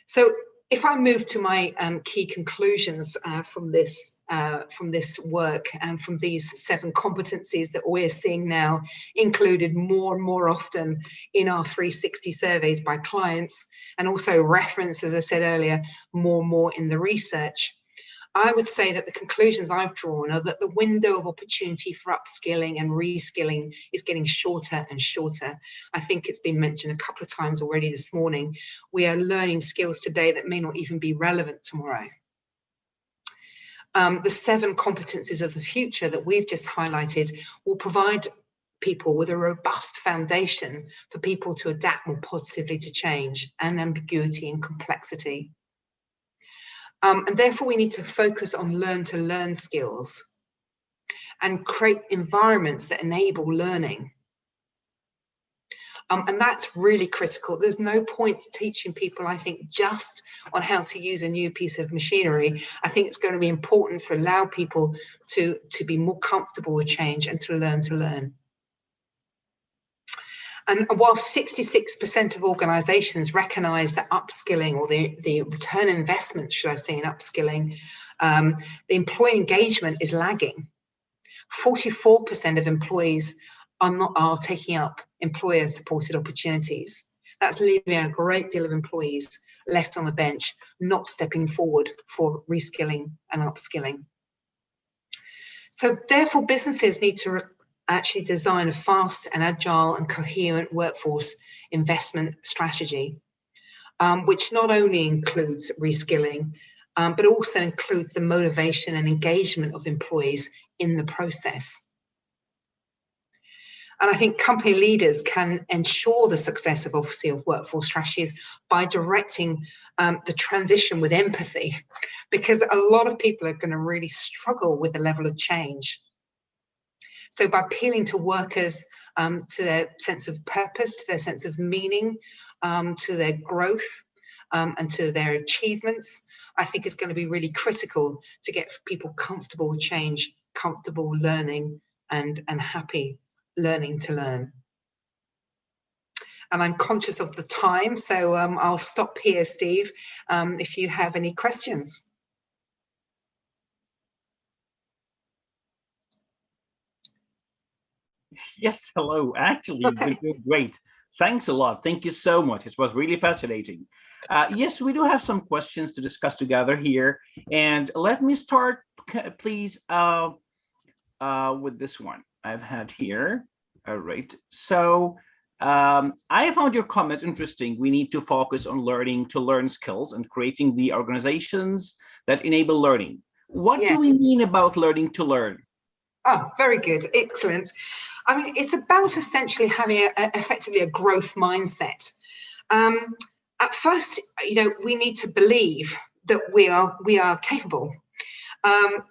So if I move to my key conclusions from this work and from these 7 competencies that we're seeing now included more and more often in our 360 surveys by clients, and also referenced, as I said earlier, more and more in the research, I would say that the conclusions I've drawn are that the window of opportunity for upskilling and reskilling is getting shorter and shorter. I think it's been mentioned a couple of times already this morning. We are learning skills today that may not even be relevant tomorrow. The 7 competencies of the future that we've just highlighted will provide people with a robust foundation for people to adapt more positively to change and ambiguity and complexity. And therefore, we need to focus on learn-to-learn skills and create environments that enable learning. And that's really critical. There's no point teaching people, I think, just on how to use a new piece of machinery. I think it's going to be important for allow people to be more comfortable with change and to learn. And while 66% of organizations recognize that upskilling, or the return investment, should I say, in upskilling, the employee engagement is lagging. 44% of employees are taking up employer-supported opportunities. That's leaving a great deal of employees left on the bench, not stepping forward for reskilling and upskilling. So therefore, businesses need to actually design a fast and agile and coherent workforce investment strategy, which not only includes reskilling, but also includes the motivation and engagement of employees in the process. And I think company leaders can ensure the success of obviously of workforce strategies by directing the transition with empathy, because a lot of people are going to really struggle with the level of change. So by appealing to workers, to their sense of purpose, to their sense of meaning, to their growth, and to their achievements, I think is going to be really critical to get people comfortable with change, comfortable learning, and happy learning to learn. And I'm conscious of the time, so I'll stop here, Steve, if you have any questions. Yes, hello. Actually, you're doing great. Thanks a lot. Thank you so much. It was really fascinating. Yes, we do have some questions to discuss together here. And let me start, please, with this one I've had here. All right. So I found your comment interesting. We need to focus on learning to learn skills and creating the organizations that enable learning. What do we mean about learning to learn? Oh, very good. Excellent. I mean, it's about essentially having effectively a growth mindset. At first, we need to believe that we are capable.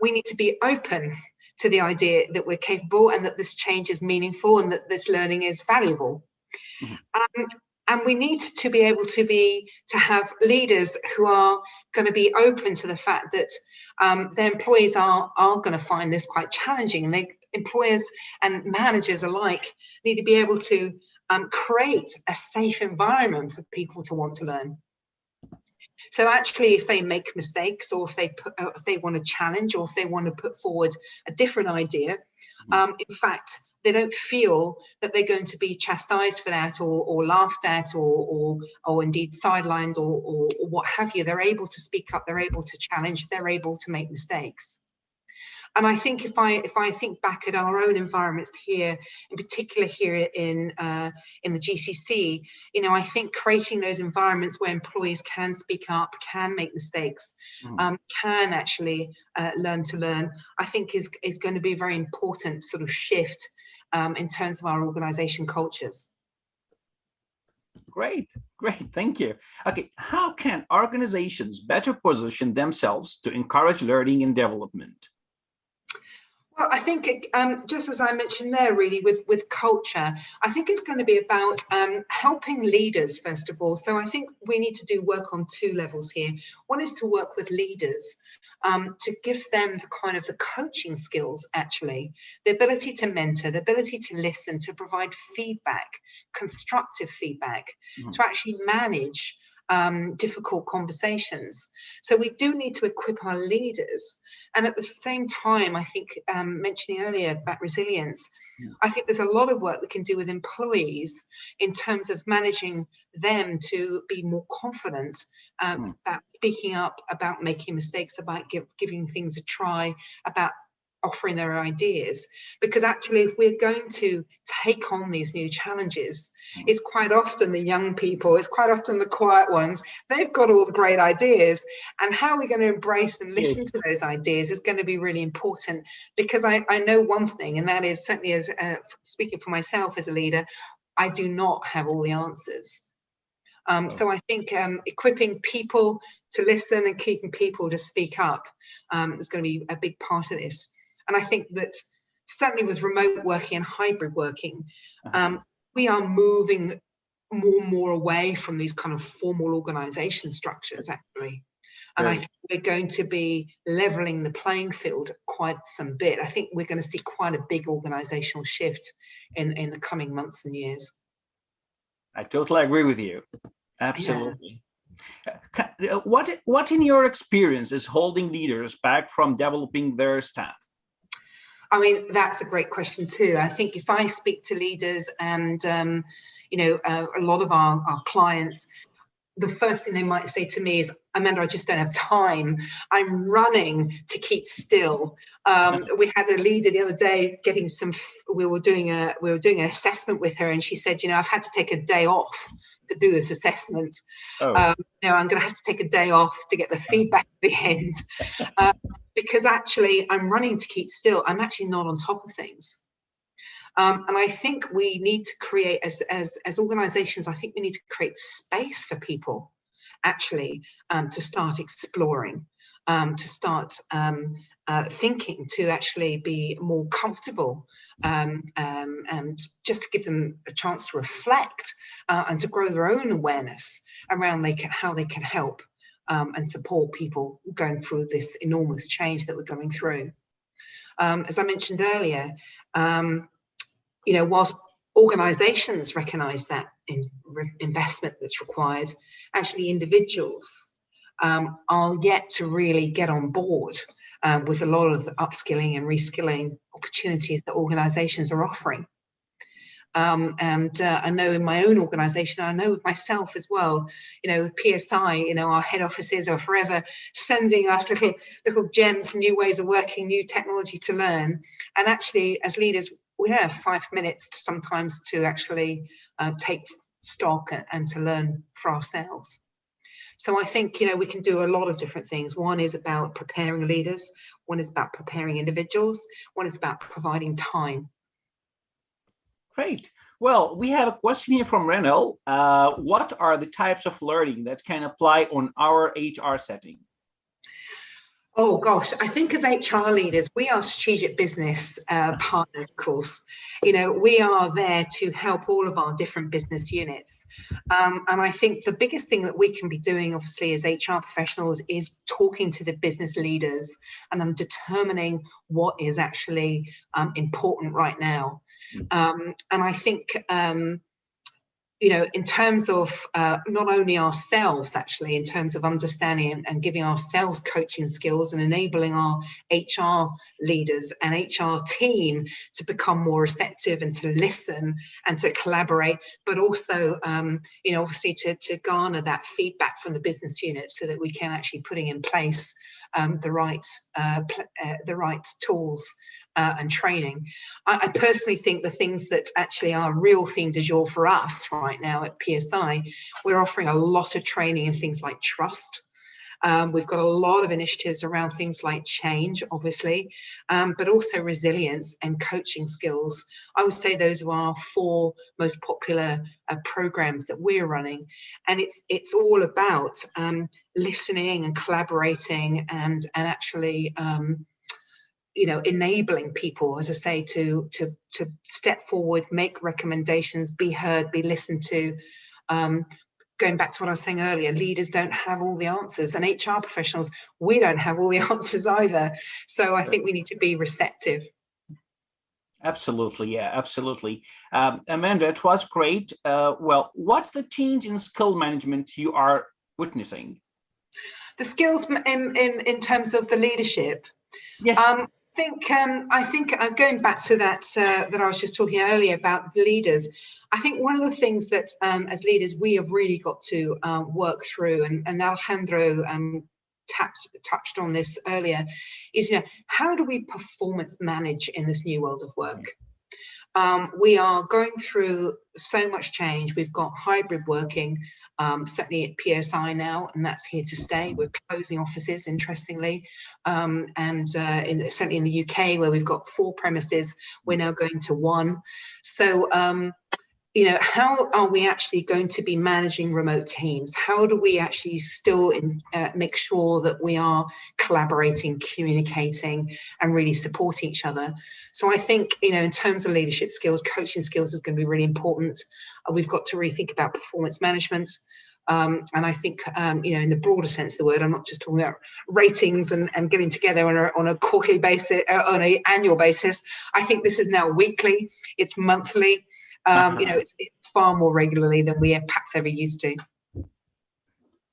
We need to be open to the idea that we're capable and that this change is meaningful and that this learning is valuable. Mm-hmm. And we need to be able to have leaders who are going to be open to the fact that their employees are going to find this quite challenging. And employers and managers alike need to be able to create a safe environment for people to want to learn. So actually, if they make mistakes, or if they want to challenge, or if they want to put forward a different idea, in fact, they don't feel that they're going to be chastised for that, or laughed at, or indeed sidelined, or what have you. They're able to speak up, they're able to challenge, they're able to make mistakes. And I think if I think back at our own environments here, in particular here in the GCC, I think creating those environments where employees can speak up, can make mistakes, can actually learn to learn, I think is going to be a very important sort of shift in terms of our organization cultures. Great, thank you. Okay, how can organizations better position themselves to encourage learning and development? Well, I think just as I mentioned there, really, with culture, I think it's going to be about helping leaders, first of all. So I think we need to do work on two levels here. One is to work with leaders, to give them the coaching skills, actually, the ability to mentor, the ability to listen, to provide feedback, constructive feedback, to actually manage difficult conversations. So we do need to equip our leaders. And at the same time, I think mentioning earlier about resilience, I think there's a lot of work we can do with employees in terms of managing them to be more confident about speaking up, about making mistakes, about giving things a try, about offering their ideas. Because actually, if we're going to take on these new challenges, it's quite often the young people, it's quite often the quiet ones, they've got all the great ideas, and how we're going to embrace and listen to those ideas is going to be really important. Because I know one thing, and that is, certainly as speaking for myself as a leader, I do not have all the answers. So I think equipping people to listen and keeping people to speak up is going to be a big part of this. And I think that certainly with remote working and hybrid working, we are moving more and more away from these kind of formal organization structures, actually. And I think we're going to be leveling the playing field quite some bit. I think we're going to see quite a big organizational shift in the coming months and years. I totally agree with you. Absolutely. Yeah. What in your experience is holding leaders back from developing their staff? I mean, that's a great question too. I think if I speak to leaders and, you know, a lot of our clients, the first thing they might say to me is, Amanda, I just don't have time. I'm running to keep still. We had a leader the other day getting some, we were doing an assessment with her, and she said, you know, I've had to take a day off to do this assessment. You know, I'm going to have to take a day off to get the feedback at the end. Because actually I'm running to keep still. I'm actually not on top of things. And I think we need to create, as organizations, I think we need to create space for people actually to start exploring, to start thinking, to actually be more comfortable, and just to give them a chance to reflect and to grow their own awareness around how they can help and support people going through this enormous change that we're going through. As I mentioned earlier, you know, whilst organizations recognize that investment that's required, actually individuals are yet to really get on board with a lot of the upskilling and reskilling opportunities that organizations are offering. And I know in my own organization, I know with myself as well, you know, with PSI, you know, our head offices are forever sending us little gems, new ways of working, new technology to learn. And actually, as leaders, we don't have 5 minutes sometimes to actually take stock and to learn for ourselves. So I think, you know, we can do a lot of different things. One is about preparing leaders. One is about preparing individuals. One is about providing time. Great. Well, we have a question here from Renel. What are the types of learning that can apply on our HR setting? Oh gosh, I think as HR leaders, we are strategic business partners, of course. You know, we are there to help all of our different business units. And I think the biggest thing that we can be doing, obviously, as HR professionals is talking to the business leaders and determining what is actually important right now. And I think, you know, in terms of not only ourselves, actually, in terms of understanding and giving ourselves coaching skills and enabling our HR leaders and HR team to become more receptive and to listen and to collaborate, but also, you know, obviously to garner that feedback from the business unit so that we can actually putting in place the right tools and training. I personally think the things that actually are real theme du jour for us right now at PSI, we're offering a lot of training in things like trust. We've got a lot of initiatives around things like change, obviously, but also resilience and coaching skills. I would say those are our 4 most popular programs that we're running. And it's all about listening and collaborating and actually you know, enabling people, as I say, to step forward, make recommendations, be heard, be listened to. Going back to what I was saying earlier, leaders don't have all the answers, and HR professionals, we don't have all the answers either. So I think we need to be receptive. Absolutely, yeah, absolutely. Amanda, it was great. Well, what's the change in skill management you are witnessing? The skills in terms of the leadership. Yes. I think going back to that that I was just talking earlier about leaders, I think one of the things that as leaders we have really got to work through, and Alejandro touched on this earlier, is, you know, how do we performance manage in this new world of work? We are going through so much change. We've got hybrid working, certainly at PSI now, and that's here to stay. We're closing offices, interestingly, and certainly in the UK, where we've got 4 premises, we're now going to 1. So how are we actually going to be managing remote teams? How do we actually still make sure that we are collaborating, communicating, and really supporting each other? So I think, in terms of leadership skills, coaching skills is going to be really important. We've got to really think about performance management. And I think, in the broader sense of the word, I'm not just talking about ratings and getting together on a quarterly basis, on an annual basis. I think this is now weekly, it's monthly. It's far more regularly than we perhaps ever used to.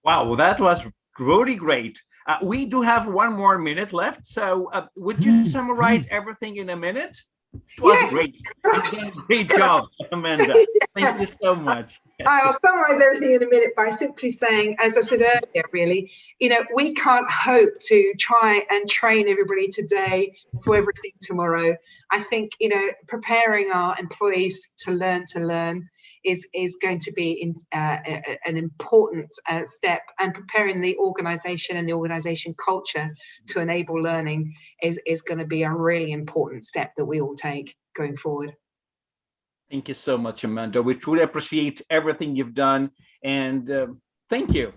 Wow, well, that was really great. We do have 1 more minute left, so would you summarize everything in a minute? It was great. Great job, Amanda. Thank you so much. I'll summarize everything in a minute by simply saying, as I said earlier, really, we can't hope to try and train everybody today for everything tomorrow. I think, preparing our employees to learn is going to be an important step, and preparing the organization and the organization culture to enable learning is going to be a really important step that we all take going forward. Thank you so much, Amanda. We truly appreciate everything you've done, and thank you.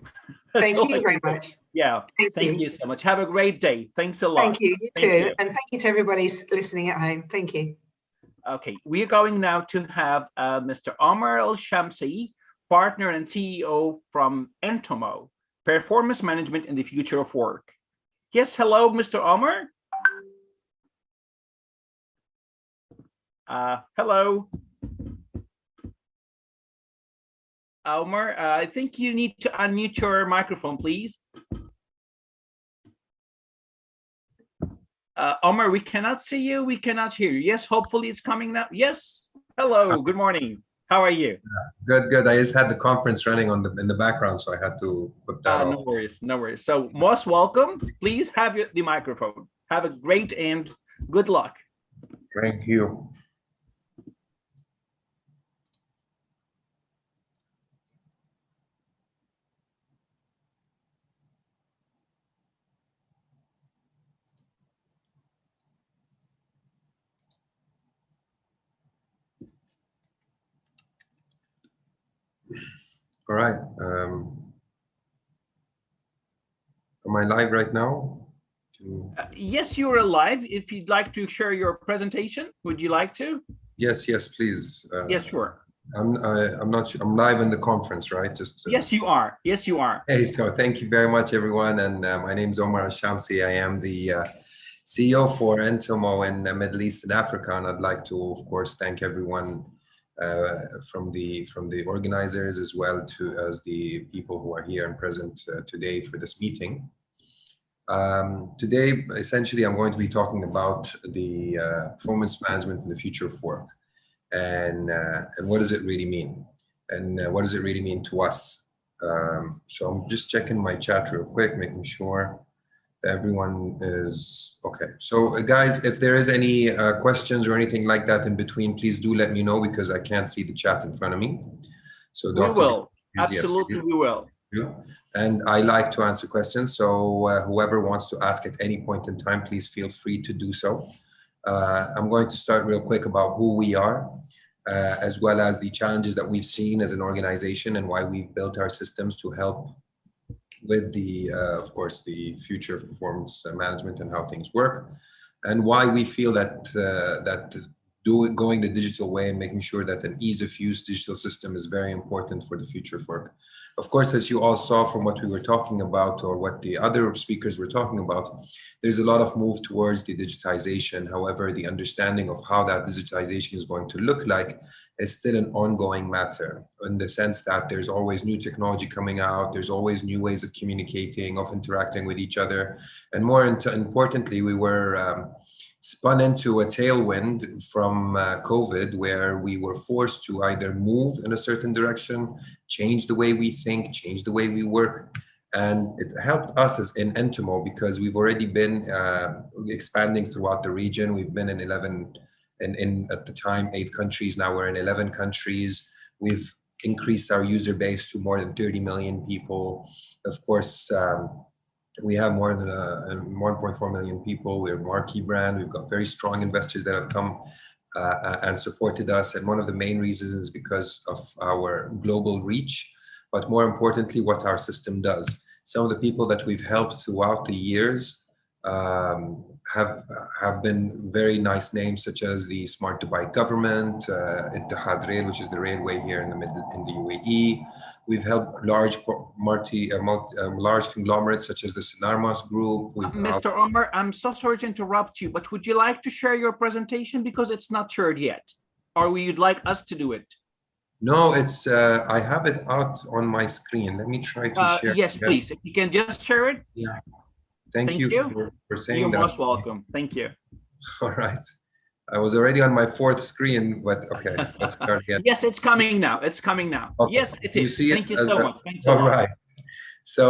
Thank you very much. Yeah, thank you so much. Have a great day. Thanks a lot. Thank you, you too. And thank you to everybody listening at home. Thank you. Okay, we're going now to have Mr. Omar AlShamsi, partner and CEO from Entomo, Performance Management in the Future of Work. Yes, hello, Mr. Omar. Hello. Omar, I think you need to unmute your microphone, please. Omar, we cannot see you. We cannot hear you. Yes, hopefully it's coming now. Yes. Hello. Good morning. How are you? Good, good. I just had the conference running in the background, so I had to put that off. No worries, no worries. So most welcome. Please have the microphone. Have a great and good luck. Thank you. All right. Am I live right now? Yes, you're live. If you'd like to share your presentation, would you like to? Yes, yes, please. Yes, sure. I'm not sure. I'm live in the conference, right? Yes, you are. Yes, you are. Hey, so thank you very much, everyone. And my name is Omar AlShamsi. I am the CEO for Entomo in the Middle East and Africa, and I'd like to, of course, thank everyone from the organizers as well as the people who are here and present today for this meeting. Today, essentially, I'm going to be talking about the performance management in the future of work, and what does it really mean, and what does it really mean to us. So I'm just checking my chat real quick, making sure that everyone is okay. So guys, if there is any questions or anything like that in between, please do let me know, because I can't see the chat in front of me. So we will. Absolutely, we will. And I like to answer questions. So whoever wants to ask at any point in time, please feel free to do so. I'm going to start real quick about who we are, as well as the challenges that we've seen as an organization and why we've built our systems to help with the, of course, the future of performance management and how things work, and why we feel that going the digital way and making sure that an ease of use digital system is very important for the future of work. Of course, as you all saw from what we were talking about, or what the other speakers were talking about, there's a lot of move towards the digitization. However, the understanding of how that digitization is going to look like is still an ongoing matter, in the sense that there's always new technology coming out, there's always new ways of communicating, of interacting with each other. And more importantly, we were spun into a tailwind from COVID, where we were forced to either move in a certain direction, change the way we think, change the way we work. And it helped us as in Entomo, because we've already been expanding throughout the region. We've been in at the time, 8 countries. Now we're in 11 countries. We've increased our user base to more than 30 million people. Of course, we have more than 1.4 million people. We're a marquee brand. We've got very strong investors that have come and supported us. And one of the main reasons is because of our global reach, but more importantly, what our system does. Some of the people that we've helped throughout the years have been very nice names, such as the Smart Dubai government, Ittihad Rail, which is the railway here in the UAE. We've helped large large conglomerates such as the Sinarmas Group. Mr. Omar, I'm so sorry to interrupt you, but would you like to share your presentation because it's not shared yet, or would you like us to do it? No, it's I have it out on my screen. Let me try to share. Yes, please. If you can just share it. Yeah. Thank you for saying You're that. most welcome. Thank you. All right. I was already on my fourth screen, but okay, let's start again. Yes, it's coming now. It's coming now. Okay. Yes, it is. Thank you so much. Thanks All right. So,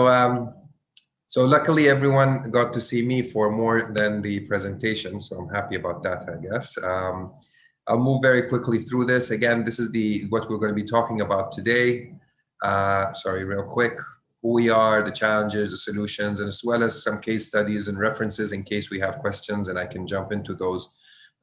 so luckily everyone got to see me for more than the presentation. So I'm happy about that, I guess. I'll move very quickly through this. Again, this is what we're going to be talking about today. Sorry, real quick. Who we are, the challenges, the solutions, and as well as some case studies and references in case we have questions, and I can jump into those.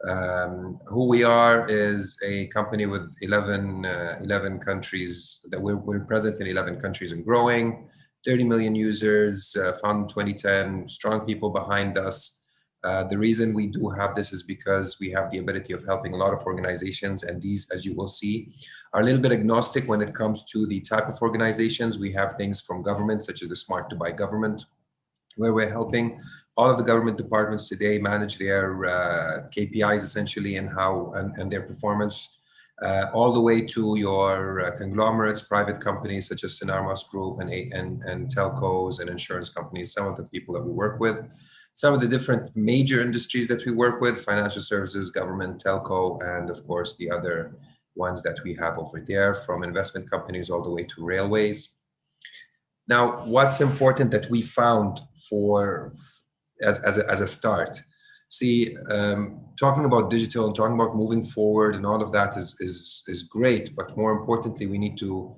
Who we are is a company with 11 countries that we're present in 11 countries and growing, 30 million users, founded in 2010, strong people behind us. The reason we do have this is because we have the ability of helping a lot of organizations, and these, as you will see, are a little bit agnostic when it comes to the type of organizations. We have things from government, such as the Smart Dubai government, where we're helping all of the government departments today manage their KPIs essentially and and their performance, all the way to your conglomerates, private companies such as Sinarmas Group and telcos and insurance companies, some of the people that we work with. Some of the different major industries that we work with, financial services, government, telco, and of course the other ones that we have over there, from investment companies all the way to railways. Now, what's important that we found as a start? See, talking about digital and talking about moving forward and all of that is great, but more importantly, we need to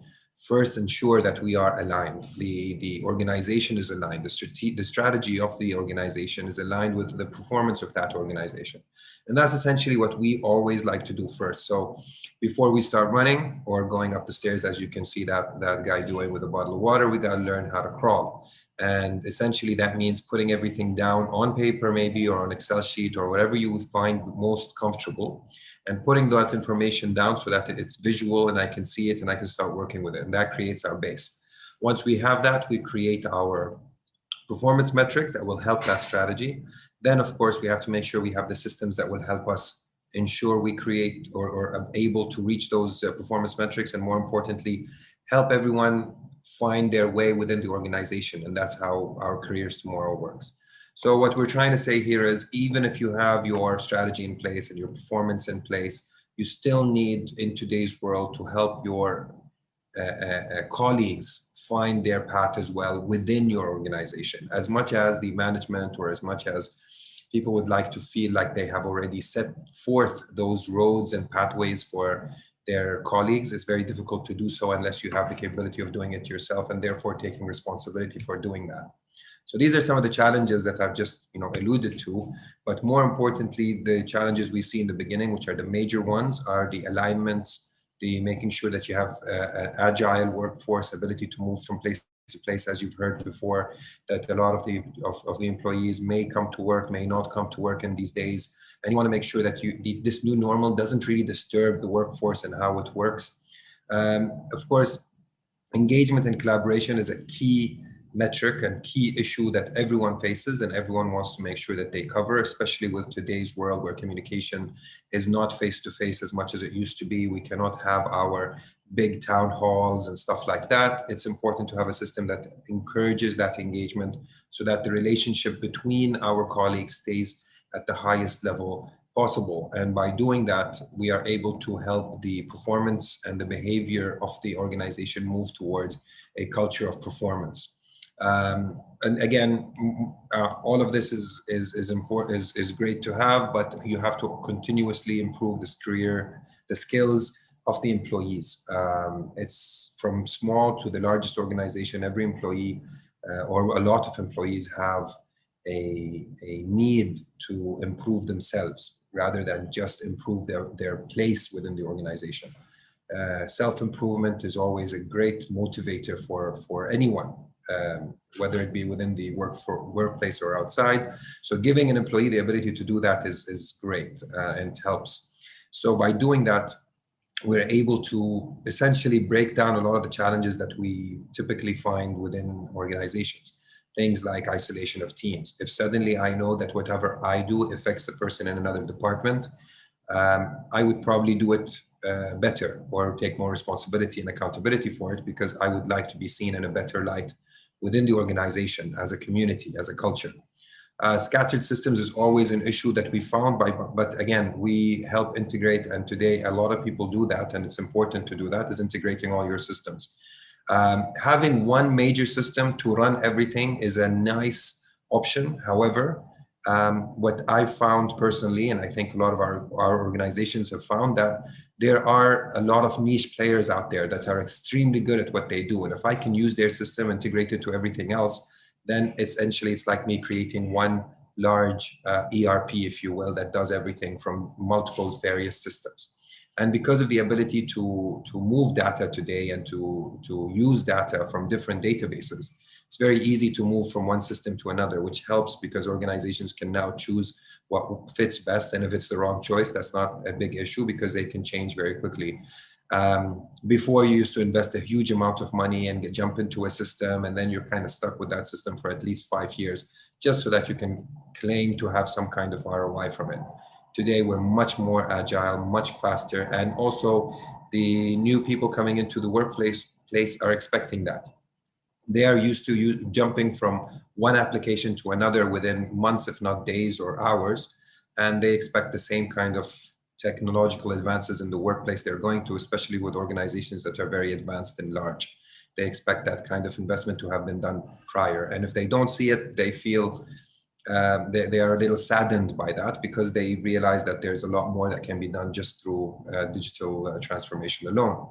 first ensure that we are aligned. The organization is aligned. The strategy of the organization is aligned with the performance of that organization. And that's essentially what we always like to do first. So before we start running or going up the stairs, as you can see that guy doing with a bottle of water, we got to learn how to crawl. And essentially that means putting everything down on paper maybe, or on Excel sheet, or whatever you would find most comfortable, and putting that information down so that it's visual and I can see it and I can start working with it. And that creates our base. Once we have that, we create our performance metrics that will help that strategy. Then, of course, we have to make sure we have the systems that will help us ensure we create or are able to reach those performance metrics, and more importantly, help everyone find their way within the organization. And that's how our Careers Tomorrow works. So what we're trying to say here is, even if you have your strategy in place and your performance in place, you still need, in today's world, to help your colleagues find their path as well within your organization. As much as the management, or as much as people would like to feel like they have already set forth those roads and pathways for their colleagues, it's very difficult to do so unless you have the capability of doing it yourself, and therefore taking responsibility for doing that. So these are some of the challenges that I've just alluded to, but more importantly, the challenges we see in the beginning, which are the major ones, are the alignments, the making sure that you have an agile workforce, ability to move from place to place, as you've heard before, that a lot of the employees may come to work, may not come to work in these days. And you want to make sure that this new normal doesn't really disturb the workforce and how it works. Of course, engagement and collaboration is a key metric and key issue that everyone faces, and everyone wants to make sure that they cover, especially with today's world where communication is not face-to-face as much as it used to be. We cannot have our big town halls and stuff like that. It's important to have a system that encourages that engagement so that the relationship between our colleagues stays at the highest level possible. And by doing that, we are able to help the performance and the behavior of the organization move towards a culture of performance. And again, all of this is important, is great to have, but you have to continuously improve the skills of the employees. It's from small to the largest organization. Every employee or a lot of employees have a need to improve themselves. rather than just improve their place within the organization. Self-improvement is always a great motivator for anyone, whether it be within the workplace or outside. So giving an employee the ability to do that is great, and helps. So by doing that, we're able to essentially break down a lot of the challenges that we typically find within organizations. Things like isolation of teams. If suddenly I know that whatever I do affects the person in another department, I would probably do it better or take more responsibility and accountability for it, because I would like to be seen in a better light within the organization, as a community, as a culture. Scattered systems is always an issue that we found, but again, we help integrate, and today a lot of people do that, and it's important to do that, is integrating all your systems. Having one major system to run everything is a nice option. However, what I found personally, and I think a lot of our organizations have found, that there are a lot of niche players out there that are extremely good at what they do. And if I can use their system integrated to everything else, then essentially it's like me creating one large ERP, if you will, that does everything from multiple various systems. And because of the ability to move data today and to use data from different databases, it's very easy to move from one system to another, which helps because organizations can now choose what fits best. And if it's the wrong choice, that's not a big issue because they can change very quickly. Before, you used to invest a huge amount of money and jump into a system, and then you're kind of stuck with that system for at least 5 years, just so that you can claim to have some kind of ROI from it. Today, we're much more agile, much faster, and also the new people coming into the workplace are expecting that. They are used to jumping from one application to another within months, if not days or hours, and they expect the same kind of technological advances in the workplace they're going to, especially with organizations that are very advanced and large. They expect that kind of investment to have been done prior, and if they don't see it, they feel they are a little saddened by that, because they realize that there's a lot more that can be done just through digital transformation alone.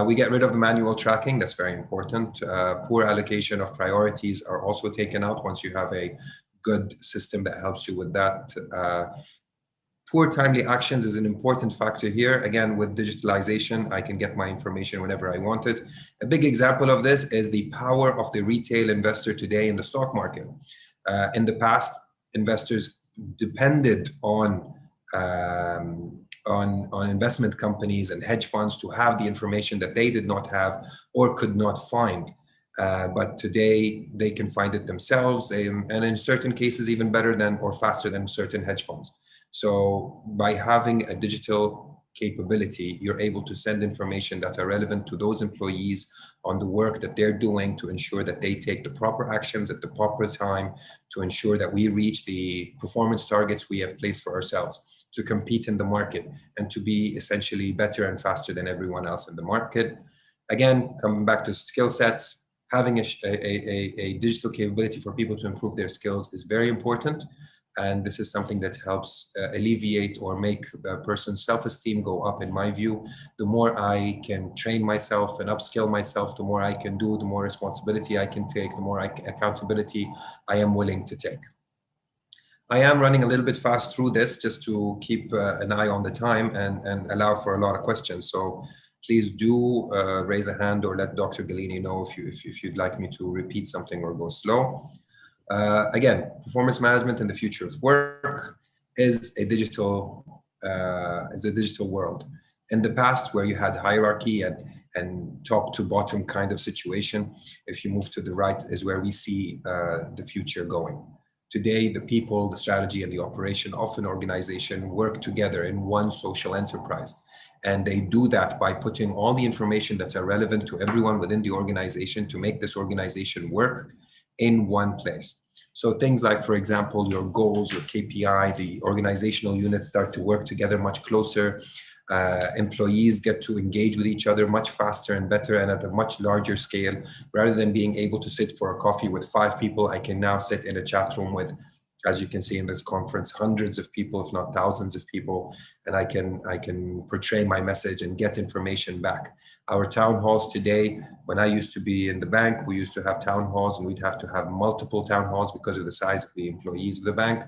We get rid of the manual tracking. That's very important. Poor allocation of priorities are also taken out once you have a good system that helps you with that. Poor timely actions is an important factor here. Again, with digitalization, I can get my information whenever I want it. A big example of this is the power of the retail investor today in the stock market. In the past, investors depended on investment companies and hedge funds to have the information that they did not have or could not find. But today, they can find it themselves, and in certain cases, even better than or faster than certain hedge funds. So by having a digital capability, you're able to send information that are relevant to those employees on the work that they're doing to ensure that they take the proper actions at the proper time to ensure that we reach the performance targets we have placed for ourselves, to compete in the market and to be essentially better and faster than everyone else in the market. Again, coming back to skill sets, having a digital capability for people to improve their skills is very important. And this is something that helps alleviate or make a person's self-esteem go up, in my view. The more I can train myself and upskill myself, the more I can do, the more responsibility I can take, the more accountability I am willing to take. I am running a little bit fast through this just to keep an eye on the time and allow for a lot of questions. So please do raise a hand or let Dr. Galini know if you'd like me to repeat something or go slow. Again, performance management in the future of work is a digital world. In the past, where you had hierarchy and top to bottom kind of situation, if you move to the right is where we see the future going. Today, the people, the strategy, and the operation of an organization work together in one social enterprise. And they do that by putting all the information that are relevant to everyone within the organization to make this organization work in one place. So things like, for example, your goals, your KPI, the organizational units start to work together much closer. Employees get to engage with each other much faster and better and at a much larger scale. Rather than being able to sit for a coffee with 5 people, I can now sit in a chat room with, as you can see in this conference, hundreds of people, if not thousands of people, and I can portray my message and get information back. Our town halls today, when I used to be in the bank, we used to have town halls and we'd have to have multiple town halls because of the size of the employees of the bank.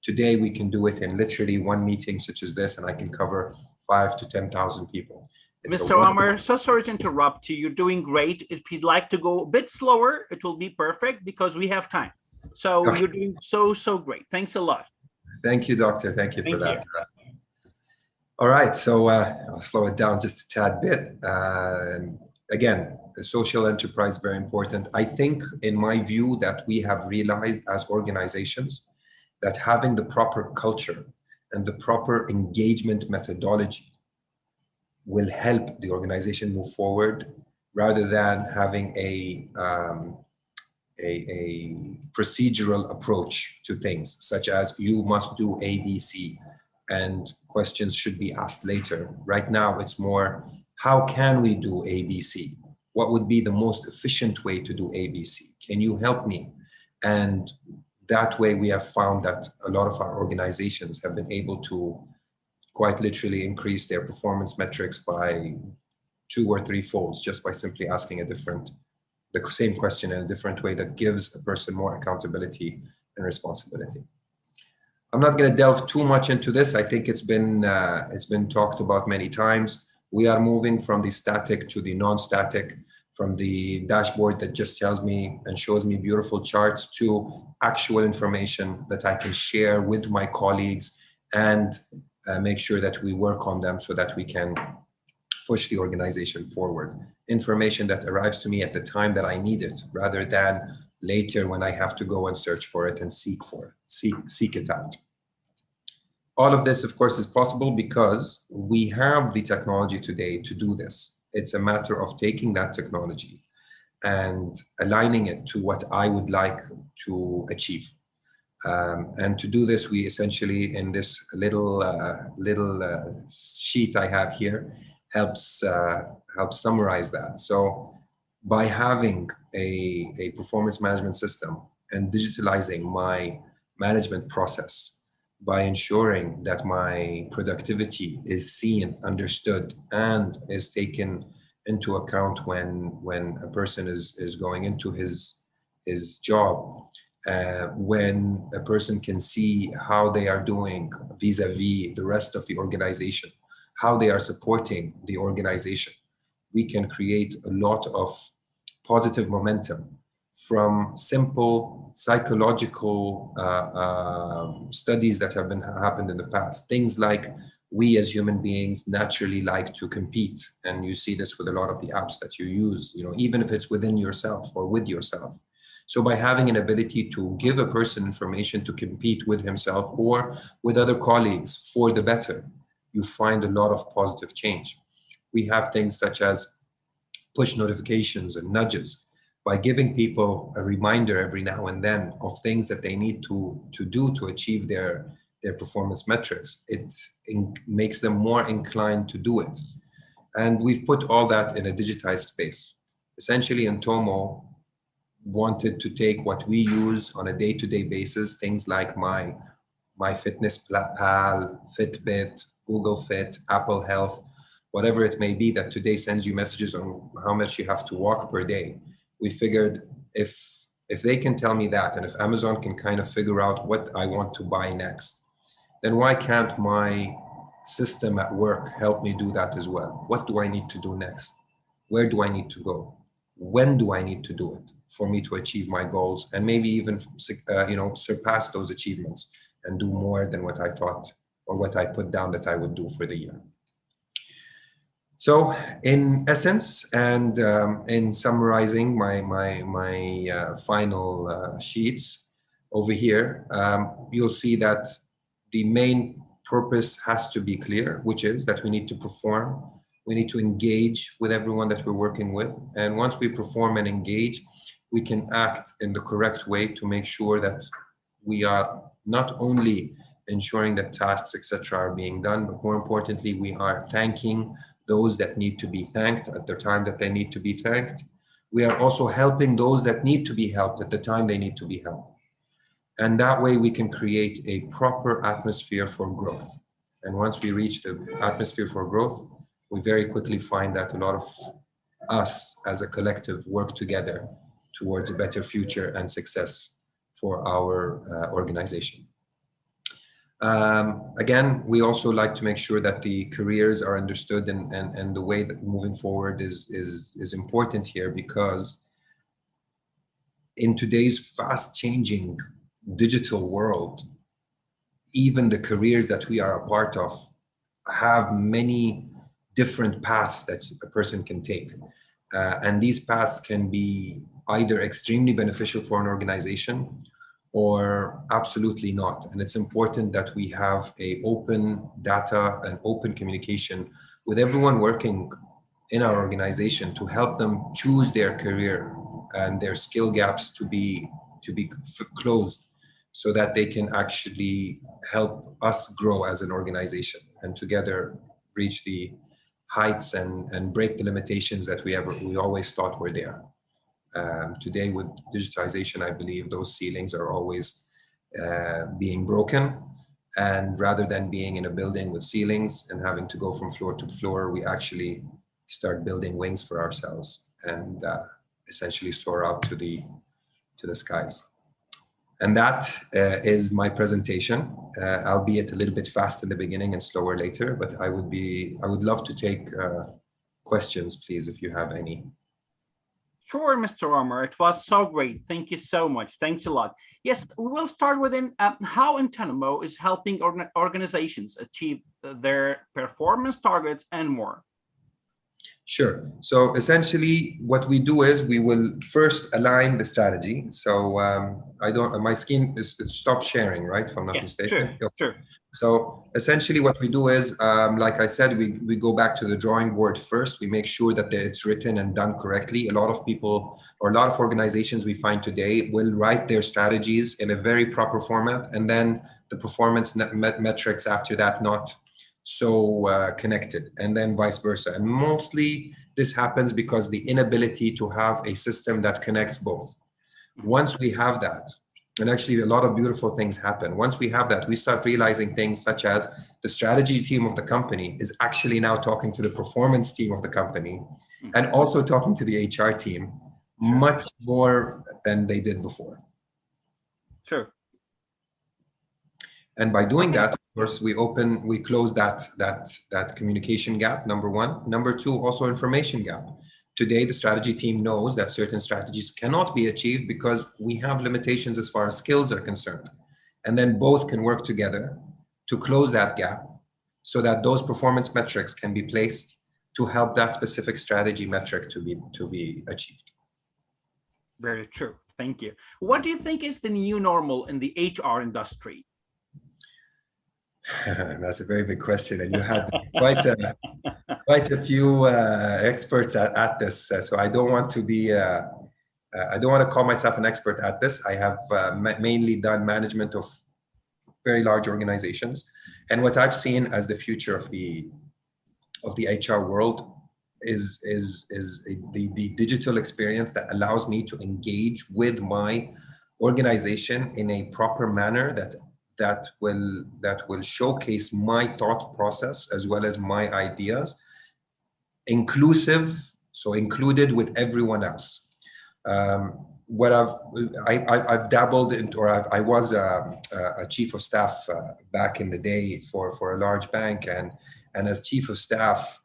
Today, we can do it in literally one meeting such as this, and I can cover 5,000 to 10,000 people. Mr. Omar, so sorry to interrupt you. You're doing great. If you'd like to go a bit slower, it will be perfect because we have time. So you're doing so great. Thanks a lot. Thank you, Doctor. Thank you for that. All right, so I'll slow it down just a tad bit. Again, the social enterprise, very important. I think, in my view, that we have realized as organizations that having the proper culture and the proper engagement methodology will help the organization move forward, rather than having a procedural approach to things, such as you must do A, B, C, and questions should be asked later. Right now, it's more, how can we do A, B, C? What would be the most efficient way to do A, B, C? Can you help me? And that way, we have found that a lot of our organizations have been able to quite literally increase their performance metrics by 2 or 3 folds, just by simply asking the same question in a different way that gives a person more accountability and responsibility. I'm not going to delve too much into this. I think it's been talked about many times. We are moving from the static to the non-static, from the dashboard that just tells me and shows me beautiful charts to actual information that I can share with my colleagues and make sure that we work on them so that we can push the organization forward. Information that arrives to me at the time that I need it, rather than later when I have to go and search for it and seek it out. All of this, of course, is possible because we have the technology today to do this. It's a matter of taking that technology and aligning it to what I would like to achieve. And to do this, we essentially, in this little sheet I have here, helps summarize that. So by having a performance management system and digitalizing my management process, by ensuring that my productivity is seen, understood, and is taken into account when a person is going into his job, when a person can see how they are doing vis-a-vis the rest of the organization, how they are supporting the organization, we can create a lot of positive momentum from simple psychological studies that have happened in the past. Things like, we as human beings naturally like to compete, and you see this with a lot of the apps that you use, even if it's within yourself or with yourself. So by having an ability to give a person information to compete with himself or with other colleagues for the better, you find a lot of positive change. We have things such as push notifications and nudges. By giving people a reminder every now and then of things that they need to do to achieve their performance metrics, it makes them more inclined to do it. And we've put all that in a digitized space. Essentially, Entomo wanted to take what we use on a day-to-day basis, things like my Fitness Pal, Fitbit, Google Fit, Apple Health, whatever it may be that today sends you messages on how much you have to walk per day. We figured if they can tell me that, and if Amazon can kind of figure out what I want to buy next, then why can't my system at work help me do that as well? What do I need to do next? Where do I need to go? When do I need to do it for me to achieve my goals, and maybe even surpass those achievements and do more than what I thought or what I put down that I would do for the year? So in essence, and in summarizing my final sheets over here, you'll see that the main purpose has to be clear, which is that we need to perform, we need to engage with everyone that we're working with. And once we perform and engage, we can act in the correct way to make sure that we are not only ensuring that tasks, etc., are being done, but more importantly, we are thanking those that need to be thanked at the time that they need to be thanked. We are also helping those that need to be helped at the time they need to be helped. And that way we can create a proper atmosphere for growth. And once we reach the atmosphere for growth, we very quickly find that a lot of us as a collective work together towards a better future and success for our organization. Again, we also like to make sure that the careers are understood, and the way that moving forward is important here, because in today's fast changing digital world, even the careers that we are a part of have many different paths that a person can take. And these paths can be either extremely beneficial for an organization or absolutely not. And it's important that we have a open data and open communication with everyone working in our organization to help them choose their career and their skill gaps to be closed, so that they can actually help us grow as an organization and together reach the heights and break the limitations that we always thought were there. Today with digitization, I believe those ceilings are always being broken. And rather than being in a building with ceilings and having to go from floor to floor, we actually start building wings for ourselves and essentially soar out to the skies. And that is my presentation, albeit a little bit fast in the beginning and slower later, but I would love to take questions, please, if you have any. Sure, Mr. Omar, it was so great. Thank you so much. Thanks a lot. Yes, we will start with how Intenamo is helping organizations achieve their performance targets and more. Sure. So essentially what we do is we will first align the strategy. So my screen is stopped sharing, right? If I'm not mistaken. Sure. So essentially what we do is, like I said, we go back to the drawing board first. We make sure that it's written and done correctly. A lot of people or a lot of organizations we find today will write their strategies in a very proper format, and then the performance metrics after that not so connected, and then vice versa. And mostly this happens because the inability to have a system that connects both. Once we have that, and actually a lot of beautiful things happen. Once we have that, we start realizing things such as the strategy team of the company is actually now talking to the performance team of the company and also talking to the HR team much more than they did before. Sure. And by doing that, of course, we close that communication gap, number one. Number two, also information gap. Today, the strategy team knows that certain strategies cannot be achieved because we have limitations as far as skills are concerned. And then both can work together to close that gap so that those performance metrics can be placed to help that specific strategy metric to be achieved. Very true. Thank you. What do you think is the new normal in the HR industry? That's a very big question, and you had quite a few experts at this. So I don't want to be, I don't want to call myself an expert at this. I have mainly done management of very large organizations, and what I've seen as the future of the HR world is the digital experience that allows me to engage with my organization in a proper manner that will showcase my thought process as well as my ideas, inclusive, so included with everyone else. What I've dabbled into, or I was a chief of staff back in the day for a large bank, and as chief of staff,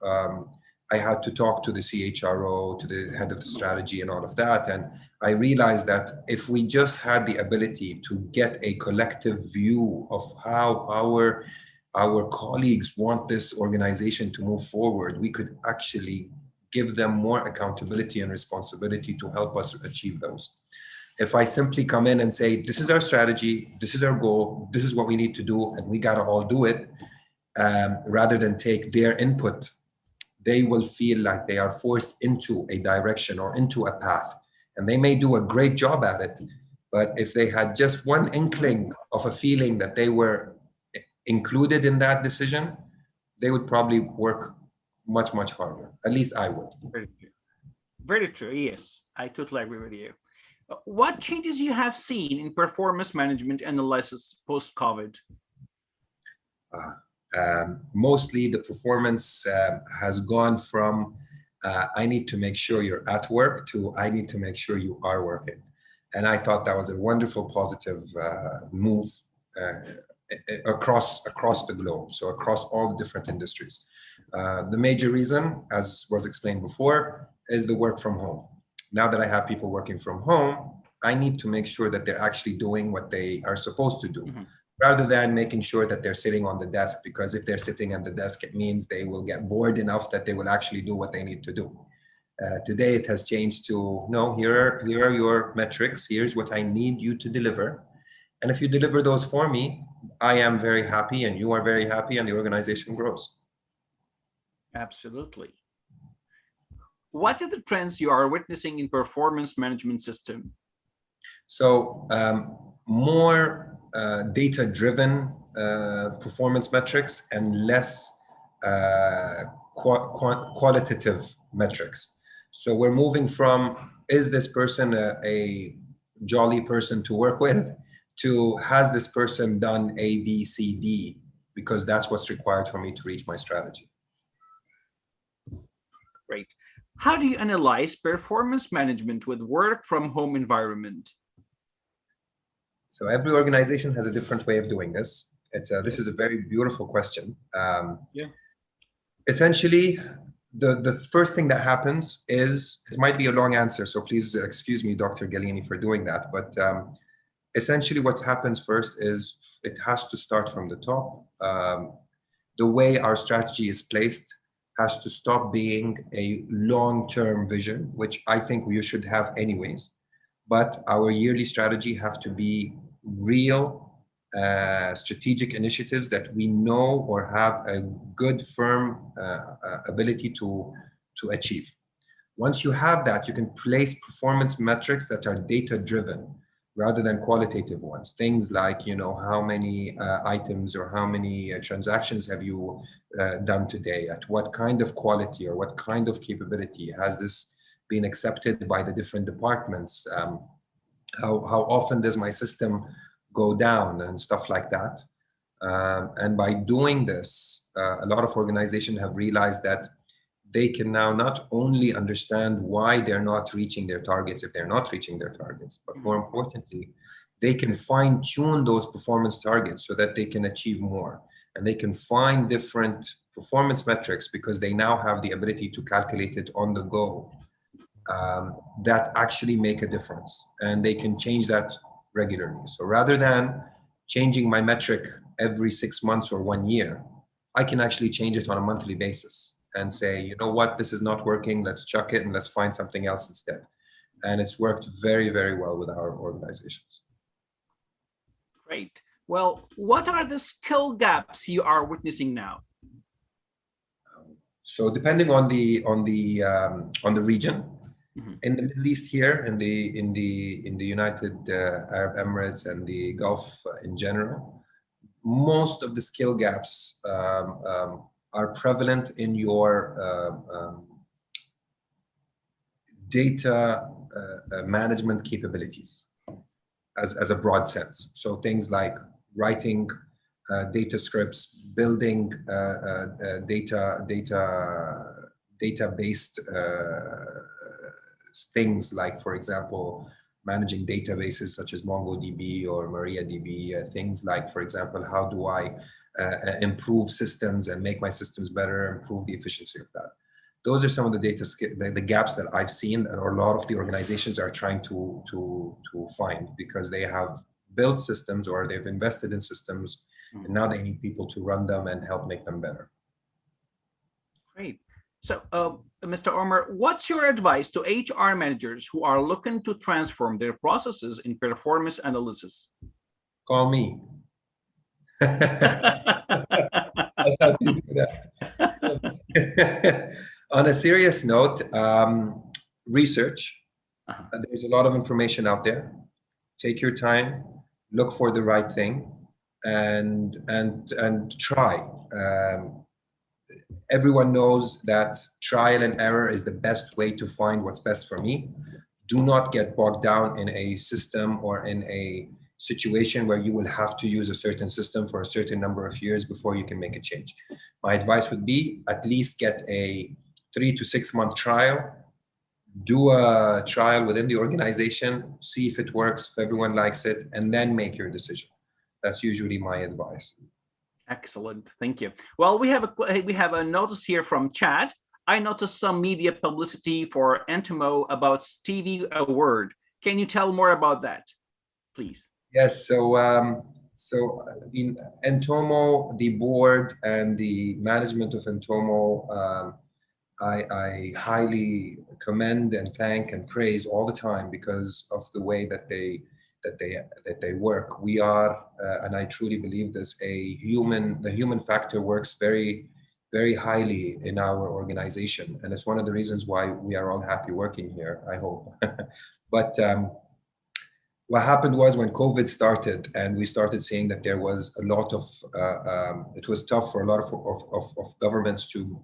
I had to talk to the CHRO, to the head of the strategy and all of that. And I realized that if we just had the ability to get a collective view of how our colleagues want this organization to move forward, we could actually give them more accountability and responsibility to help us achieve those. If I simply come in and say, this is our strategy, this is our goal, this is what we need to do, and we got to all do it, rather than take their input, they will feel like they are forced into a direction or into a path. And they may do a great job at it, but if they had just one inkling of a feeling that they were included in that decision, they would probably work much, much harder. At least I would. Very true. Very true. Yes, I totally agree with you. What changes you have seen in performance management analysis post-COVID? Mostly the performance has gone from I need to make sure you're at work to I need to make sure you are working. And I thought that was a wonderful positive move across the globe, so across all the different industries. The major reason, as was explained before, is the work from home. Now that I have people working from home, I need to make sure that they're actually doing what they are supposed to do, rather than making sure that they're sitting on the desk, because if they're sitting on the desk, it means they will get bored enough that they will actually do what they need to do. Today, it has changed to, no, here are your metrics. Here's what I need you to deliver. And if you deliver those for me, I am very happy and you are very happy and the organization grows. Absolutely. What are the trends you are witnessing in performance management system? So more data-driven performance metrics and less qualitative metrics. So we're moving from, is this person a jolly person to work with, to has this person done A, B, C, D, because that's what's required for me to reach my strategy. Great. How do you analyze performance management with work from home environment? So every organization has a different way of doing this. This is a very beautiful question. Essentially, the first thing that happens is, it might be a long answer, so please excuse me, Dr. Galini, for doing that. But essentially what happens first is it has to start from the top. The way our strategy is placed has to stop being a long-term vision, which I think we should have anyways. But our yearly strategy have to be real strategic initiatives that we know or have a good, firm ability to achieve. Once you have that, you can place performance metrics that are data-driven rather than qualitative ones. Things like, how many items or how many transactions have you done today? At what kind of quality or what kind of capability? Has this been accepted by the different departments? How often does my system go down and stuff like that? And by doing this, a lot of organizations have realized that they can now not only understand why they're not reaching their targets if they're not reaching their targets, but more importantly, they can fine-tune those performance targets so that they can achieve more. And they can find different performance metrics because they now have the ability to calculate it on the go that actually make a difference. And they can change that regularly. So rather than changing my metric every 6 months or 1 year, I can actually change it on a monthly basis and say, you know what, this is not working, let's chuck it and let's find something else instead. And it's worked very, very well with our organizations. Great. Well, what are the skill gaps you are witnessing now? So depending on the region, in the Middle East here, in the United Arab Emirates and the Gulf in general, most of the skill gaps are prevalent in your data management capabilities as a broad sense. So things like writing data scripts, building data-based things like, for example, managing databases such as MongoDB or MariaDB, things like, for example, how do I improve systems and make my systems better, improve the efficiency of that. Those are some of the the gaps that I've seen that a lot of the organizations are trying to find, because they have built systems or they've invested in systems and now they need people to run them and help make them better. Great. So, Mr. Omar, what's your advice to HR managers who are looking to transform their processes in performance analysis? Call me. I'll help you do that. On a serious note, research. There's a lot of information out there. Take your time, look for the right thing, and try. Everyone knows that trial and error is the best way to find what's best for me. Do not get bogged down in a system or in a situation where you will have to use a certain system for a certain number of years before you can make a change. My advice would be at least get a 3 to 6 month trial. Do a trial within the organization, see if it works, if everyone likes it, and then make your decision. That's usually my advice. Excellent, thank you. Well, we have a notice here from Chad. I noticed some media publicity for Entomo about Stevie Award. Can you tell more about that, please? Yes, so in Entomo, the board and the management of Entomo, I highly commend and thank and praise all the time because of the way that they work. We are, and I truly believe this, the human factor works very, very highly in our organization, and it's one of the reasons why we are all happy working here, I hope. But what happened was when COVID started and we started seeing that there was a lot of, it was tough for a lot of governments to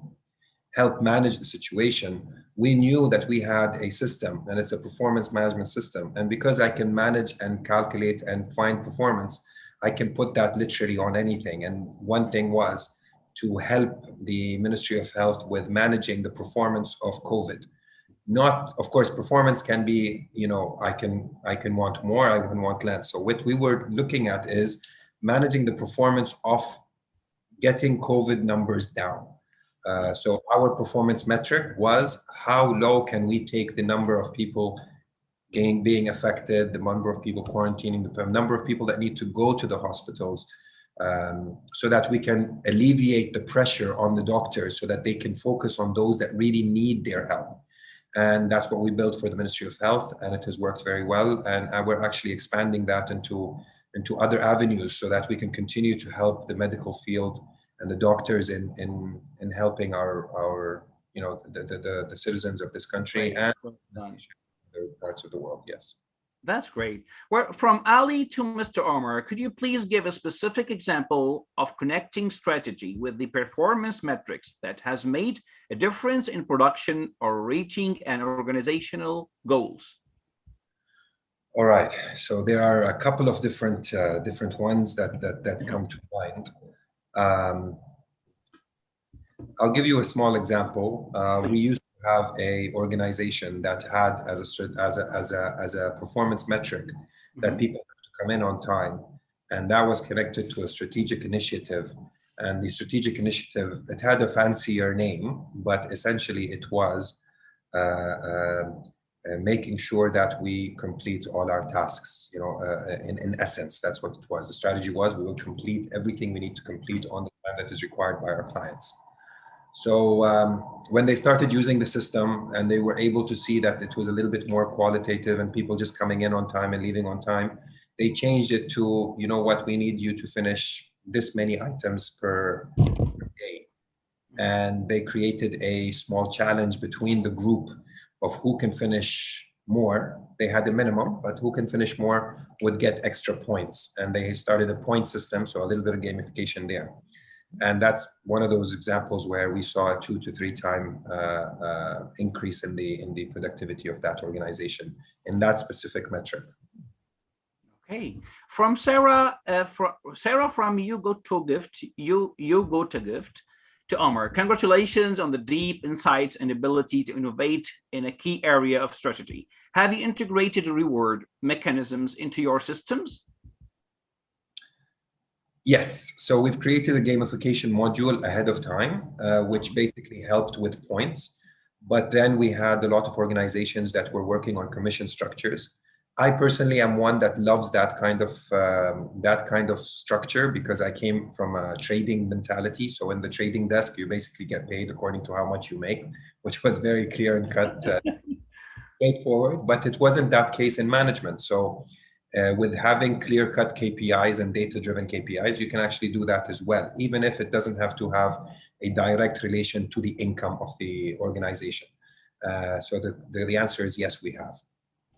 help manage the situation, we knew that we had a system, and it's a performance management system. And because I can manage and calculate and find performance, I can put that literally on anything. And one thing was to help the Ministry of Health with managing the performance of COVID. Not, of course, performance can be, I can want more, I can want less. So what we were looking at is managing the performance of getting COVID numbers down. So our performance metric was how low can we take the number of people being affected, the number of people quarantining, the number of people that need to go to the hospitals, so that we can alleviate the pressure on the doctors so that they can focus on those that really need their help. And that's what we built for the Ministry of Health, and it has worked very well. And we're actually expanding that into other avenues so that we can continue to help the medical field and the doctors in helping our the citizens of this country and other parts of the world. Yes. That's great. Well, from Ali to Mr. Omar, could you please give a specific example of connecting strategy with the performance metrics that has made a difference in production or reaching an organizational goals? All right. So there are a couple of different ones that come to mind. I'll give you a small example. We used to have a organization that had as a performance metric that people have to come in on time, and that was connected to a strategic initiative. And the strategic initiative, it had a fancier name, but essentially it was making sure that we complete all our tasks. In essence, that's what it was. The strategy was we will complete everything we need to complete on the time that is required by our clients. So when they started using the system and they were able to see that it was a little bit more qualitative and people just coming in on time and leaving on time, they changed it to, what, we need you to finish this many items per day. And they created a small challenge between the group of who can finish more. They had a minimum, but who can finish more would get extra points. And they started a point system, so a little bit of gamification there. And that's one of those examples where we saw a 2 to 3 time increase in the productivity of that organization in that specific metric. Okay, from Sarah, from You Go to Gift to Omar. Congratulations on the deep insights and ability to innovate in a key area of strategy. Have you integrated reward mechanisms into your systems? Yes, so we've created a gamification module ahead of time, which basically helped with points. But then we had a lot of organizations that were working on commission structures. I personally am one that loves that kind of structure because I came from a trading mentality. So in the trading desk, you basically get paid according to how much you make, which was very clear and cut, straightforward. But it wasn't that case in management. So with having clear-cut KPIs and data-driven KPIs, you can actually do that as well, even if it doesn't have to have a direct relation to the income of the organization. So the answer is yes, we have.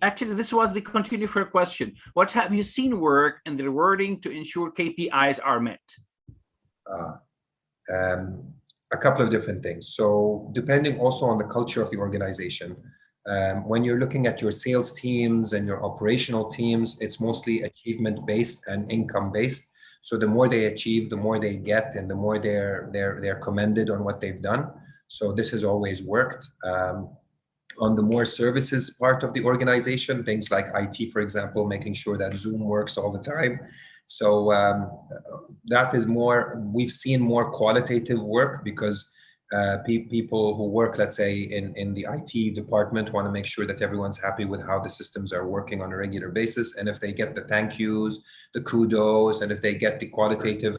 Actually, this was the continuing question. What have you seen work in the rewarding to ensure KPIs are met? A couple of different things. So depending also on the culture of the organization, when you're looking at your sales teams and your operational teams, it's mostly achievement-based and income-based. So the more they achieve, the more they get, and the more they're commended on what they've done. So this has always worked. On the more services part of the organization, things like IT, for example, making sure that Zoom works all the time, So that is more, we've seen more qualitative work because people who work, let's say, in the IT department want to make sure that everyone's happy with how the systems are working on a regular basis. And if they get the thank yous, the kudos, and if they get the qualitative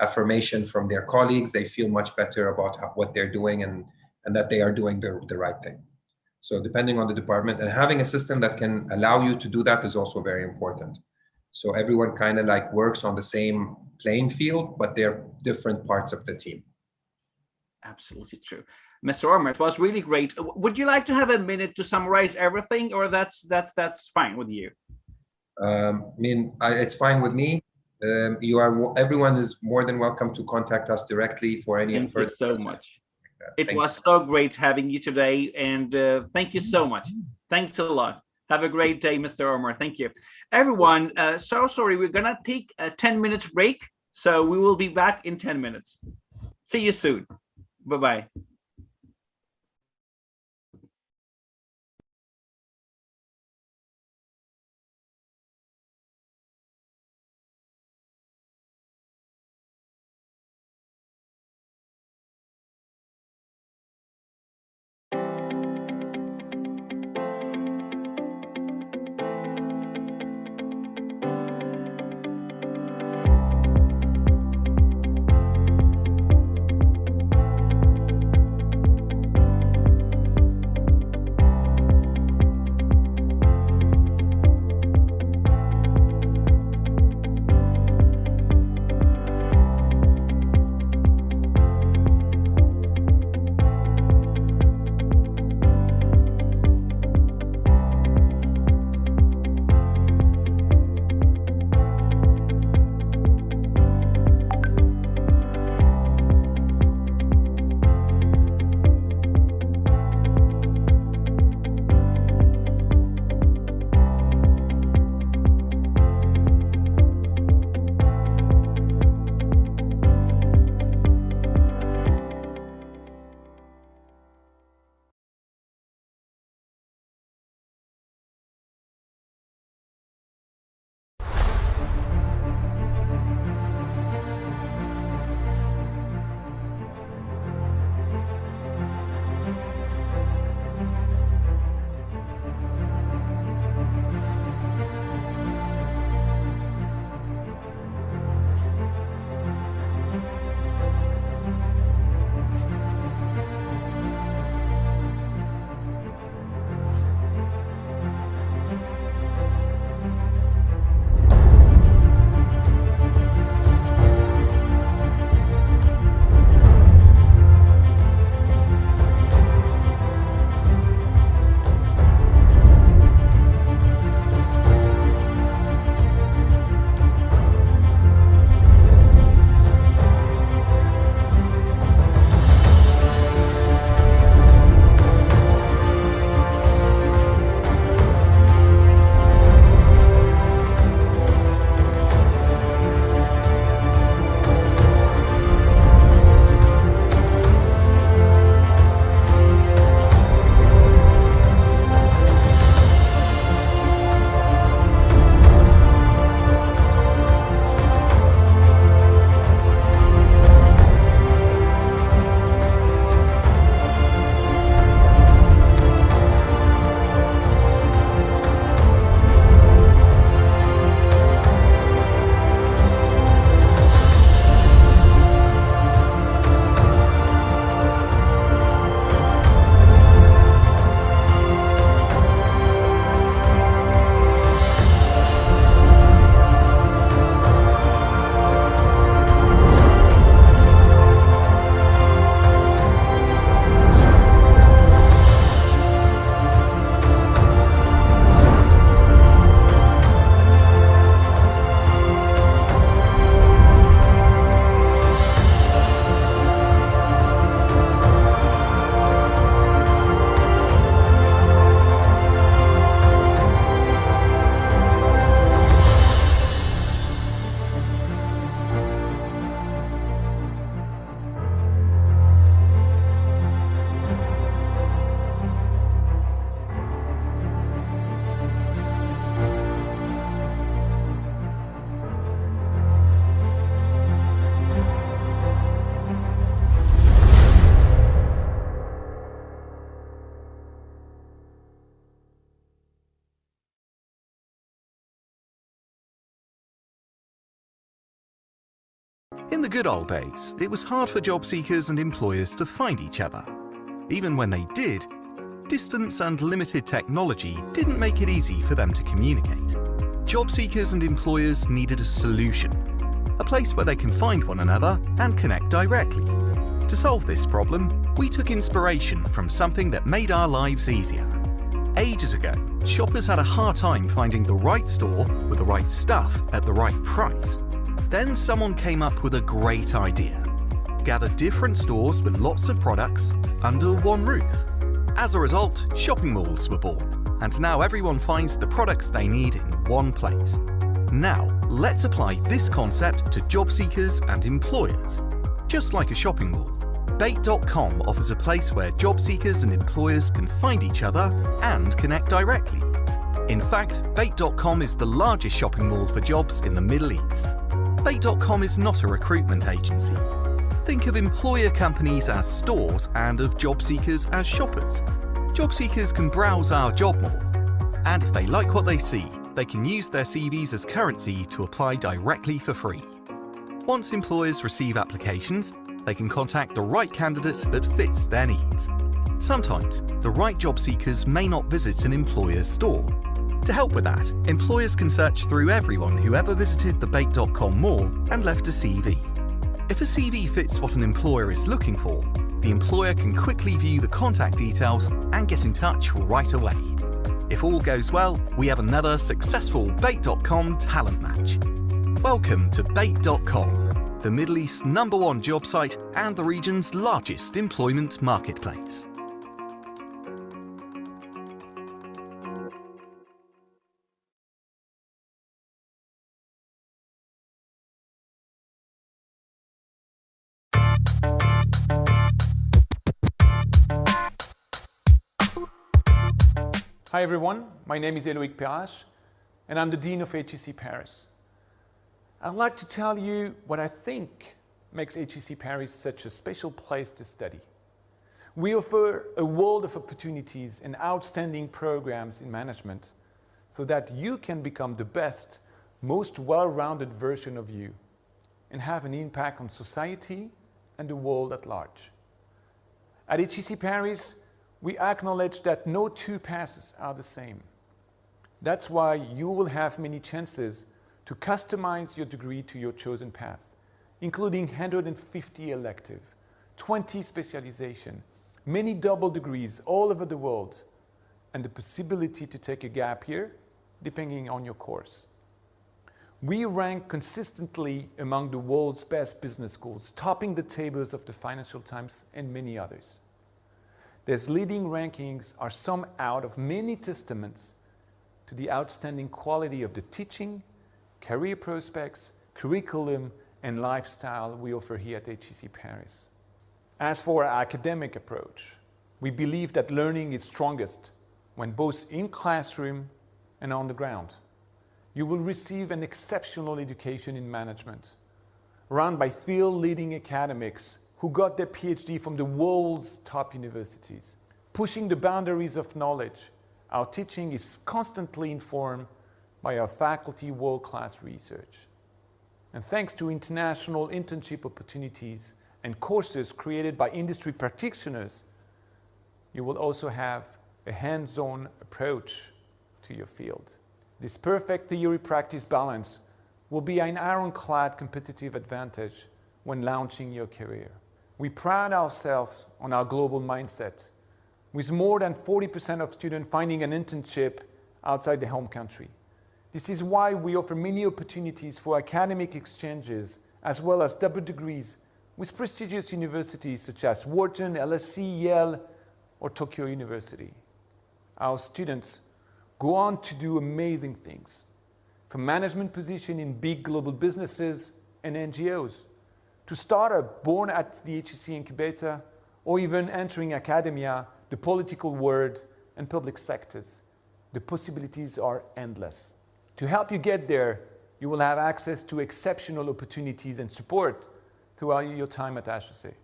affirmation from their colleagues, they feel much better about what they're doing and that they are doing the right thing. So depending on the department, and having a system that can allow you to do that is also very important. So everyone kind of like works on the same playing field, but they're different parts of the team. Absolutely true. Mr. Omar, it was really great. Would you like to have a minute to summarize everything, or that's fine with you? I mean, it's fine with me. Everyone is more than welcome to contact us directly for any further. Thank you so much. It was so great having you today, and thank you so much. Thanks a lot. Have a great day, Mr. Omar. Thank you. Everyone, so sorry, we're gonna take a 10 minutes break. So we will be back in 10 minutes. See you soon. Bye-bye. In the good old days, it was hard for job seekers and employers to find each other. Even when they did, distance and limited technology didn't make it easy for them to communicate. Job seekers and employers needed a solution, a place where they can find one another and connect directly. To solve this problem, we took inspiration from something that made our lives easier. Ages ago, shoppers had a hard time finding the right store with the right stuff at the right price. Then someone came up with a great idea. Gather different stores with lots of products under one roof. As a result, shopping malls were born, and now everyone finds the products they need in one place. Now, let's apply this concept to job seekers and employers. Just like a shopping mall, Bait.com offers a place where job seekers and employers can find each other and connect directly. In fact, Bait.com is the largest shopping mall for jobs in the Middle East. Bait.com is not a recruitment agency. Think of employer companies as stores and of job seekers as shoppers. Job seekers can browse our job mall, and if they like what they see, they can use their CVs as currency to apply directly for free. Once employers receive applications, they can contact the right candidate that fits their needs. Sometimes, the right job seekers may not visit an employer's store. To help with that, employers can search through everyone who ever visited the Bait.com mall and left a CV. If a CV fits what an employer is looking for, the employer can quickly view the contact details and get in touch right away. If all goes well, we have another successful Bait.com talent match. Welcome to Bait.com, the Middle East's #1 job site and the region's largest employment marketplace. Hi everyone, my name is Eloïc Perrache, and I'm the Dean of HEC Paris. I'd like to tell you what I think makes HEC Paris such a special place to study. We offer a world of opportunities and outstanding programs in management so that you can become the best, most well-rounded version of you and have an impact on society and the world at large. At HEC Paris, we acknowledge that no two paths are the same. That's why you will have many chances to customize your degree to your chosen path, including 150 elective, 20 specialization, many double degrees all over the world, and the possibility to take a gap year depending on your course. We rank consistently among the world's best business schools, topping the tables of the Financial Times and many others. These leading rankings are some out of many testaments to the outstanding quality of the teaching, career prospects, curriculum, and lifestyle we offer here at HEC Paris. As for our academic approach, we believe that learning is strongest when both in classroom and on the ground. You will receive an exceptional education in management, run by field-leading academics who got their PhD from the world's top universities. Pushing the boundaries of knowledge, our teaching is constantly informed by our faculty world-class research. And thanks to international internship opportunities and courses created by industry practitioners, you will also have a hands-on approach to your field. This perfect theory-practice balance will be an ironclad competitive advantage when launching your career. We pride ourselves on our global mindset, with more than 40% of students finding an internship outside their home country. This is why we offer many opportunities for academic exchanges, as well as double degrees with prestigious universities such as Wharton, LSE, Yale, or Tokyo University. Our students go on to do amazing things, from management positions in big global businesses and NGOs, to startups born at the HEC incubator, or even entering academia, the political world, and public sectors. The possibilities are endless. To help you get there, you will have access to exceptional opportunities and support throughout your time at HEC.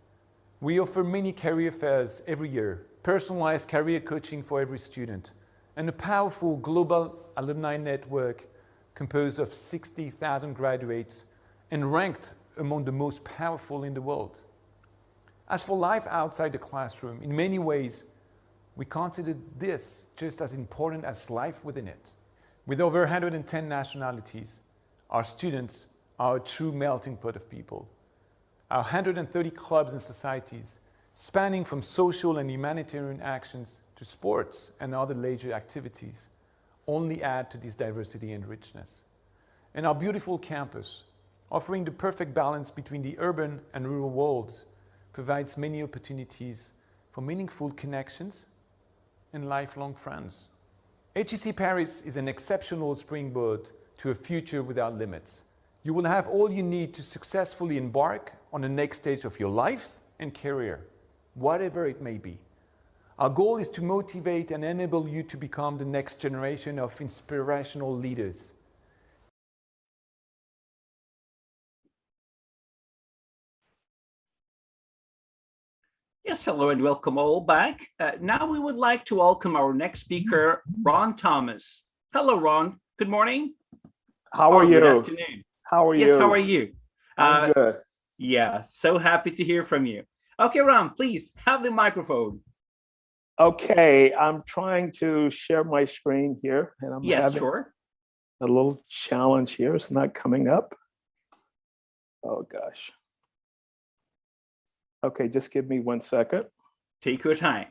We offer many career fairs every year, personalized career coaching for every student, and a powerful global alumni network composed of 60,000 graduates and ranked among the most powerful in the world. As for life outside the classroom, in many ways, we consider this just as important as life within it. With over 110 nationalities, our students are a true melting pot of people. Our 130 clubs and societies, spanning from social and humanitarian actions to sports and other leisure activities, only add to this diversity and richness. And our beautiful campus, offering the perfect balance between the urban and rural worlds, provides many opportunities for meaningful connections and lifelong friends. HEC Paris is an exceptional springboard to a future without limits. You will have all you need to successfully embark on the next stage of your life and career, whatever it may be. Our goal is to motivate and enable you to become the next generation of inspirational leaders. Yes, hello and welcome all back. Now we would like to welcome our next speaker, Ron Thomas. Hello, Ron. Good morning. How are you? Good afternoon. How are you? Yes, how are you? I'm good. Yeah, so happy to hear from you. Okay, Ron, please have the microphone. Okay, I'm trying to share my screen here, and I'm having sure. a little challenge here. It's not coming up. Oh gosh. Okay, just give me 1 second. Take your time.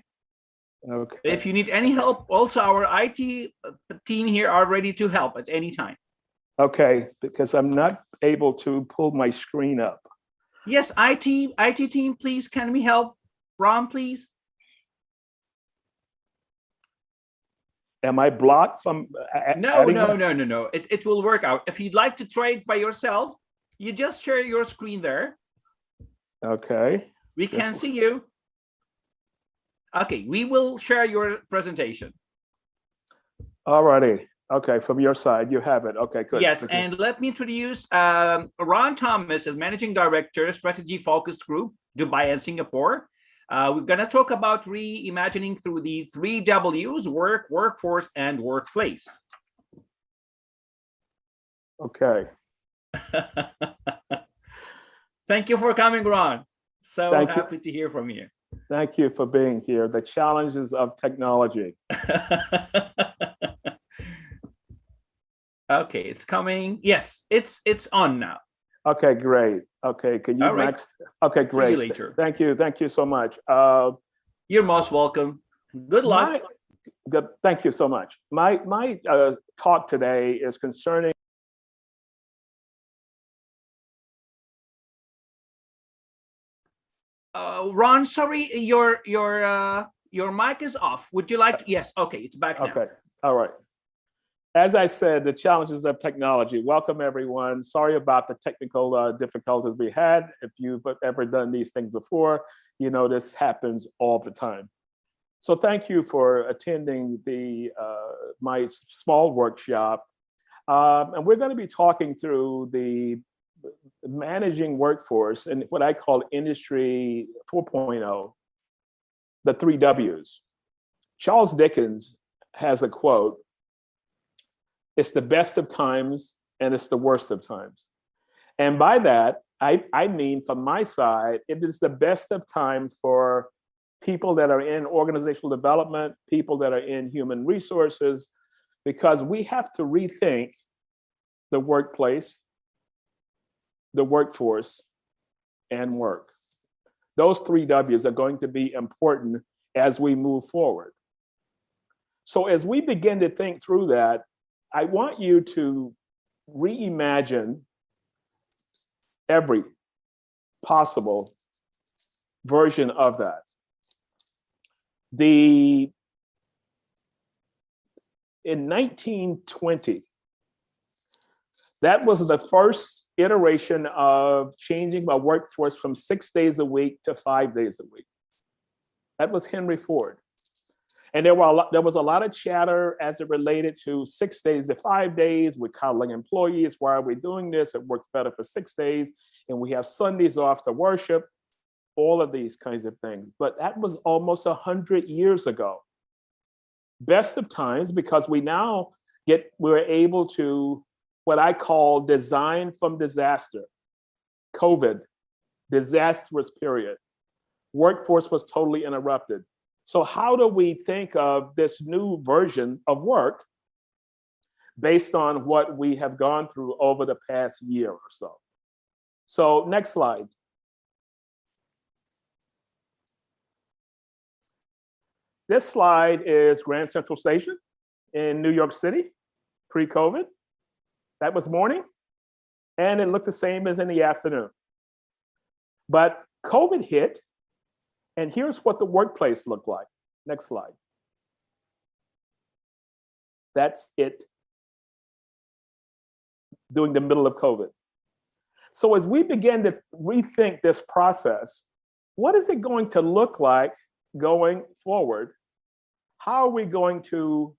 Okay. If you need any help, also our IT team here are ready to help at any time. Okay, because I'm not able to pull my screen up. Yes, IT team, please, can we help? Ron, please. Am I blocked from No. It will work out. If you'd like to try it by yourself, you just share your screen there. Okay. We can see you. Okay, we will share your presentation. All righty. Okay, from your side, you have it. Okay, good. Yes, Okay. and let me introduce Ron Thomas as Managing Director, Strategy Focused Group, Dubai and Singapore. We're going to talk about reimagining through the 3 W's, work, workforce, and workplace. Okay. Thank you for coming, Ron. So Thank happy to hear from you. Thank you for being here. The challenges of technology. Okay, it's coming. Yes, it's on now. Okay, great. Okay, can you All right. next? Okay, great. See you later. Thank you. Thank you so much. You're most welcome. Good luck. Good. Thank you so much. My talk today is concerning Ron, sorry, your mic is off. Would you like to? Yes. Okay, it's back now. Okay. All right. As I said, the challenges of technology. Welcome, everyone. Sorry about the technical difficulties we had. If you've ever done these things before, you know this happens all the time. So thank you for attending my small workshop. And we're going to be talking through the managing workforce and what I call Industry 4.0, the 3 W's. Charles Dickens has a quote, "It's the best of times and it's the worst of times." And by that, I mean from my side, it is the best of times for people that are in organizational development, people that are in human resources, because we have to rethink the workplace, the workforce, and work. Those 3 W's are going to be important as we move forward. So as we begin to think through that, I want you to reimagine every possible version of that. In 1920, that was the first iteration of changing my workforce from 6 days a week to 5 days a week. That was Henry Ford. And there was a lot of chatter as it related to 6 days to 5 days. We're coddling employees. Why are we doing this? It works better for 6 days. And we have Sundays off to worship, all of these kinds of things. But that was almost 100 years ago. Best of times, because we're able to, what I call design from disaster. COVID, disastrous period. Workforce was totally interrupted. So how do we think of this new version of work based on what we have gone through over the past year or so? So next slide. This slide is Grand Central Station in New York City, pre-COVID. That was morning, and it looked the same as in the afternoon. But COVID hit, and here's what the workplace looked like. Next slide. That's it during the middle of COVID. So as we begin to rethink this process, what is it going to look like going forward? How are we going to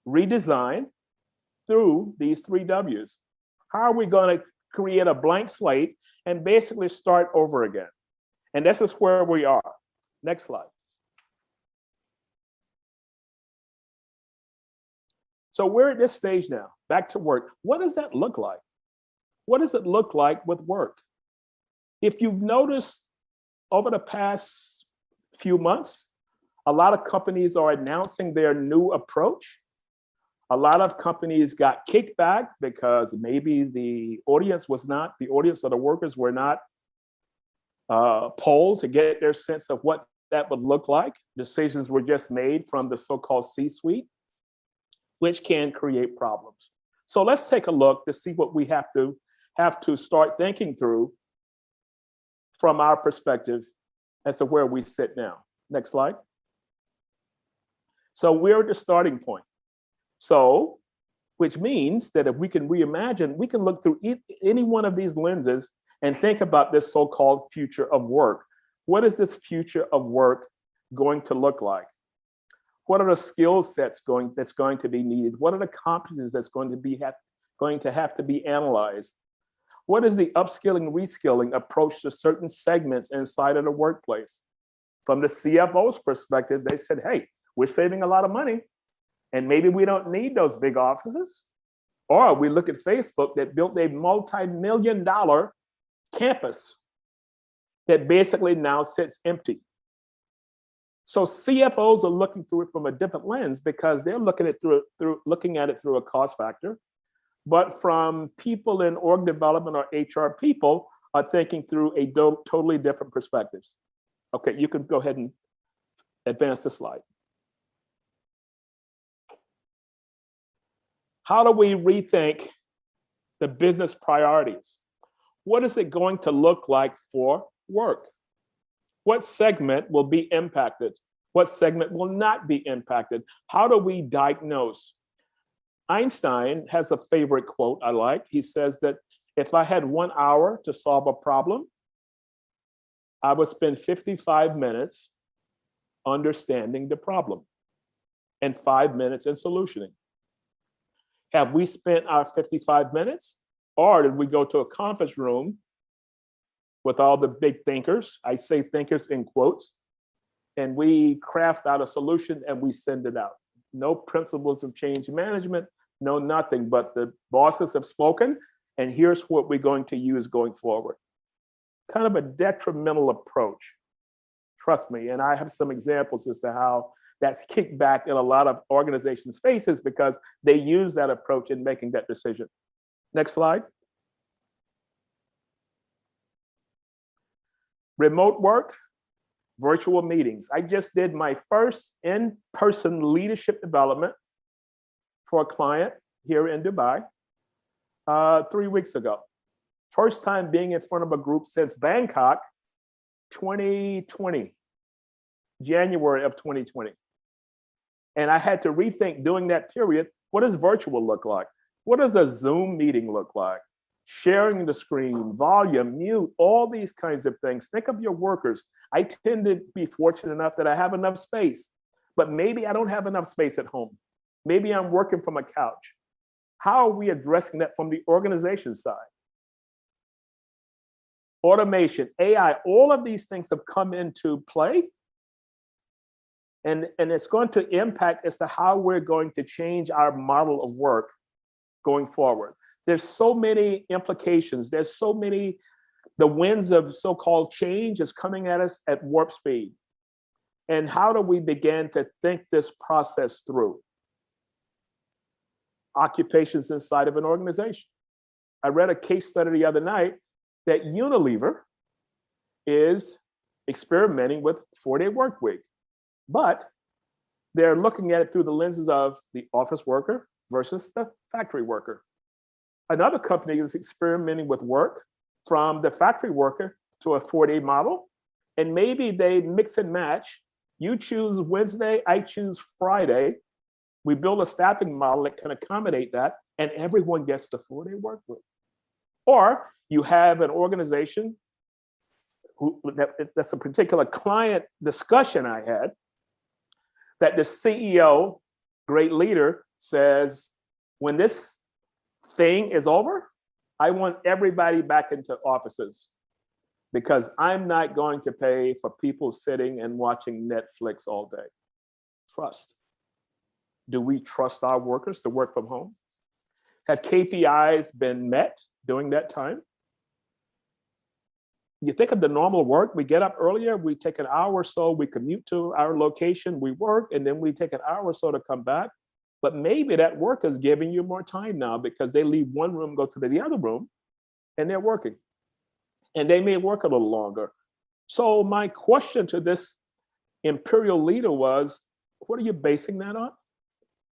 redesign through these 3 W's? How are we going to create a blank slate and basically start over again? And this is where we are. Next slide. So we're at this stage now, back to work. What does that look like? What does it look like with work? If you've noticed over the past few months, a lot of companies are announcing their new approach. A lot of companies got kicked back because maybe the audience or the workers were not polled to get their sense of what that would look like. Decisions were just made from the so-called C-suite, which can create problems. So let's take a look to see what we have to start thinking through from our perspective as to where we sit now. Next slide. So we're at the starting point. So, which means that if we can reimagine, we can look through any one of these lenses and think about this so-called future of work. What is this future of work going to look like? What are the skill sets that's going to be needed? What are the competencies that's going to have to be analyzed? What is the upskilling, reskilling approach to certain segments inside of the workplace? From the CFO's perspective, they said, hey, we're saving a lot of money, and maybe we don't need those big offices. Or we look at Facebook that built a multi-million-dollar campus that basically now sits empty. So CFOs are looking through it from a different lens because they're looking at it through a cost factor. But from people in org development or HR people are thinking through a totally different perspectives. Okay, you can go ahead and advance the slide. How do we rethink the business priorities? What is it going to look like for work? What segment will be impacted? What segment will not be impacted? How do we diagnose? Einstein has a favorite quote I like. He says that if I had 1 hour to solve a problem, I would spend 55 minutes understanding the problem and 5 minutes in solutioning. Have we spent our 55 minutes, or did we go to a conference room with all the big thinkers? I say thinkers in quotes, and we craft out a solution and we send it out. No principles of change management, no nothing, but the bosses have spoken, and here's what we're going to use going forward. Kind of a detrimental approach, trust me, and I have some examples as to how that's kicked back in a lot of organizations' faces because they use that approach in making that decision. Next slide. Remote work, virtual meetings. I just did my first in-person leadership development for a client here in Dubai 3 weeks ago. First time being in front of a group since Bangkok, 2020, January of 2020. And I had to rethink during that period, what does virtual look like? What does a Zoom meeting look like? Sharing the screen, volume, mute, all these kinds of things. Think of your workers. I tend to be fortunate enough that I have enough space, but maybe I don't have enough space at home. Maybe I'm working from a couch. How are we addressing that from the organization side? Automation, AI, all of these things have come into play. And it's going to impact as to how we're going to change our model of work going forward. There's so many implications. There's so many The winds of so-called change is coming at us at warp speed. And how do we begin to think this process through? Occupations inside of an organization. I read a case study the other night that Unilever is experimenting with 4-day work week, but they're looking at it through the lenses of the office worker versus the factory worker. Another company is experimenting with work from the factory worker to a 4-day model, and maybe they mix and match. You choose Wednesday, I choose Friday. We build a staffing model that can accommodate that, and everyone gets the 4-day work week. Or you have an organization that's a particular client discussion I had, that the CEO, great leader, says, when this thing is over, I want everybody back into offices because I'm not going to pay for people sitting and watching Netflix all day. Trust. Do we trust our workers to work from home? Have KPIs been met during that time? You think of the normal work, we get up earlier, we take an hour or so, we commute to our location, we work, and then we take an hour or so to come back. But maybe that work is giving you more time now because they leave one room, go to the other room, and they're working. And they may work a little longer. So my question to this imperial leader was, what are you basing that on?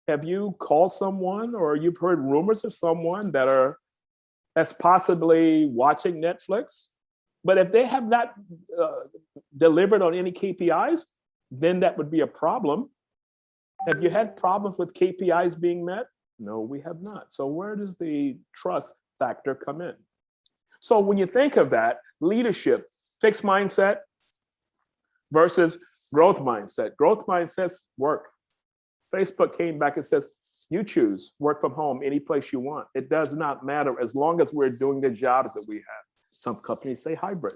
Have you called someone or you've heard rumors of someone that's possibly watching Netflix? But if they have not delivered on any KPIs, then that would be a problem. Have you had problems with KPIs being met? No, we have not. So where does the trust factor come in? So when you think of that, leadership, fixed mindset versus growth mindset. Growth mindsets work. Facebook came back and says, you choose, work from home any place you want. It does not matter as long as we're doing the jobs that we have. Some companies say hybrid.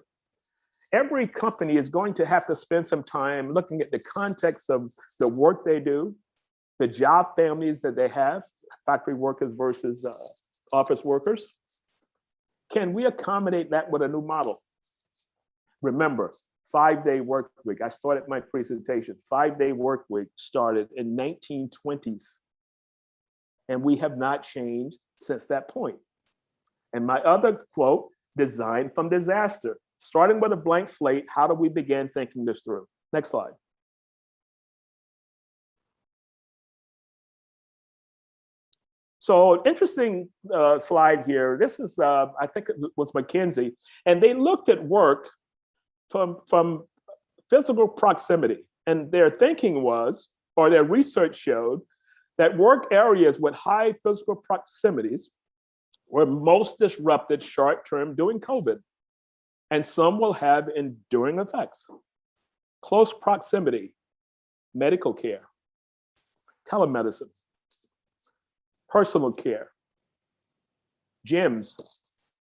Every company is going to have to spend some time looking at the context of the work they do, the job families that they have, factory workers versus office workers. Can we accommodate that with a new model? Remember, 5-day work week. I started my presentation. 5-day work week started in 1920s. And we have not changed since that point. And my other quote, design from disaster. Starting with a blank slate, how do we begin thinking this through? Next slide. So interesting slide here. This is, I think it was McKinsey, and they looked at work from physical proximity. And their thinking was, or their research showed, that work areas with high physical proximities were most disrupted short-term during COVID. And some will have enduring effects. Close proximity, medical care, telemedicine, personal care, gyms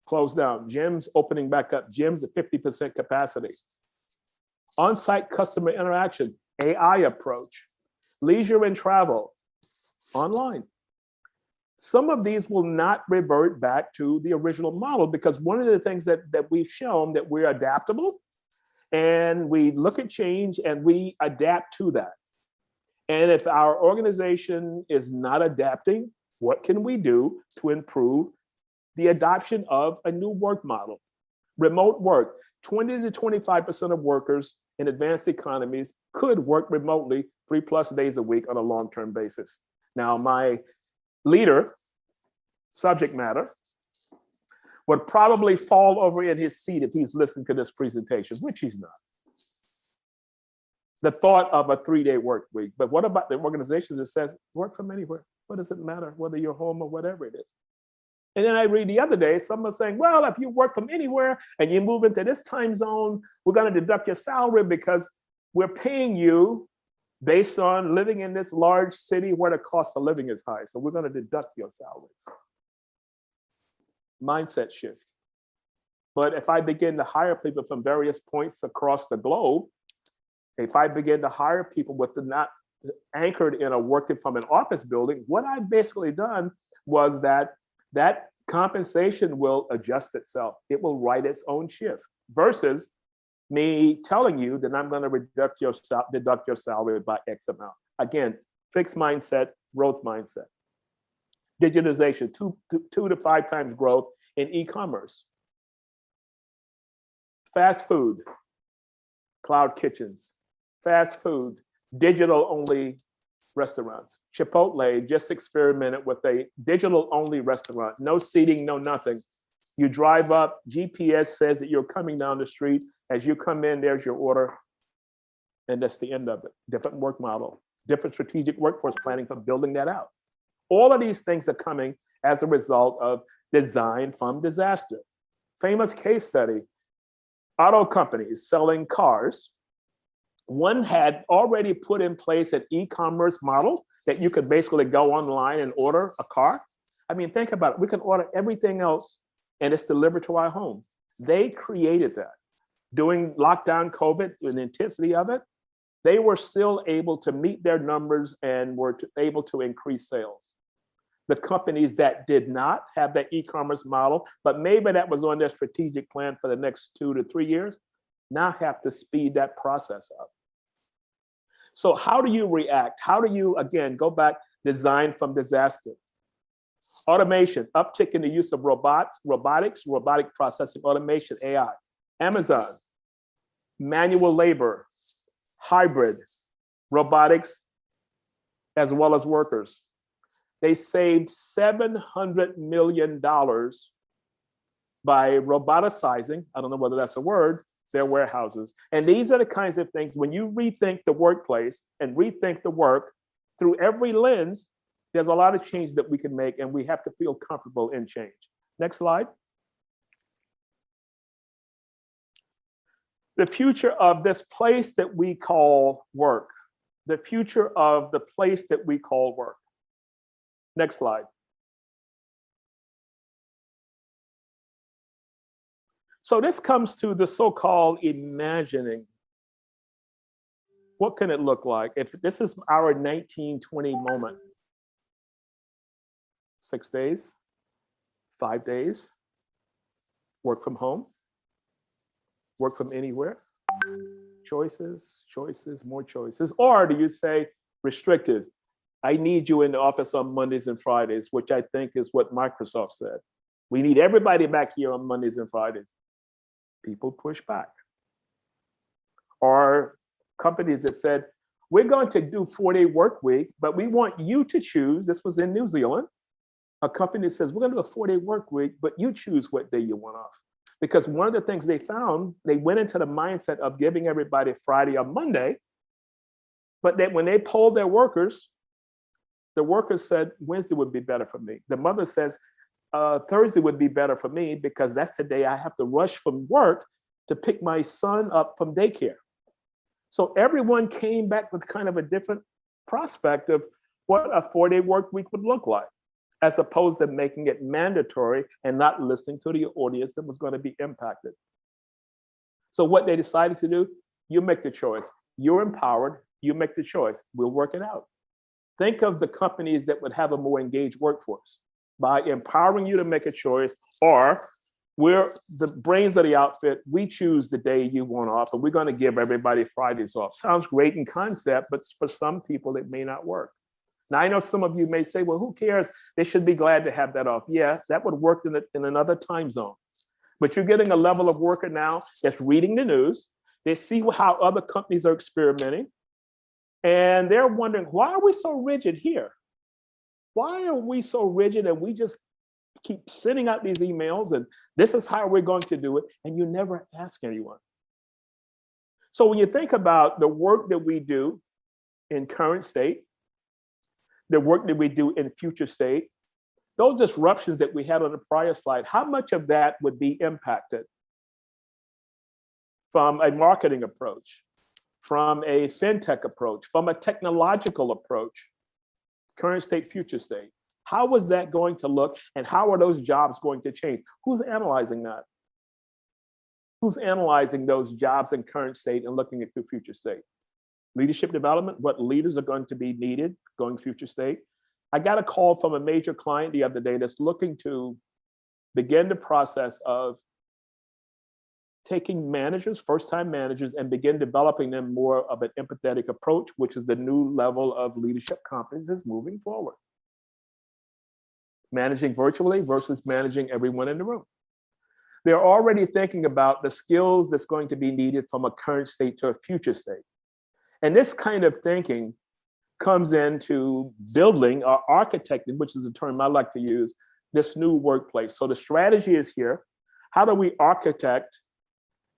closed down, gyms opening back up, gyms at 50% capacity, on-site customer interaction, AI approach, leisure and travel, online. Some of these will not revert back to the original model because one of the things that we've shown that we're adaptable and we look at change and we adapt to that. And if our organization is not adapting, what can we do to improve the adoption of a new work model? Remote work, 20 to 25% of workers in advanced economies could work remotely 3+ days a week on a long-term basis. Now, my leader, subject matter, would probably fall over in his seat if he's listening to this presentation, which he's not. The thought of a 3-day work week, but what about the organization that says work from anywhere? What does it matter whether you're home or whatever it is? And then I read the other day, someone saying, well, if you work from anywhere and you move into this time zone, we're going to deduct your salary because we're paying you based on living in this large city where the cost of living is high. So we're going to deduct your salaries. Mindset shift. But if I begin to hire people from various points across the globe, if I begin to hire people with not anchored in a working from an office building, what I've basically done was that Compensation will adjust itself. It will write its own shift versus me telling you that I'm going to deduct your salary by X amount. Again, fixed mindset, growth mindset. Digitization, two to 5 times growth in e-commerce. Fast food, cloud kitchens. Fast food, digital-only restaurants. Chipotle just experimented with a digital-only restaurant. No seating, no nothing. You drive up, GPS says that you're coming down the street. As you come in, there's your order. And that's the end of it. Different work model, different strategic workforce planning for building that out. All of these things are coming as a result of design from disaster. Famous case study, auto companies selling cars. One had already put in place an e-commerce model that you could basically go online and order a car. I mean, think about it. We can order everything else and it's delivered to our home. They created that. During lockdown COVID, and the intensity of it, they were still able to meet their numbers and were able to increase sales. The companies that did not have that e-commerce model, but maybe that was on their strategic plan for the next 2 to 3 years, now have to speed that process up. So how do you react? How do you, again, go back, design from disaster? Automation, uptick in the use of robotics, robotic processing automation, AI. Amazon, manual labor, hybrid, robotics, as well as workers. They saved $700 million by roboticizing, I don't know whether that's a word, their warehouses. And these are the kinds of things, when you rethink the workplace and rethink the work through every lens, there's a lot of change that we can make, and we have to feel comfortable in change. Next slide. The future of this place that we call work. The future of the place that we call work. Next slide. So this comes to the so-called imagining. What can it look like? If this is our 1920 moment. 6 days, 5 days, work from home, work from anywhere, choices, choices, more choices. Or do you say restricted? I need you in the office on Mondays and Fridays, which I think is what Microsoft said. We need everybody back here on Mondays and Fridays. People push back. Or companies that said, we're going to do 4-day work week, but we want you to choose. This was in New Zealand. A company that says, we're going to do a 4-day work week, but you choose what day you want off. Because one of the things they found, they went into the mindset of giving everybody Friday or Monday, but then when they polled their workers, the workers said, Wednesday would be better for me. The mother says, Thursday would be better for me because that's the day I have to rush from work to pick my son up from daycare. So everyone came back with kind of a different prospect of what a 4-day work week would look like, as opposed to making it mandatory and not listening to the audience that was going to be impacted. So what they decided to do, you make the choice. You're empowered, you make the choice. We'll work it out. Think of the companies that would have a more engaged workforce by empowering you to make a choice, or we're the brains of the outfit. We choose the day you want off, and we're going to give everybody Fridays off. Sounds great in concept, but for some people, it may not work. Now, I know some of you may say, well, who cares? They should be glad to have that off. Yeah, that would work in another time zone. But you're getting a level of worker now that's reading the news. They see how other companies are experimenting. And they're wondering, why are we so rigid here? Why are we so rigid and we just keep sending out these emails and this is how we're going to do it, and you never ask anyone? So when you think about the work that we do in current state, the work that we do in future state, those disruptions that we had on the prior slide, how much of that would be impacted from a marketing approach, from a fintech approach, from a technological approach, current state, future state? How was that going to look, and how are those jobs going to change? Who's analyzing that? Who's analyzing those jobs in current state and looking at the future state? Leadership development, what leaders are going to be needed going future state. I got a call from a major client the other day that's looking to begin the process of taking managers, first-time managers, and begin developing them more of an empathetic approach, which is the new level of leadership competencies moving forward. Managing virtually versus managing everyone in the room. They're already thinking about the skills that's going to be needed from a current state to a future state. And this kind of thinking comes into building or architecting, which is a term I like to use, this new workplace. So the strategy is here. How do we architect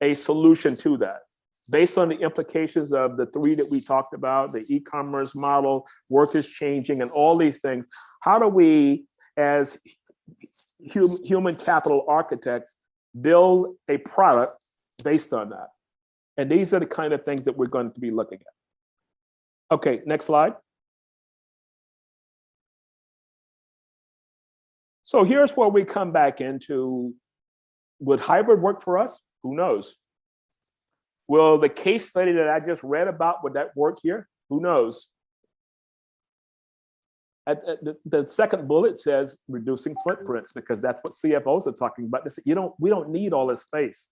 a solution to that? Based on the implications of the three that we talked about, the e-commerce model, work is changing, and all these things, how do we, as human capital architects, build a product based on that? And these are the kind of things that we're going to be looking at. Okay, next slide. So here's where we come back into, would hybrid work for us? Who knows? Will the case study that I just read about, would that work here? Who knows? The second bullet says reducing footprints, because that's what CFOs are talking about. We don't need all this space.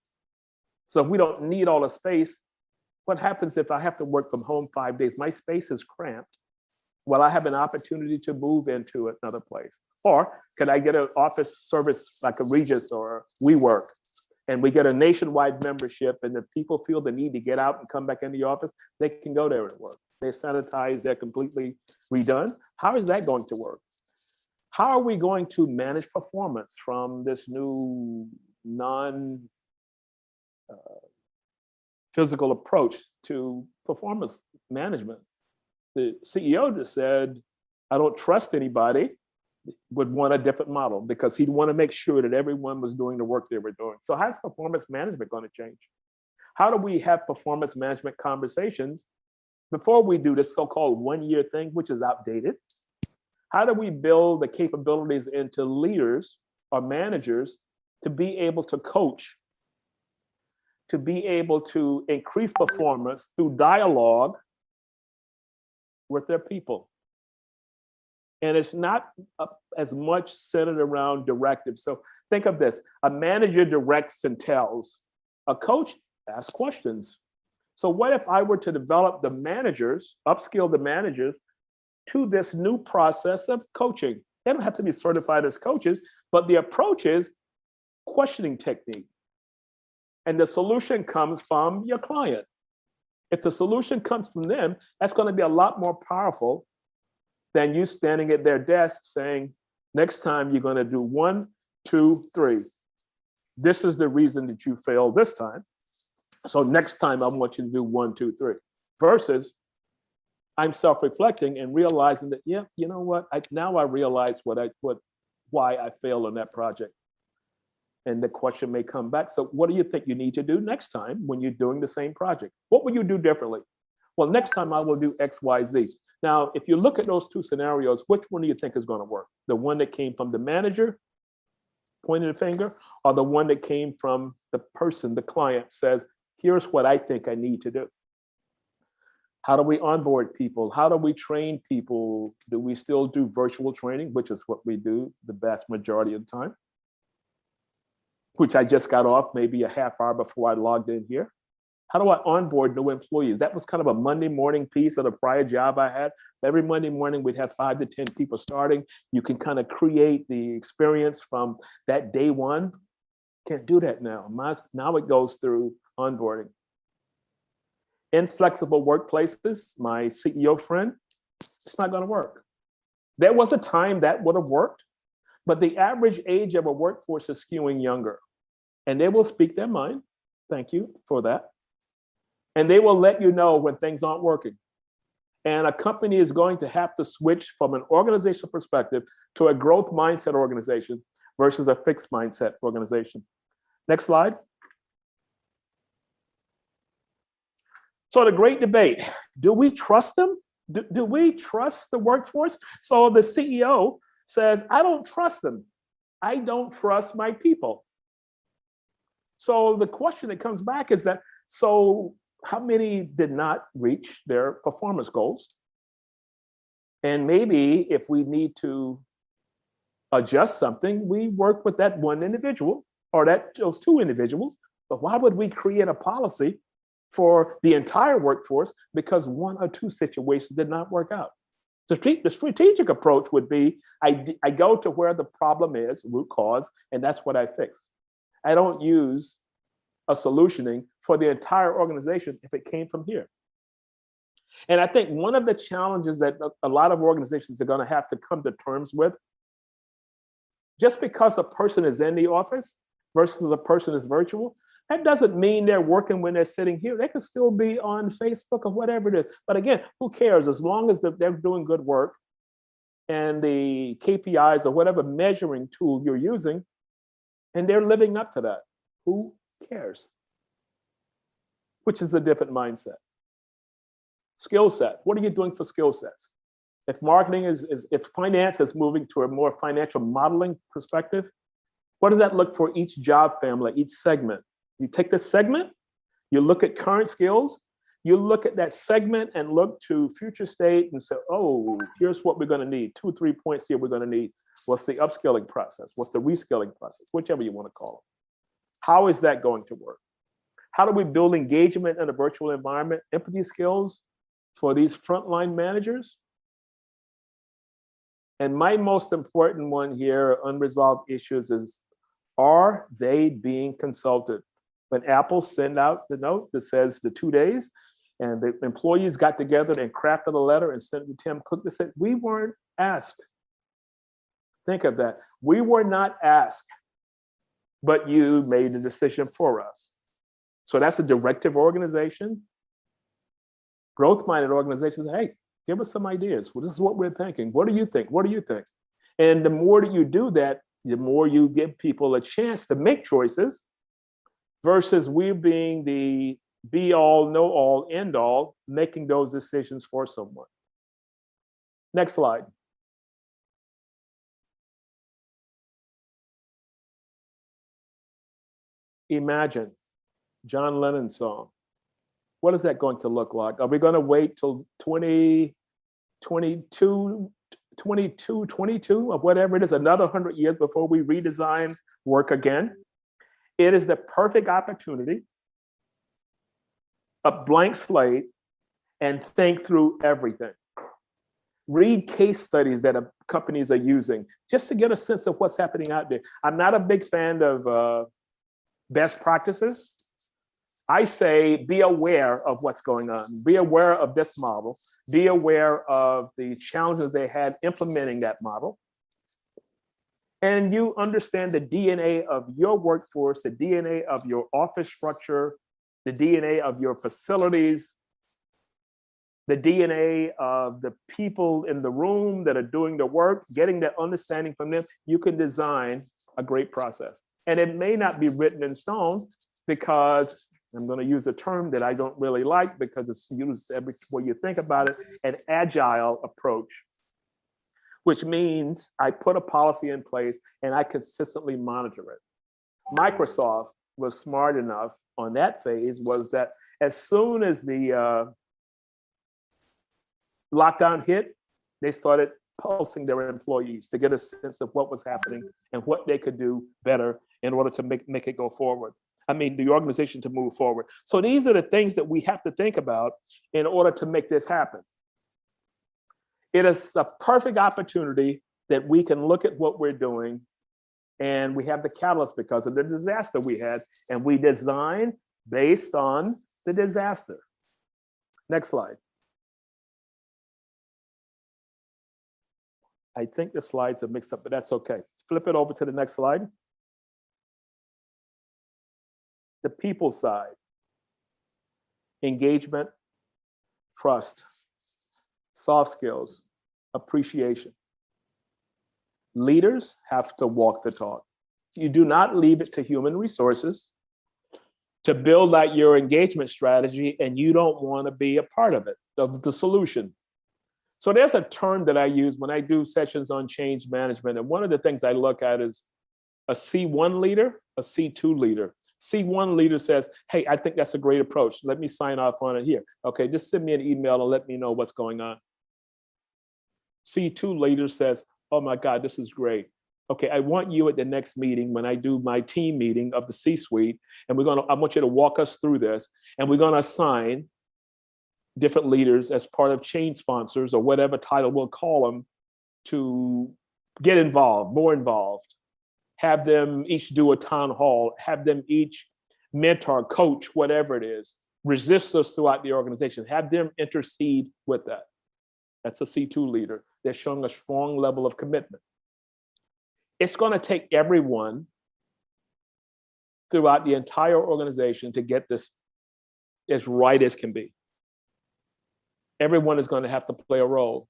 So if we don't need all the space, what happens if I have to work from home 5 days? My space is cramped. Well, I have an opportunity to move into another place. Or can I get an office service like a Regis or WeWork, and we get a nationwide membership, and if people feel the need to get out and come back in the office, they can go there and work. They're sanitized, they're completely redone. How is that going to work? How are we going to manage performance from this new non-physical approach to performance management? The CEO just said, I don't trust anybody, would want a different model because he'd want to make sure that everyone was doing the work they were doing. So how's performance management going to change? How do we have performance management conversations before we do this so-called one-year thing, which is outdated? How do we build the capabilities into leaders or managers to be able to coach, to be able to increase performance through dialogue with their people? And it's not as much centered around directives. So think of this, a manager directs and tells, a coach asks questions. So what if I were to develop the managers, upskill the managers to this new process of coaching? They don't have to be certified as coaches, but the approach is questioning technique. And the solution comes from your client. If the solution comes from them, that's going to be a lot more powerful than you standing at their desk saying, next time you're going to do 1, 2, 3. This is the reason that you failed this time. So next time I want you to do 1, 2, 3. Versus I'm self-reflecting and realizing that, yeah, you know what? Now I realize why I failed on that project. And the question may come back. So what do you think you need to do next time when you're doing the same project? What will you do differently? Well, next time I will do X, Y, Z. Now, if you look at those two scenarios, which one do you think is going to work? The one that came from the manager pointing the finger, or the one that came from the person, the client says, here's what I think I need to do? How do we onboard people? How do we train people? Do we still do virtual training, which is what we do the vast majority of the time, which I just got off maybe a half hour before I logged in here? How do I onboard new employees? That was kind of a Monday morning piece of the prior job I had. Every Monday morning, we'd have 5 to 10 people starting. You can kind of create the experience from that day one. Can't do that now. Now it goes through onboarding. Inflexible workplaces, my CEO friend, it's not going to work. There was a time that would have worked, but the average age of a workforce is skewing younger, and they will speak their mind. Thank you for that. And they will let you know when things aren't working. And a company is going to have to switch from an organizational perspective to a growth mindset organization versus a fixed mindset organization. Next slide. So the great debate, do we trust them? Do we trust the workforce? So the CEO says, I don't trust them. I don't trust my people. So the question that comes back is that, so how many did not reach their performance goals? And maybe if we need to adjust something, we work with that one individual or those two individuals. But why would we create a policy for the entire workforce because one or two situations did not work out? The strategic approach would be, I go to where the problem is, root cause, and that's what I fix. I don't use a solutioning for the entire organization if it came from here. And I think one of the challenges that a lot of organizations are going to have to come to terms with, just because a person is in the office versus a person is virtual, that doesn't mean they're working when they're sitting here. They could still be on Facebook or whatever it is. But again, who cares? As long as they're doing good work and the KPIs or whatever measuring tool you're using, and they're living up to that, who cares? Which is a different mindset. Skill set. What are you doing for skill sets? If marketing if finance is moving to a more financial modeling perspective, what does that look for each job family, each segment? You take this segment, you look at current skills, you look at that segment and look to future state and say, oh, here's what we're going to need. 2 or 3 points here we're going to need. What's the upskilling process? What's the reskilling process? Whichever you want to call it. How is that going to work? How do we build engagement in a virtual environment? Empathy skills for these frontline managers. And my most important one here, unresolved issues, is, are they being consulted? When Apple sent out the note that says the 2 days, and the employees got together and crafted a letter and sent it to Tim Cook, they said, we weren't asked. Think of that. We were not asked, but you made the decision for us. So that's a directive organization. Growth-minded organizations, hey, give us some ideas. Well, this is what we're thinking. What do you think? What do you think? And the more that you do that, the more you give people a chance to make choices versus we being the be-all, know-all, end-all, making those decisions for someone. Next slide. Imagine, John Lennon's song. What is that going to look like? Are we going to wait till 2022 or whatever it is, another 100 years before we redesign work again? It is the perfect opportunity, a blank slate, and think through everything. Read case studies that companies are using just to get a sense of what's happening out there. I'm not a big fan of best practices. I say be aware of what's going on. Be aware of this model. Be aware of the challenges they had implementing that model. And you understand the DNA of your workforce, the DNA of your office structure, the DNA of your facilities, the DNA of the people in the room that are doing the work, getting that understanding from them. You can design a great process. And it may not be written in stone because I'm going to use a term that I don't really like because it's used every way you think about it, an agile approach, which means I put a policy in place and I consistently monitor it. Microsoft was smart enough on that phase was that as soon as the lockdown hit, they started pulsing their employees to get a sense of what was happening and what they could do better in order to make it go forward. I mean, the organization to move forward. So these are the things that we have to think about in order to make this happen. It is a perfect opportunity that we can look at what we're doing, and we have the catalyst because of the disaster we had, and we design based on the disaster. Next slide. I think the slides are mixed up, but that's okay. Flip it over to the next slide. The people side. Engagement, trust, soft skills, appreciation. Leaders have to walk the talk. You do not leave it to human resources to build out your engagement strategy and you don't want to be a part of it, of the solution. So there's a term that I use when I do sessions on change management. And one of the things I look at is a C1 leader, a C2 leader. C1 leader says, hey, I think that's a great approach. Let me sign off on it here. Okay, just send me an email and let me know what's going on. C2 leader says, oh my God, this is great. okay, I want you at the next meeting when I do my team meeting of the C-suite, and I want you to walk us through this, and we're gonna assign different leaders as part of chain sponsors or whatever title we'll call them to get involved, more involved. Have them each do a town hall, have them each mentor, coach, whatever it is, resist us throughout the organization, have them intercede with that. That's a C2 leader. They're showing a strong level of commitment. It's going to take everyone throughout the entire organization to get this as right as can be. Everyone is going to have to play a role.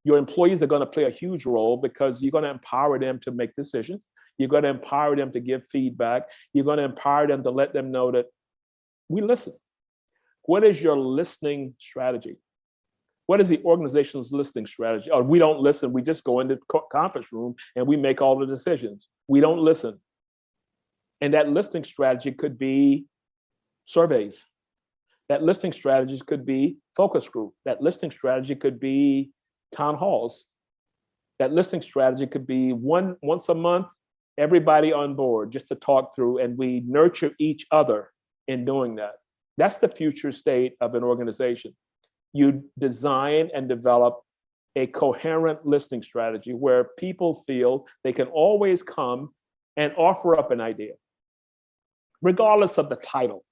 Your employees are going to play a huge role because you're going to empower them to make decisions. You're going to empower them to give feedback. You're going to empower them to let them know that we listen. What is your listening strategy? What is the organization's listening strategy? Or we don't listen, we just go into the conference room and we make all the decisions. We don't listen. And that listening strategy could be surveys. That listening strategy could be focus group. That listening strategy could be town halls. That listening strategy could be once a month, everybody on board just to talk through, and we nurture each other in doing that. That's the future state of an organization. You design and develop a coherent listening strategy where people feel they can always come and offer up an idea, regardless of the title.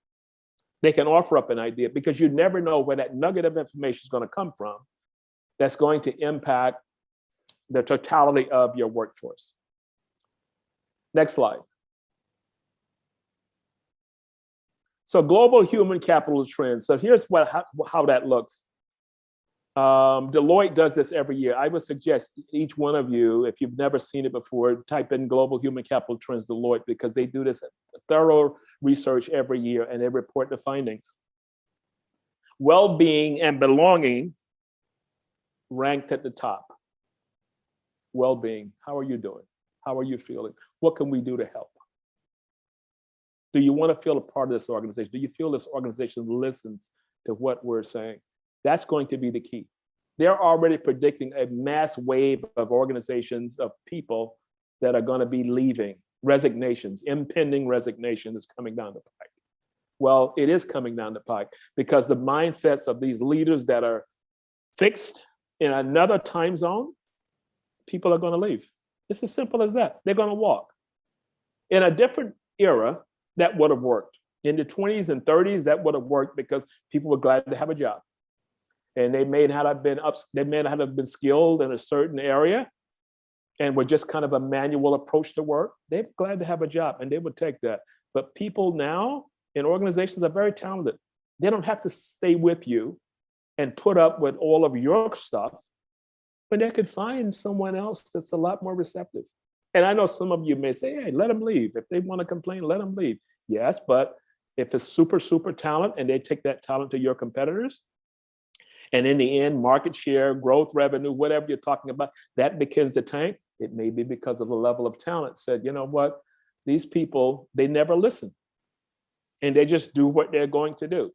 They can offer up an idea because you never know where that nugget of information is going to come from that's going to impact the totality of your workforce. Next slide. So global human capital trends. So here's how that looks. Deloitte does this every year. I would suggest each one of you, if you've never seen it before, type in global human capital trends Deloitte, because they do this thorough research every year and they report the findings. Well-being and belonging ranked at the top. Well-being, how are you doing? How are you feeling? What can we do to help? Do you want to feel a part of this organization? Do you feel this organization listens to what we're saying? That's going to be the key. They're already predicting a mass wave of organizations, of people that are going to be leaving, resignations, impending resignation is coming down the pike. Well, it is coming down the pike because the mindsets of these leaders that are fixed in another time zone, people are going to leave. It's as simple as that. They're going to walk. In a different era, that would have worked. In the 20s and 30s, that would have worked because people were glad to have a job. And they may not have been skilled in a certain area and were just kind of a manual approach to work. They're glad to have a job and they would take that. But people now in organizations are very talented. They don't have to stay with you and put up with all of your stuff, but they could find someone else that's a lot more receptive. And I know some of you may say, hey, let them leave. If they want to complain, let them leave. Yes, but if it's super, super talent and they take that talent to your competitors, and in the end, market share, growth, revenue, whatever you're talking about, that begins to tank. It may be because of the level of talent. Said, you know what? These people, they never listen. And they just do what they're going to do.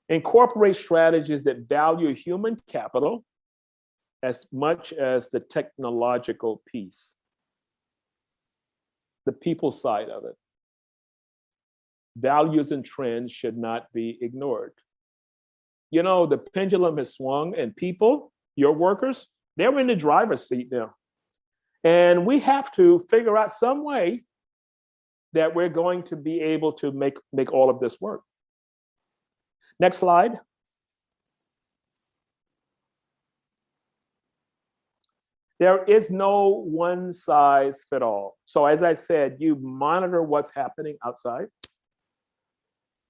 Incorporate strategies that value human capital as much as the technological piece, the people side of it. Values and trends should not be ignored. You know, the pendulum has swung and people, your workers, they're in the driver's seat now. And we have to figure out some way that we're going to be able to make all of this work. Next slide. There is no one size fit all. So as I said, you monitor what's happening outside.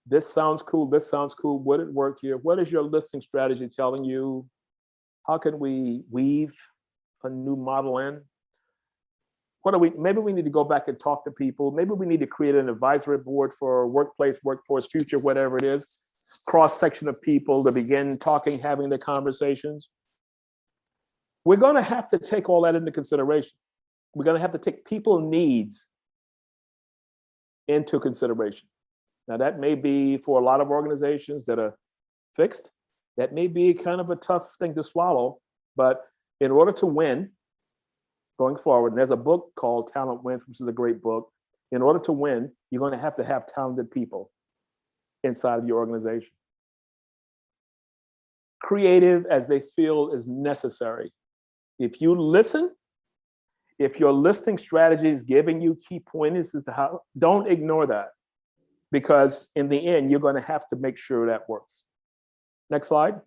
This sounds cool, this sounds cool, would it work here? What is your listing strategy telling you? How can we weave a new model in? Maybe we need to go back and talk to people. Maybe we need to create an advisory board for workplace, workforce, future, whatever it is, cross-section of people to begin talking, having the conversations. We're gonna have to take all that into consideration. We're gonna have to take people's needs into consideration. Now that may be for a lot of organizations that are fixed, that may be kind of a tough thing to swallow, but in order to win, going forward. And there's a book called Talent Wins, which is a great book. In order to win, you're going to have talented people inside of your organization. Creative as they feel is necessary. If you listen, if your listing strategy is giving you key pointers as to how, don't ignore that, because in the end, you're going to have to make sure that works. Next slide.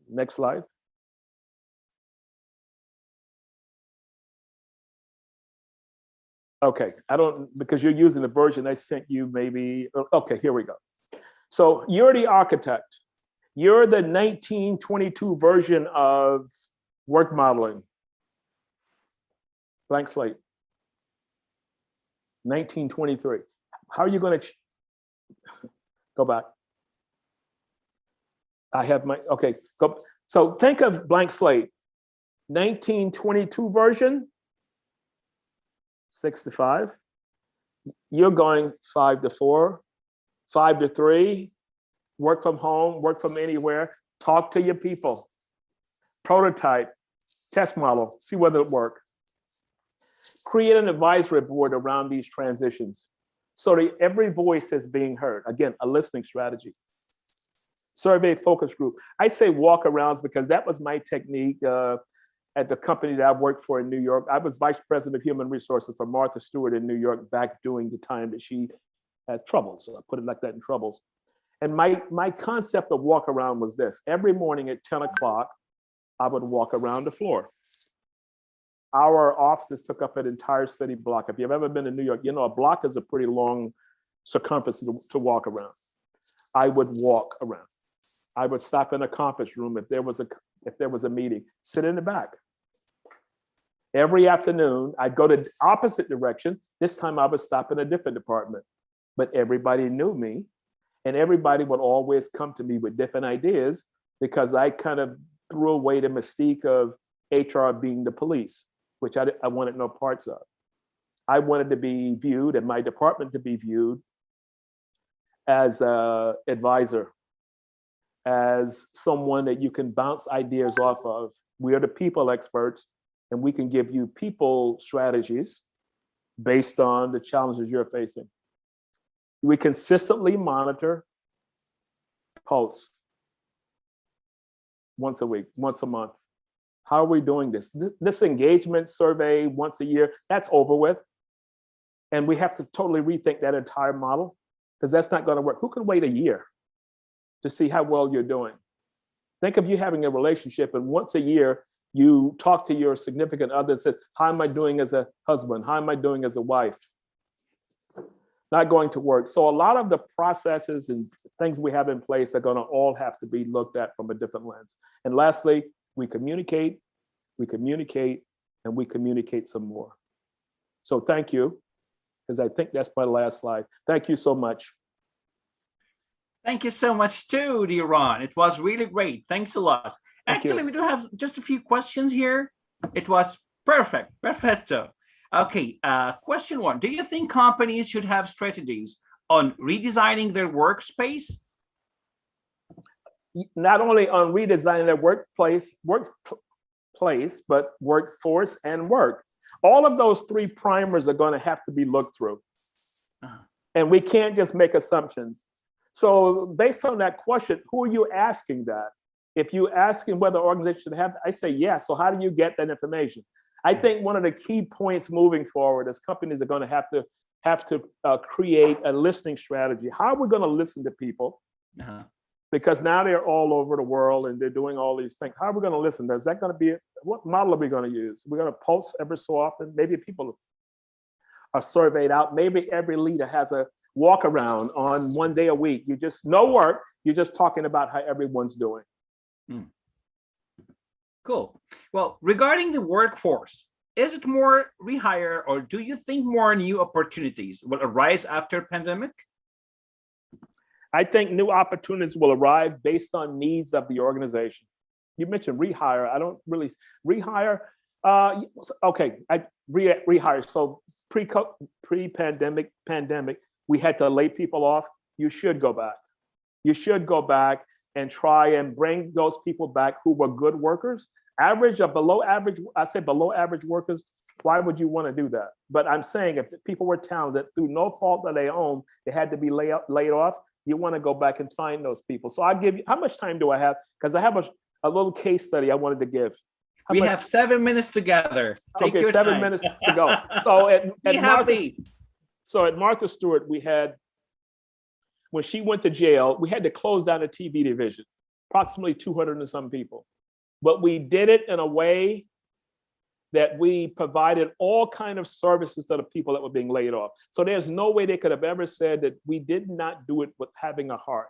Next slide. Okay, I don't, because you're using the version I sent you maybe, okay, here we go. So you're the architect. You're the 1922 version of work modeling. Blank slate. 1923. How are you going to go back? I have my, okay, go. So think of blank slate. 1922 version, 6 to 5. You're going 5 to 4, 5 to 3, work from home, work from anywhere, talk to your people, prototype, test model, see whether it works. Create an advisory board around these transitions so that every voice is being heard. Again, a listening strategy. Survey focus group. I say walk-arounds because that was my technique at the company that I worked for in New York. I was vice president of human resources for Martha Stewart in New York back during the time that she had troubles. So I put it like that, in troubles. And my concept of walk-around was this. Every morning at 10 o'clock, I would walk around the floor. Our offices took up an entire city block. If you've ever been to New York, you know a block is a pretty long circumference to walk around. I would walk around. I would stop in a conference room if there was a meeting, sit in the back. Every afternoon, I'd go the opposite direction. This time I would stop in a different department, but everybody knew me and everybody would always come to me with different ideas because I kind of threw away the mystique of HR being the police, which I wanted no parts of. I wanted to be viewed and my department to be viewed as an advisor, as someone that you can bounce ideas off of. We are the people experts and we can give you people strategies based on the challenges you're facing. We consistently monitor pulse once a week, once a month. How are we doing this? This engagement survey once a year, that's over with. And we have to totally rethink that entire model because that's not going to work. Who can wait a year to see how well you're doing? Think of you having a relationship and once a year, you talk to your significant other and says, how am I doing as a husband? How am I doing as a wife? Not going to work. So a lot of the processes and things we have in place are going to all have to be looked at from a different lens. And lastly, we communicate, and we communicate some more. So thank you, because I think that's my last slide. Thank you so much. Thank you so much too, dear Ron. It was really great. Thanks a lot. Actually, we do have just a few questions here. It was perfect, perfecto. Okay, question 1. Do you think companies should have strategies on redesigning their workspace? Not only on redesigning their workplace, but workforce and work. All of those 3 primers are going to have to be looked through. And we can't just make assumptions. So based on that question, who are you asking that? If you asking whether organizations should have, I say yes. So how do you get that information? I think one of the key points moving forward is companies are going to have to create a listening strategy. How are we going to listen to people? Because now they're all over the world and they're doing all these things. How are we going to listen? Is that going to be, what model are we going to use? We're going to pulse every so often. Maybe people are surveyed out. Maybe every leader has a walk around on 1 day a week. You just, no work. You're just talking about how everyone's doing. Cool. Well, regarding the workforce, is it more rehire or do you think more new opportunities will arise after pandemic? I think new opportunities will arrive based on needs of the organization. You mentioned rehire. I don't really rehire. Okay, rehire. So pre-pandemic, we had to lay people off. You should go back. you should go back and try and bring those people back who were good workers. Average or below average, I say below average workers, why would you want to do that? But I'm saying if people were talented through no fault of their own, they had to be laid off, you want to go back and find those people. So I'll give you, how much time do I have? Because I have a little case study I wanted to give. We have 7 minutes together. Take your 7 time. minutes to go. So at Martha Stewart, we had, when she went to jail, we had to close down the TV division, approximately 200 and some people. But we did it in a way that we provided all kind of services to the people that were being laid off. So there's no way they could have ever said that we did not do it with having a heart.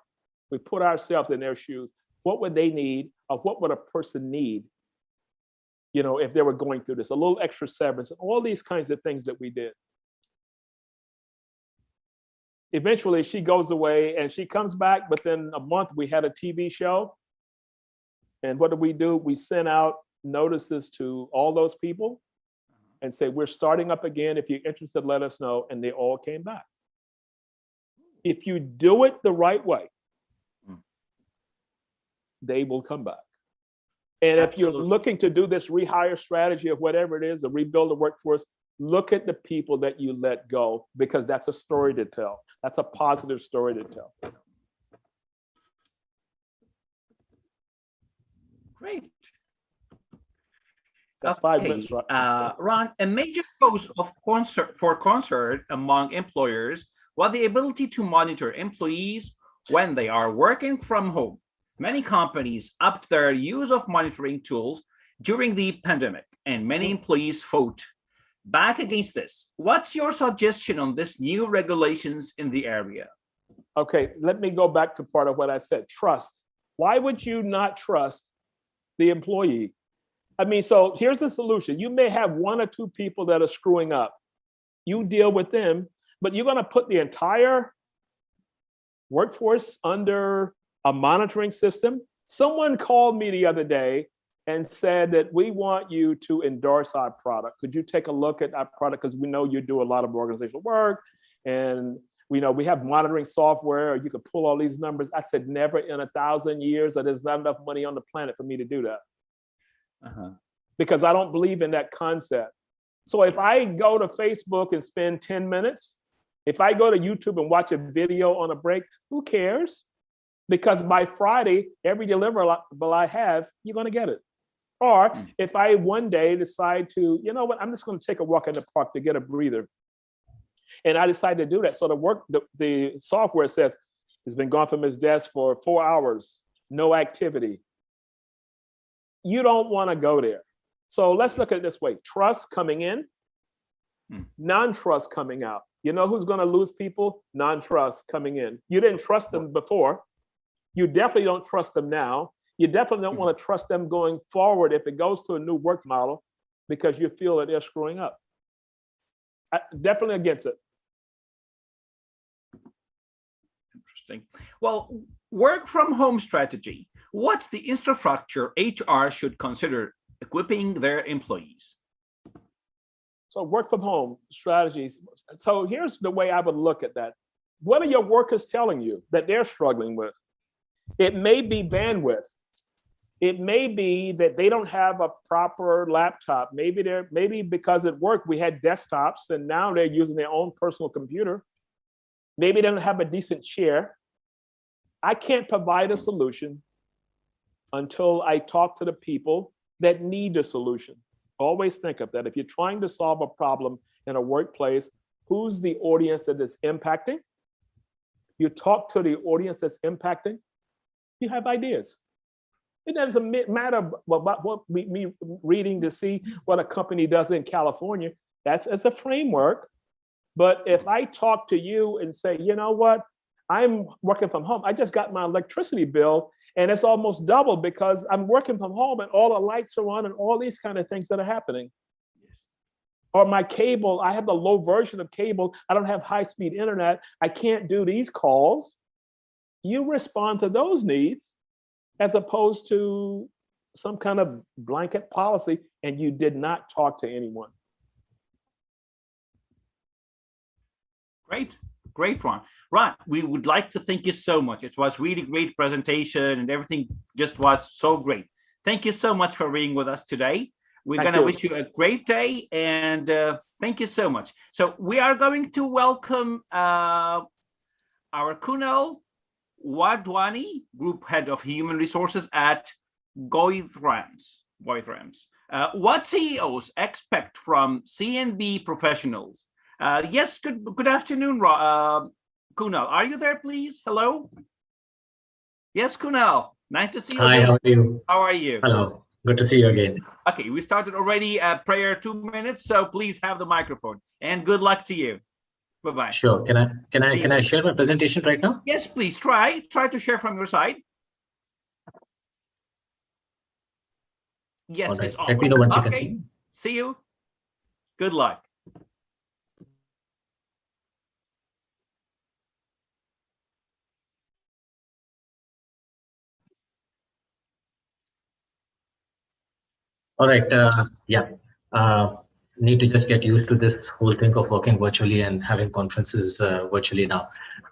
We put ourselves in their shoes. What would they need, or what would a person need, you know, if they were going through this? A little extra severance, and all these kinds of things that we did. Eventually, she goes away and she comes back. Within a month, we had a TV show. And what do? We sent out notices to all those people and say, we're starting up again. If you're interested, let us know. And they all came back. If you do it the right way, they will come back. And if you're looking to do this rehire strategy of whatever it is, to rebuild the workforce, look at the people that you let go, because that's a story to tell. That's a positive story to tell. Great. That's 5 minutes, right? Ron, a major cause of concern among employers was the ability to monitor employees when they are working from home. Many companies upped their use of monitoring tools during the pandemic, and many employees fought back against this. What's your suggestion on this new regulations in the area? Okay, let me go back to part of what I said, trust. Why would you not trust the employee? I mean, so here's the solution. You may have one or two people that are screwing up. You deal with them, but you're gonna put the entire workforce under a monitoring system. Someone called me the other day and said that we want you to endorse our product. Could you take a look at our product? Because we know you do a lot of organizational work, and we know we have monitoring software. You could pull all these numbers. I said, never in 1,000 years, or there's not enough money on the planet for me to do that. Because I don't believe in that concept. So if I go to Facebook and spend 10 minutes, if I go to YouTube and watch a video on a break, who cares? Because by Friday, every deliverable I have, you're going to get it. Or if I one day decide to, you know what, I'm just going to take a walk in the park to get a breather. And I decide to do that. So the software says, he's been gone from his desk for 4 hours, no activity. You don't want to go there. So let's look at it this way. Trust coming in, non-trust coming out. You know who's going to lose people? Non-trust coming in. You didn't trust them before. You definitely don't trust them now. You definitely don't want to trust them going forward if it goes to a new work model, because you feel that they're screwing up. Definitely against it. Interesting. Well, work from home strategy. What's the infrastructure HR should consider equipping their employees? So work from home strategies. So here's the way I would look at that. What are your workers telling you that they're struggling with? It may be bandwidth. It may be that they don't have a proper laptop. Maybe because at work we had desktops and now they're using their own personal computer. Maybe they don't have a decent chair. I can't provide a solution until I talk to the people that need the solution. Always think of that. If you're trying to solve a problem in a workplace, who's the audience that is impacting? You talk to the audience that's impacting, you have ideas. It doesn't matter what me reading to see what a company does in California. That's a framework. But if I talk to you and say, you know what, I'm working from home. I just got my electricity bill and it's almost double because I'm working from home and all the lights are on and all these kind of things that are happening. Yes. Or my cable, I have the low version of cable. I don't have high-speed internet. I can't do these calls. You respond to those needs as opposed to some kind of blanket policy and you did not talk to anyone. Great. Great, Ron. Ron, we would like to thank you so much. It was really great presentation and everything just was so great. Thank you so much for being with us today. We're going to wish you a great day and thank you so much. So we are going to welcome our Kunal Wadhwani, Group Head of Human Resources at Goithrams. What CEOs expect from CNB professionals? Yes, good afternoon, Kunal. Are you there, please? Hello? Yes, Kunal. Nice to see you. Hi, how are you? How are you? Hello. Good to see you again. Okay, we started already prior 2 minutes, so please have the microphone. And good luck to you. Bye-bye. Sure. Can I share my presentation right now? Yes, please. Try to share from your side. Yes, right. it's on. Let me know once you can see. See you. Good luck. All right. Need to just get used to this whole thing of working virtually and having conferences virtually now.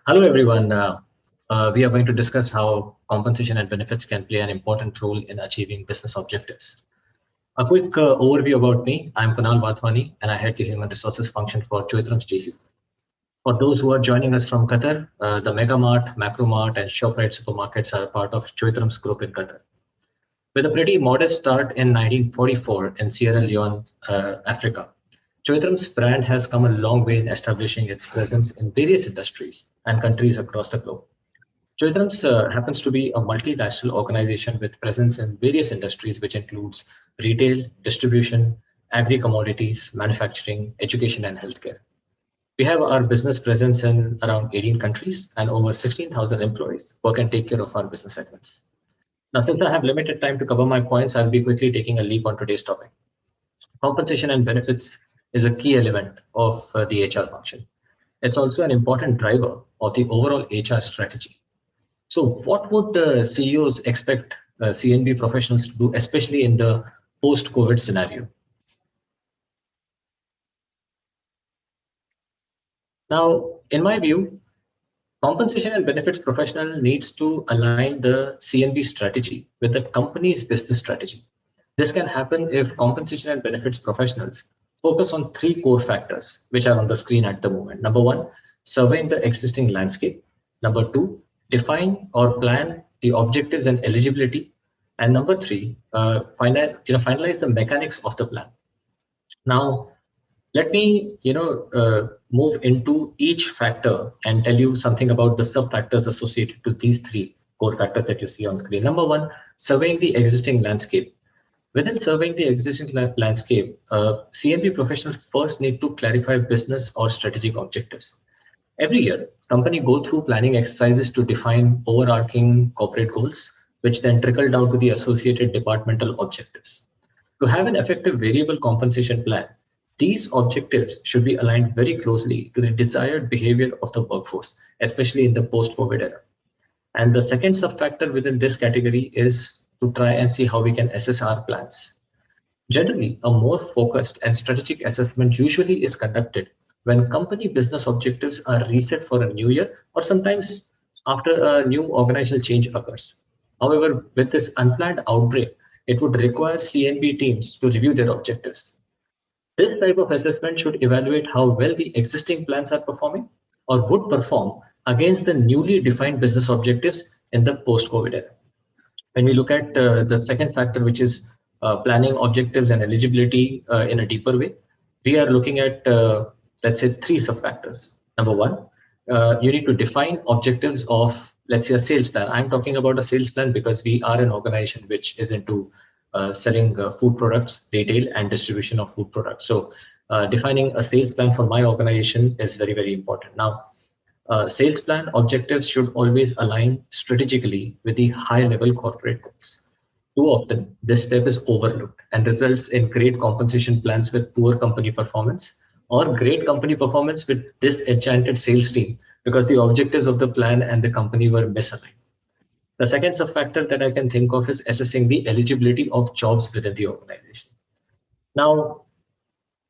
Hello, everyone. We are going to discuss how compensation and benefits can play an important role in achieving business objectives. A quick overview about me. I'm Kunal Wadhwani, and I head the Human Resources function for Choithrams GC. For those who are joining us from Qatar, the Mega Mart, Macro Mart, and ShopRite supermarkets are part of Choithrams Group in Qatar. With a pretty modest start in 1944 in Sierra Leone, Africa, Choithrams' brand has come a long way in establishing its presence in various industries and countries across the globe. Choithrams happens to be a multinational organization with presence in various industries, which includes retail, distribution, agri-commodities, manufacturing, education, and healthcare. We have our business presence in around 18 countries and over 16,000 employees work and take care of our business segments. Now, since I have limited time to cover my points, I'll be quickly taking a leap on today's topic. Compensation and benefits is a key element of the HR function. It's also an important driver of the overall HR strategy. So what would CEOs expect CNB professionals to do, especially in the post-COVID scenario? Now, in my view, compensation and benefits professional needs to align the CNB strategy with the company's business strategy. This can happen if compensation and benefits professionals focus on 3 core factors, which are on the screen at the moment. Number 1, surveying the existing landscape. Number 2, define or plan the objectives and eligibility. And number 3, finalize the mechanics of the plan. Now, let me move into each factor and tell you something about the sub-factors associated to these 3 core factors that you see on screen. Number 1, surveying the existing landscape. Within surveying the existing landscape, CNB professionals first need to clarify business or strategic objectives. Every year, companies go through planning exercises to define overarching corporate goals, which then trickle down to the associated departmental objectives. To have an effective variable compensation plan, these objectives should be aligned very closely to the desired behavior of the workforce, especially in the post-COVID era. And the second sub-factor within this category is to try and see how we can assess our plans. Generally, a more focused and strategic assessment usually is conducted when company business objectives are reset for a new year or sometimes after a new organizational change occurs. However, with this unplanned outbreak, it would require CNB teams to review their objectives. This type of assessment should evaluate how well the existing plans are performing or would perform against the newly defined business objectives in the post-COVID era. When we look at the second factor, which is planning objectives and eligibility in a deeper way, we are looking at, let's say, 3 sub-factors. Number 1, you need to define objectives of, let's say, a sales plan. I'm talking about a sales plan because we are an organization which is into selling food products, retail, and distribution of food products. So defining a sales plan for my organization is very, very important. Now, sales plan objectives should always align strategically with the high-level corporate goals. Too often, this step is overlooked and results in great compensation plans with poor company performance or great company performance with disenchanted sales team because the objectives of the plan and the company were misaligned. The second sub-factor that I can think of is assessing the eligibility of jobs within the organization. Now,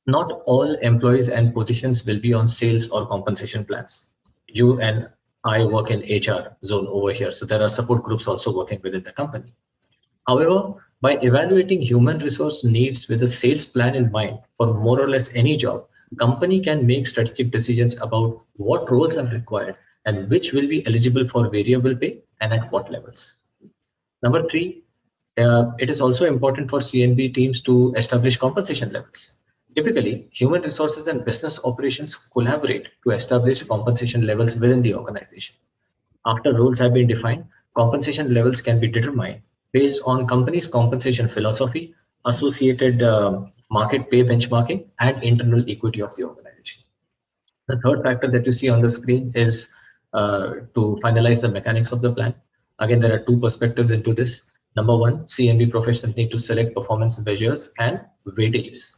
not all employees and positions will be on sales or compensation plans. you and I work in HR zone over here. So there are support groups also working within the company. However, by evaluating human resource needs with a sales plan in mind for more or less any job, company can make strategic decisions about what roles are required and which will be eligible for variable pay and at what levels. Number three, it is also important for CNB teams to establish compensation levels. Typically, human resources and business operations collaborate to establish compensation levels within the organization. After roles have been defined, compensation levels can be determined based on company's compensation philosophy, associated market pay benchmarking, and internal equity of the organization. The third factor that you see on the screen is to finalize the mechanics of the plan. Again, there are two perspectives into this. Number one, CNB professionals need to select performance measures and weightages.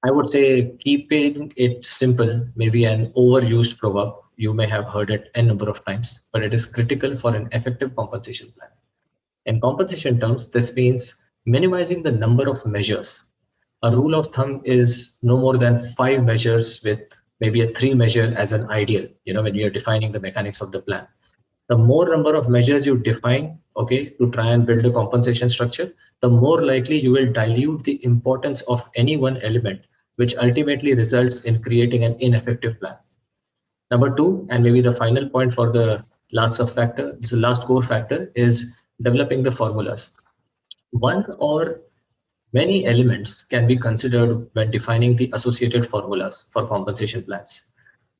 I would say keeping it simple, maybe an overused proverb. You may have heard it a number of times, but it is critical for an effective compensation plan. In compensation terms, this means minimizing the number of measures. A rule of thumb is no more than 5 measures with maybe a 3 measure as an ideal, when you're defining the mechanics of the plan. The more number of measures you define, to try and build a compensation structure, the more likely you will dilute the importance of any one element, which ultimately results in creating an ineffective plan. Number 2, and maybe the final point for the last sub-factor, the last core factor, is developing the formulas. One or many elements can be considered when defining the associated formulas for compensation plans.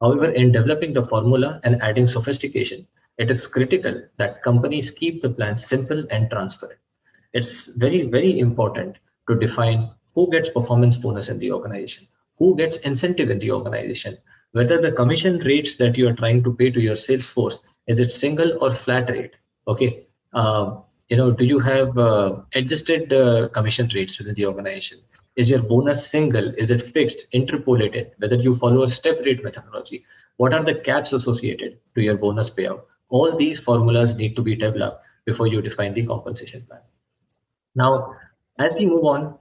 However, in developing the formula and adding sophistication, it is critical that companies keep the plan simple and transparent. It's very, very important to define who gets performance bonus in the organization, who gets incentive in the organization, whether the commission rates that you are trying to pay to your sales force, is it single or flat rate? Do you have adjusted commission rates within the organization? Is your bonus single? Is it fixed, interpolated? Whether you follow a step rate methodology? What are the caps associated to your bonus payout? All these formulas need to be developed before you define the compensation plan. Now, as we move on,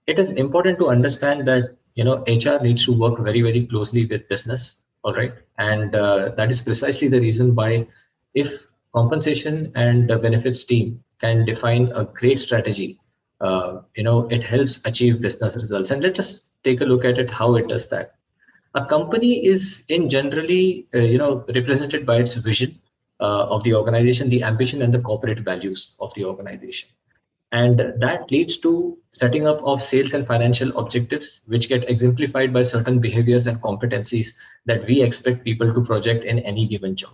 it is important to understand that HR needs to work very, very closely with business. All right, and that is precisely the reason why, if compensation and the benefits team can define a great strategy, it helps achieve business results. And let's just take a look at it, how it does that. A company is in generally, represented by its vision of the organization, the ambition and the corporate values of the organization. And that leads to setting up of sales and financial objectives, which get exemplified by certain behaviors and competencies that we expect people to project in any given job.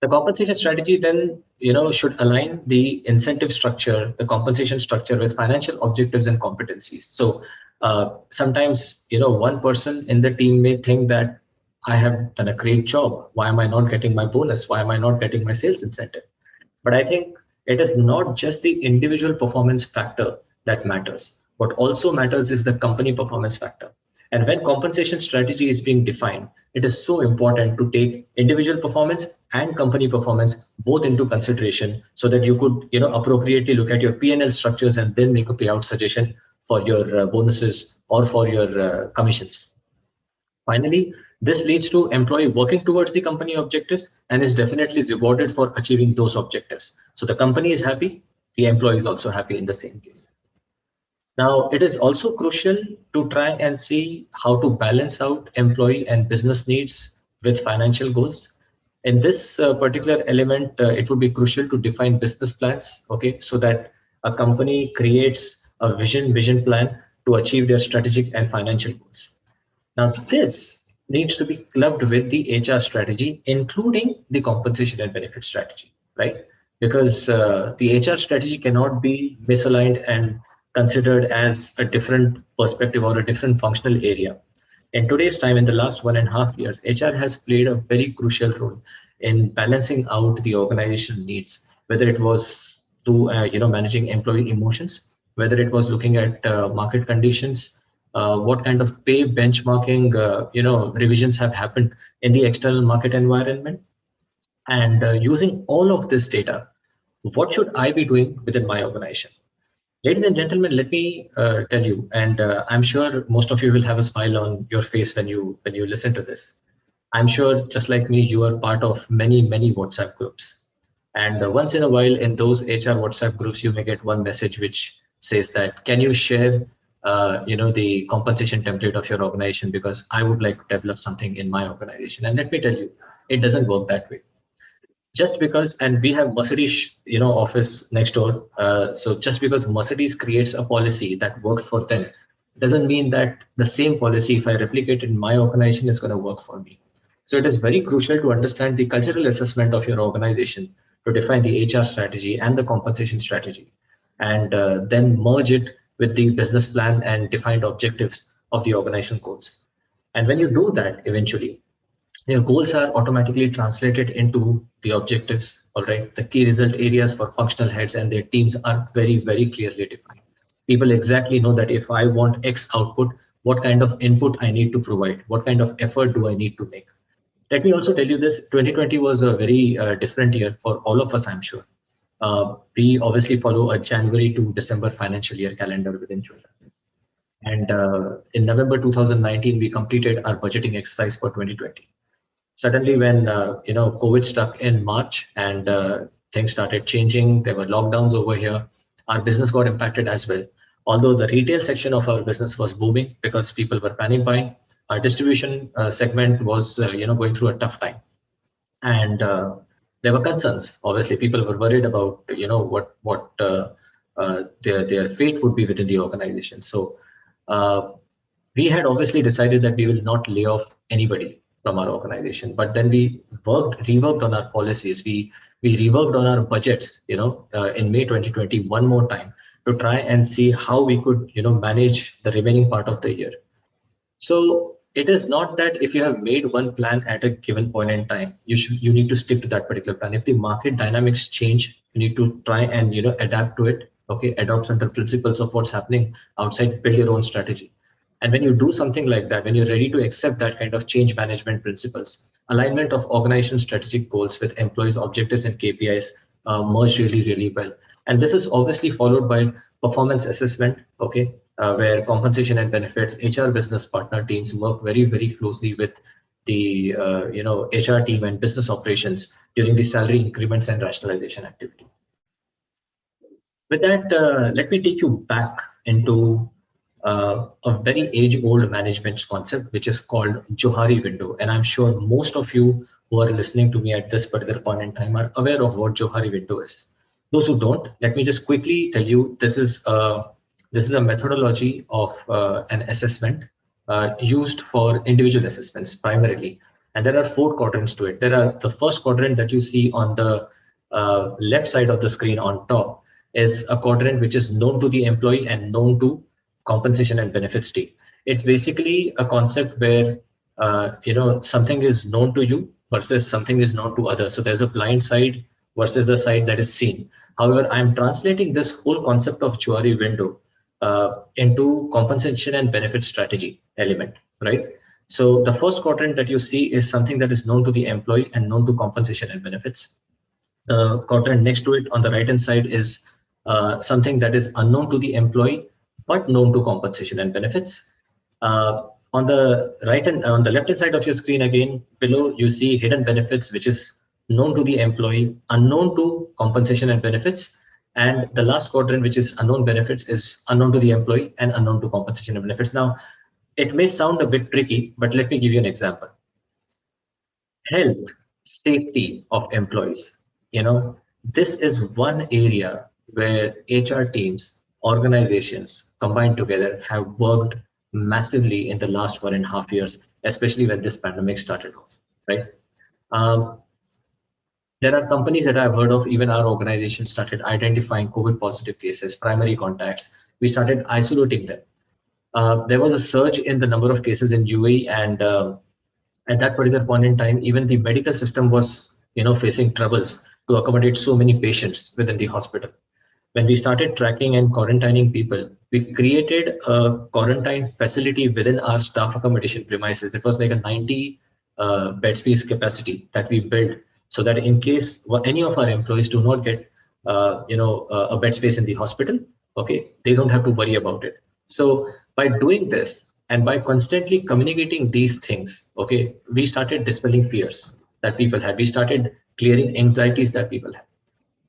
The compensation strategy then, should align the incentive structure, the compensation structure with financial objectives and competencies. So sometimes, one person in the team may think that I have done a great job. Why am I not getting my bonus? Why am I not getting my sales incentive? But I think it is not just the individual performance factor that matters. What also matters is the company performance factor. And when compensation strategy is being defined, it is so important to take individual performance and company performance both into consideration, so that you could, appropriately look at your P&L structures and then make a payout suggestion for your bonuses or for your commissions. Finally, this leads to employee working towards the company objectives and is definitely rewarded for achieving those objectives. So the company is happy, the employee is also happy in the same case. Now, it is also crucial to try and see how to balance out employee and business needs with financial goals. In this particular element, it would be crucial to define business plans, so that a company creates a vision plan to achieve their strategic and financial goals. Now, this needs to be clubbed with the HR strategy, including the compensation and benefit strategy, right? Because the HR strategy cannot be misaligned and considered as a different perspective or a different functional area. In today's time, in the last 1.5 years, HR has played a very crucial role in balancing out the organization needs, whether it was through managing employee emotions, whether it was looking at market conditions, what kind of pay benchmarking revisions have happened in the external market environment, and using all of this data, what should I be doing within my organization? Ladies and gentlemen, let me tell you, and I'm sure most of you will have a smile on your face when you listen to this. I'm sure, just like me, you are part of many WhatsApp groups. And once in a while, in those HR WhatsApp groups, you may get one message which says that, can you share, the compensation template of your organization, because I would like to develop something in my organization. And let me tell you, it doesn't work that way. Just because, and we have Mercedes, office next door. So just because Mercedes creates a policy that works for them, doesn't mean that the same policy, if I replicate in my organization, is going to work for me. So it is very crucial to understand the cultural assessment of your organization to define the HR strategy and the compensation strategy, and then merge it with the business plan and defined objectives of the organization goals. And when you do that, eventually, your goals are automatically translated into the objectives. All right. The key result areas for functional heads and their teams are very clearly defined. People exactly know that if I want X output, what kind of input I need to provide, what kind of effort do I need to make. Let me also tell you this, 2020 was a very different year for all of us, I'm sure. We obviously follow a January to December financial year calendar within Chula. And in November 2019, we completed our budgeting exercise for 2020. Suddenly, when COVID struck in March and things started changing, there were lockdowns over here. Our business got impacted as well. Although the retail section of our business was booming because people were panic buying, our distribution segment was going through a tough time, and there were concerns. Obviously, people were worried about what their fate would be within the organization. So we had obviously decided that we will not lay off anybody from our organization, but then we reworked on our policies. We reworked on our budgets, in May 2020 one more time to try and see how we could, manage the remaining part of the year. So it is not that if you have made one plan at a given point in time, you need to stick to that particular plan. If the market dynamics change, you need to try and adapt to it. Okay, adopt some of the principles of what's happening outside, build your own strategy. And when you do something like that, when you're ready to accept that kind of change management principles, alignment of organization strategic goals with employees' objectives and KPIs merge really well. And this is obviously followed by performance assessment, okay, where compensation and benefits, HR business partner teams work very closely with the HR team and business operations during the salary increments and rationalization activity. With that, let me take you back into a very age-old management concept, which is called Johari window. And I'm sure most of you who are listening to me at this particular point in time are aware of what Johari window is. Those who don't, let me just quickly tell you, this is a methodology of an assessment used for individual assessments primarily. And there are 4 quadrants to it. There are the first quadrant that you see on the left side of the screen on top is a quadrant which is known to the employee and known to compensation and benefits team. It's basically a concept where something is known to you versus something is known to others. So there's a blind side versus the side that is seen. However, I'm translating this whole concept of Johari window into compensation and benefit strategy element, right? So the first quadrant that you see is something that is known to the employee and known to compensation and benefits. The quadrant next to it on the right hand side is something that is unknown to the employee but known to compensation and benefits. On the left hand side of your screen, again below, you see hidden benefits, which is known to the employee, unknown to compensation and benefits. And the last quadrant, which is unknown benefits, is unknown to the employee and unknown to compensation and benefits. Now, it may sound a bit tricky, but let me give you an example. Health, safety of employees. This is one area where HR teams, organizations combined together have worked massively in the last 1.5 years, especially when this pandemic started off, right? There are companies that I've heard of, even our organization started identifying COVID positive cases, primary contacts. We started isolating them. There was a surge in the number of cases in UAE, and at that particular point in time, even the medical system was facing troubles to accommodate so many patients within the hospital. When we started tracking and quarantining people, we created a quarantine facility within our staff accommodation premises. It was like a 90 bed space capacity that we built, so that in case any of our employees do not get a bed space in the hospital, Okay, they don't have to worry about it. So by doing this and by constantly communicating these things, okay, we started dispelling fears that people had. We started clearing anxieties that people had.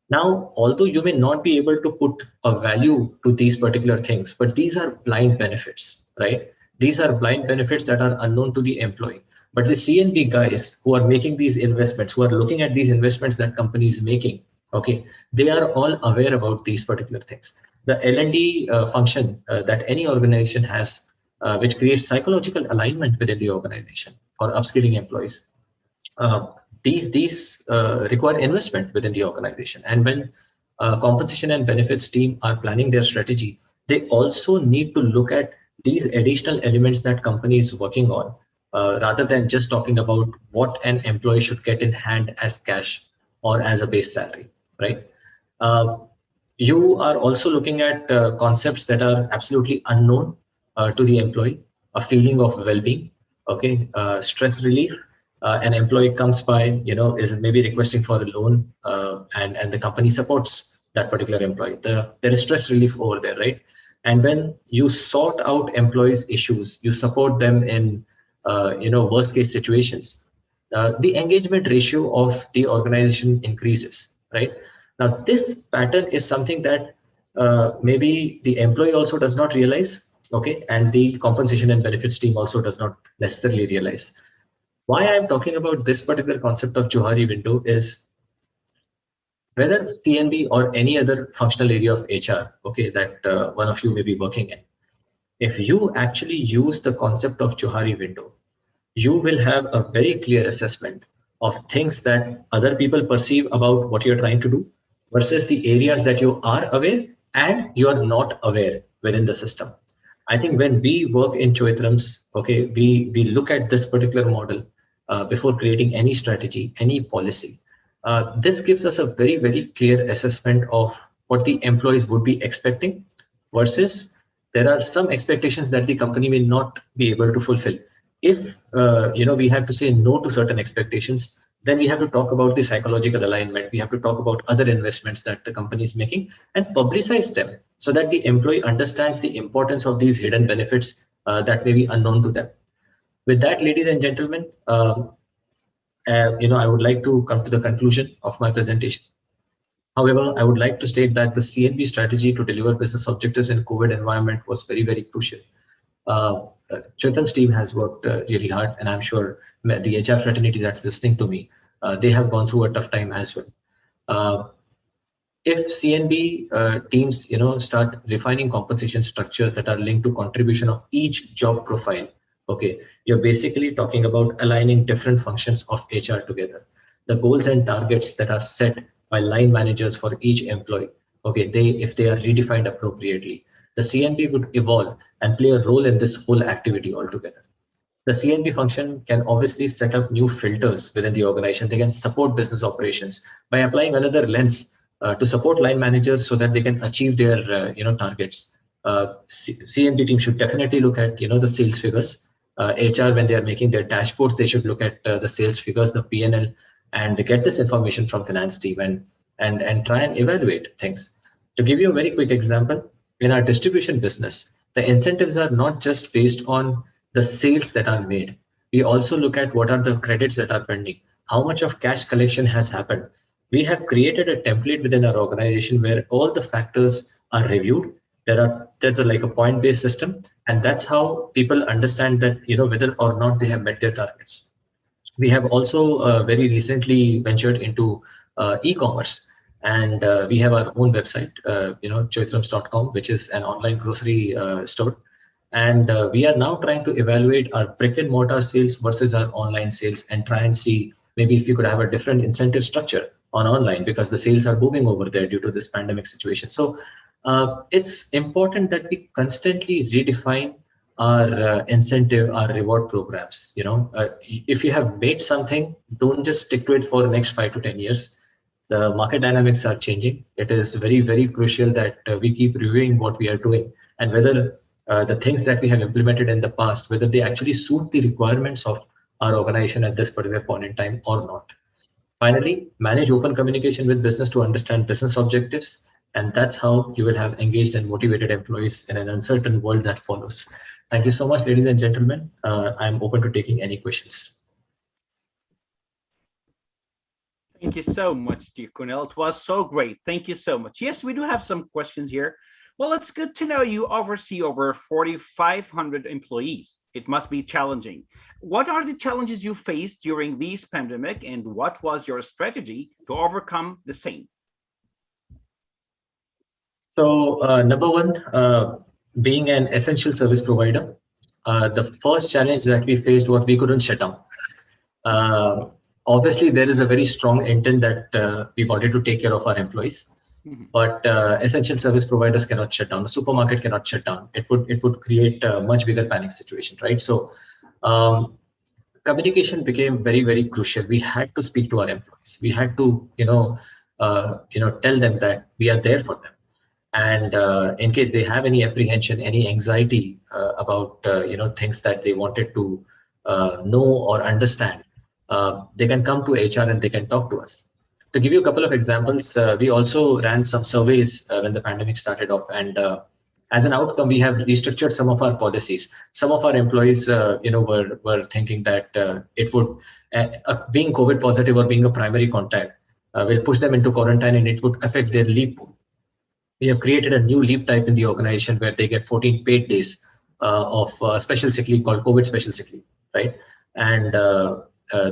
Now, although you may not be able to put a value to these particular things, but these are blind benefits, right? These are blind benefits that are unknown to the employee. But the CNB guys who are making these investments, who are looking at these investments that company is making, okay, they are all aware about these particular things. The L&D function that any organization has, which creates psychological alignment within the organization for upskilling employees. These require investment within the organization. And when compensation and benefits team are planning their strategy, they also need to look at these additional elements that company is working on, rather than just talking about what an employee should get in hand as cash or as a base salary, right? You are also looking at concepts that are absolutely unknown to the employee, a feeling of well-being, okay, stress relief. An employee comes by, is maybe requesting for a loan, and the company supports that particular employee. There is stress relief over there, right? And when you sort out employees' issues, you support them in, worst case situations, the engagement ratio of the organization increases, right? Now, this pattern is something that maybe the employee also does not realize, okay, and the compensation and benefits team also does not necessarily realize. Why I'm talking about this particular concept of Johari window is whether CNB or any other functional area of HR, okay, that one of you may be working in, if you actually use the concept of Johari window, you will have a very clear assessment of things that other people perceive about what you're trying to do versus the areas that you are aware and you are not aware within the system. I think when we work in Choitrams, okay, we look at this particular model before creating any strategy, any policy. This gives us a very, very clear assessment of what the employees would be expecting versus there are some expectations that the company may not be able to fulfill. If we have to say no to certain expectations, then we have to talk about the psychological alignment. We have to talk about other investments that the company is making and publicize them so that the employee understands the importance of these hidden benefits that may be unknown to them. With that, ladies and gentlemen, I would like to come to the conclusion of my presentation. However, I would like to state that the CNB strategy to deliver business objectives in COVID environment was very, very crucial. Choitram's team has worked really hard, and I'm sure the HR fraternity that's listening to me, they have gone through a tough time as well. If CNB teams, start refining compensation structures that are linked to contribution of each job profile, okay, you're basically talking about aligning different functions of HR together. The goals and targets that are set by line managers for each employee, okay, if they are redefined appropriately, the CNB would evolve and play a role in this whole activity altogether. The CNB function can obviously set up new filters within the organization. They can support business operations by applying another lens to support line managers so that they can achieve their targets. CNB team should definitely look at the sales figures. HR, when they are making their dashboards, they should look at the sales figures, the P&L, and get this information from finance team and try and evaluate things. To give you a very quick example, in our distribution business, the incentives are not just based on the sales that are made. We also look at what are the credits that are pending, how much of cash collection has happened. We have created a template within our organization where all the factors are reviewed. There's a point-based system, and that's how people understand that whether or not they have met their targets. We have also very recently ventured into e-commerce, and we have our own website, choitrams.com, which is an online grocery store. And we are now trying to evaluate our brick and mortar sales versus our online sales and try and see maybe if we could have a different incentive structure on online because the sales are booming over there due to this pandemic situation. So it's important that we constantly redefine our incentive, our reward programs. If you have made something, don't just stick to it for the next 5 to 10 years. The market dynamics are changing. It is very, very crucial that we keep reviewing what we are doing and whether the things that we have implemented in the past, whether they actually suit the requirements of our organization at this particular point in time or not. Finally, manage open communication with business to understand business objectives And that's how you will have engaged and motivated employees in an uncertain world that follows. Thank you so much, ladies and gentlemen. I'm open to taking any questions. Thank you so much, dear Kunal. It was so great. Thank you so much. Yes, we do have some questions here. Well, it's good to know you oversee over 4,500 employees. It must be challenging. What are the challenges you faced during this pandemic, and what was your strategy to overcome the same? So number one, being an essential service provider, the first challenge that we faced was we couldn't shut down. Obviously, there is a very strong intent that we wanted to take care of our employees, but essential service providers cannot shut down. The supermarket cannot shut down. It would create a much bigger panic situation, right? So communication became very, very crucial. We had to speak to our employees. We had to, tell them that we are there for them. And in case they have any apprehension, any anxiety about things that they wanted to know or understand, they can come to HR and they can talk to us. To give you a couple of examples, we also ran some surveys when the pandemic started off, and as an outcome, we have restructured some of our policies. Some of our employees, were thinking that it would, being COVID positive or being a primary contact, will push them into quarantine and it would affect their leave pool. We have created a new leave type in the organization where they get 14 paid days of special sick leave called COVID special sick leave, right? And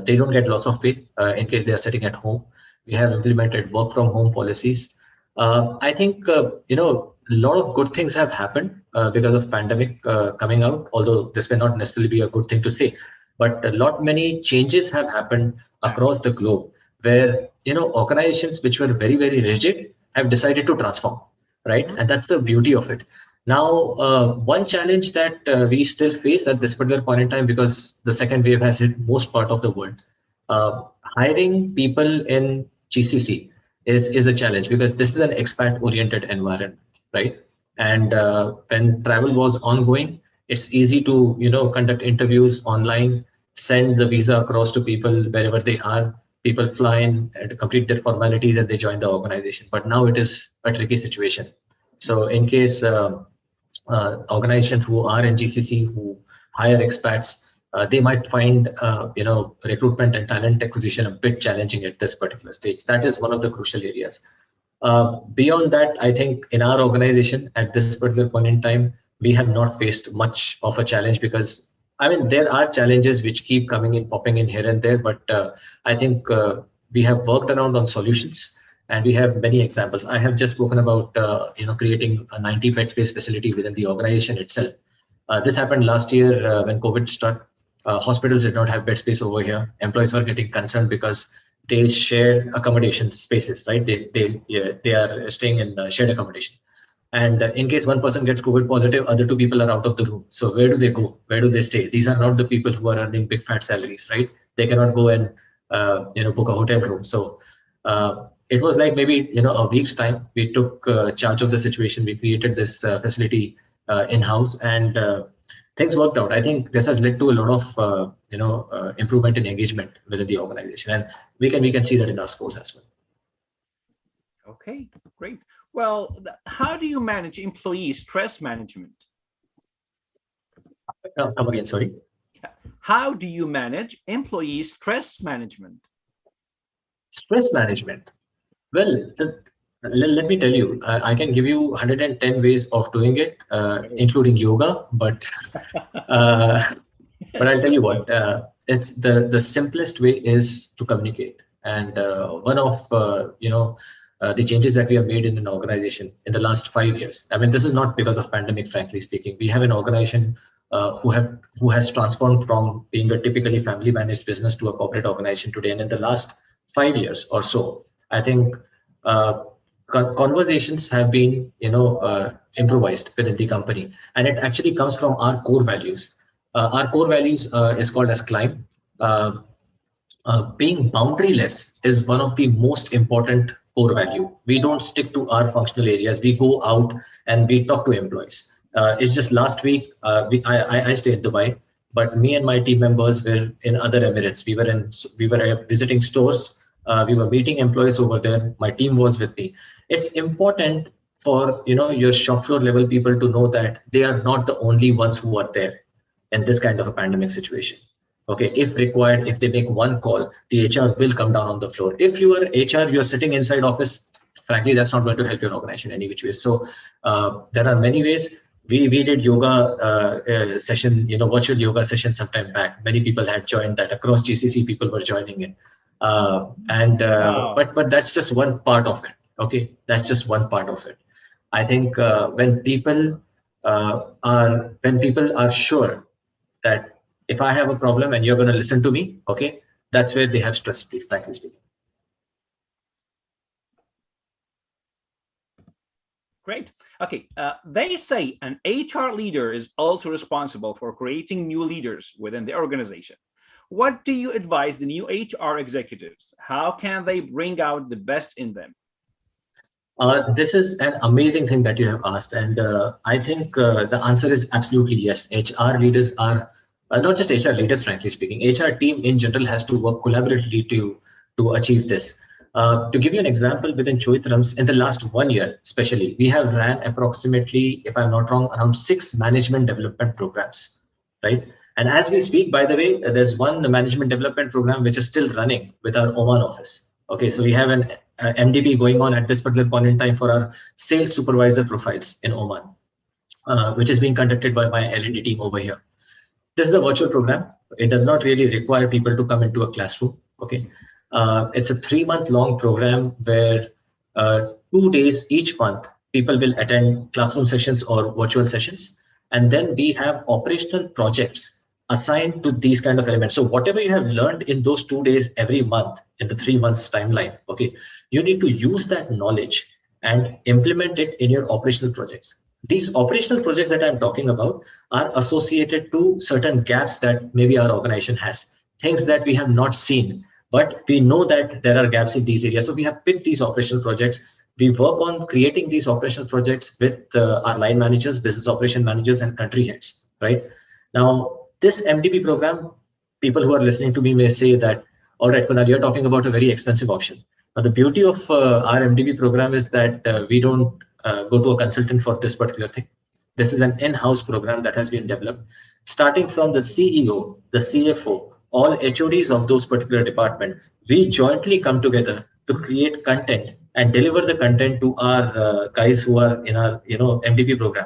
they don't get loss of pay in case they are sitting at home. We have implemented work from home policies. I think, a lot of good things have happened because of pandemic coming out, although this may not necessarily be a good thing to say, but many changes have happened across the globe where, organizations which were very, very rigid have decided to transform, right? And that's the beauty of it. Now, one challenge that we still face at this particular point in time, because the second wave has hit most part of the world, hiring people in GCC is a challenge because this is an expat-oriented environment, right? And when travel was ongoing, it's easy to conduct interviews online, send the visa across to people wherever they are. People fly in and complete their formalities and they join the organization. But now it is a tricky situation. So in case organizations who are in GCC who hire expats, they might find recruitment and talent acquisition a bit challenging at this particular stage. That is one of the crucial areas. Beyond that, I think in our organization at this particular point in time, we have not faced much of a challenge because there are challenges which keep popping in here and there, but I think we have worked around on solutions and we have many examples. I have just spoken about creating a 90 bed space facility within the organization itself. This happened last year when COVID struck. Hospitals did not have bed space over here. Employees were getting concerned because they shared accommodation spaces, right? They are staying in shared accommodation. And in case one person gets COVID positive, other two people are out of the room. So where do they go? Where do they stay? These are not the people who are earning big fat salaries, right? They cannot go and book a hotel room. So it was like maybe a week's time. We took charge of the situation. We created this facility in-house, and things worked out. I think this has led to a lot of improvement in engagement within the organization, and we can see that in our scores as well. Okay, great. Well, how do you manage employee stress management? Come again, sorry. How do you manage employee stress management? Stress management. Well, let me tell you, I can give you 110 ways of doing it, including yoga, but I'll tell you what, it's the simplest way is to communicate. And one of the changes that we have made in an organization in the last 5 years. This is not because of pandemic, frankly speaking. We have an organization who has transformed from being a typically family managed business to a corporate organization today. And in the last 5 years or so, I think conversations have been improvised within the company, and it actually comes from our core values. Our core values is called as climb. Being boundaryless is one of the most important core value. We don't stick to our functional areas. We go out and we talk to employees. It's just last week, I stayed in Dubai, but me and my team members were in other Emirates. We were visiting stores We were meeting employees over there. My team was with me. It's important for your shop floor level people to know that they are not the only ones who are there in this kind of a pandemic situation. Okay, if required, if they make one call, the HR will come down on the floor. If you are HR, you're sitting inside office, frankly, that's not going to help your organization any which way. So there are many ways. We did yoga session, virtual yoga session sometime back. Many people had joined that. Across GCC, people were joining in. Wow. But that's just one part of it. Okay, that's just one part of it. I think when people are sure that if I have a problem and you're going to listen to me, okay, that's where they have stress relief, frankly speaking. Great. Okay. They say an HR leader is also responsible for creating new leaders within the organization. What do you advise the new HR executives? How can they bring out the best in them? This is an amazing thing that you have asked. And I think the answer is absolutely yes. HR leaders are not just HR leaders, frankly speaking. HR team in general has to work collaboratively to achieve this. To give you an example, within Choitrams, in the last 1 year, especially, we have ran approximately, if I'm not wrong, around 6 management development programs, right? And as we speak, by the way, there's one management development program which is still running with our Oman office. Okay, so we have an MDB going on at this particular point in time for our sales supervisor profiles in Oman, which is being conducted by my L&D team over here. This is a virtual program. It does not really require people to come into a classroom. Okay, it's a 3-month-long program where 2 days each month people will attend classroom sessions or virtual sessions, and then we have operational projects assigned to these kind of elements. So whatever you have learned in those 2 days every month in the 3 months timeline, okay, you need to use that knowledge and implement it in your operational projects. These operational projects that I'm talking about are associated to certain gaps that maybe our organization has, things that we have not seen, but we know that there are gaps in these areas. So we have picked these operational projects. We work on creating these operational projects with our line managers, business operation managers, and country heads, right? Now, this MDP program, people who are listening to me may say that, all right, Kunal, you're talking about a very expensive option. But the beauty of our MDP program is that we don't go to a consultant for this particular thing. This is an in-house program that has been developed, starting from the CEO, the CFO, all HODs of those particular departments. We jointly come together to create content and deliver the content to our guys who are in our MDP program.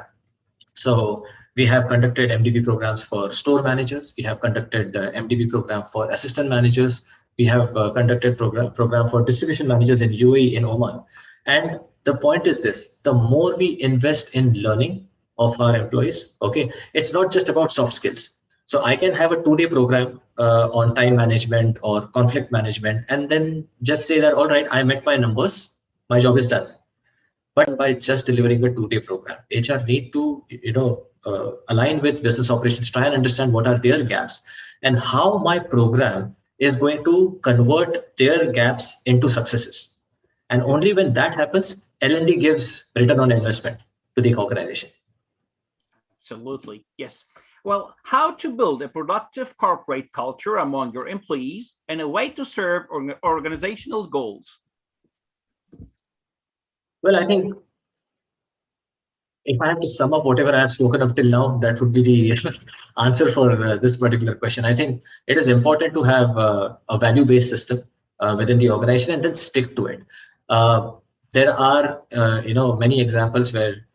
So we have conducted MDP programs for store managers. We have conducted MDP program for assistant managers. We have conducted program for distribution managers in UAE, in Oman. And the point is this: the more we invest in learning of our employees, okay, it's not just about soft skills. So I can have a 2-day program on time management or conflict management, and then just say that, all right, I met my numbers, my job is done. But by just delivering a 2-day program, HR need to, align with business operations, try and understand what are their gaps and how my program is going to convert their gaps into successes. And only when that happens, L&D gives return on investment to the organization. Absolutely, yes. Well, how to build a productive corporate culture among your employees and a way to serve organizational goals? Well, I think if I have to sum up whatever I have spoken up till now, that would be the answer for this particular question. I think it is important to have a value-based system within the organization and then stick to it. There are, many examples where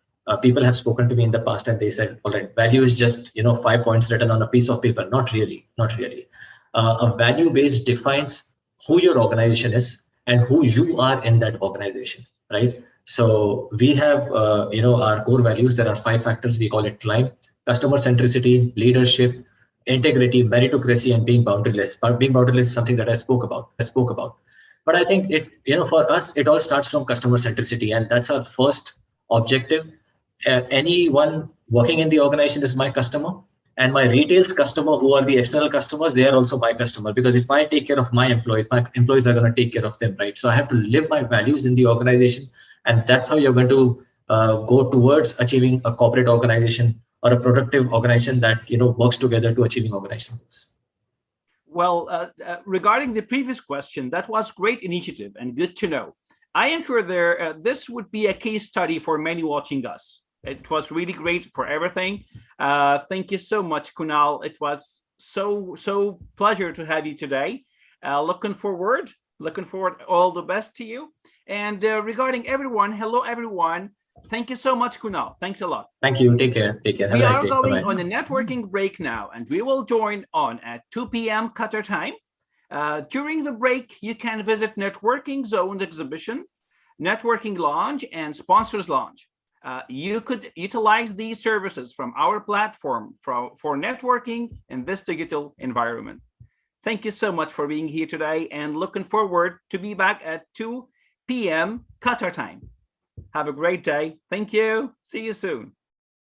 people have spoken to me in the past and they said, all right, value is just, 5 points written on a piece of paper. Not really, not really. A value-based defines who your organization is and who you are in that organization, right? So we have, our core values. There are 5 factors. We call it CLIMB: customer centricity, leadership, integrity, meritocracy, and being boundaryless. But being boundaryless is something that I spoke about. But I think it, for us, it all starts from customer centricity, and that's our first objective. Anyone working in the organization is my customer, and my retail's customer, who are the external customers, they are also my customer, because if I take care of my employees are going to take care of them, right? So I have to live my values in the organization, and that's how you're going to go towards achieving a corporate organization or a productive organization that works together to achieving organizational goals. Regarding the previous question, that was great initiative and good to know. I am sure this would be a case study for many watching us. It was really great for everything. Thank you so much, Kunal. It was so pleasure to have you today. Looking forward all the best to you. And regarding everyone, hello everyone. Thank you so much, Kunal. Thanks a lot. Thank you. Take care. Have a nice day. We are going Bye-bye. on a networking break now, and we will join on at 2 p.m. Qatar time. During the break, you can visit Networking Zone's exhibition, Networking Lounge, and Sponsors Lounge. You could utilize these services from our platform for networking in this digital environment. Thank you so much for being here today, and looking forward to be back at 2 p.m. Qatar time. Have a great day. Thank you. See you soon.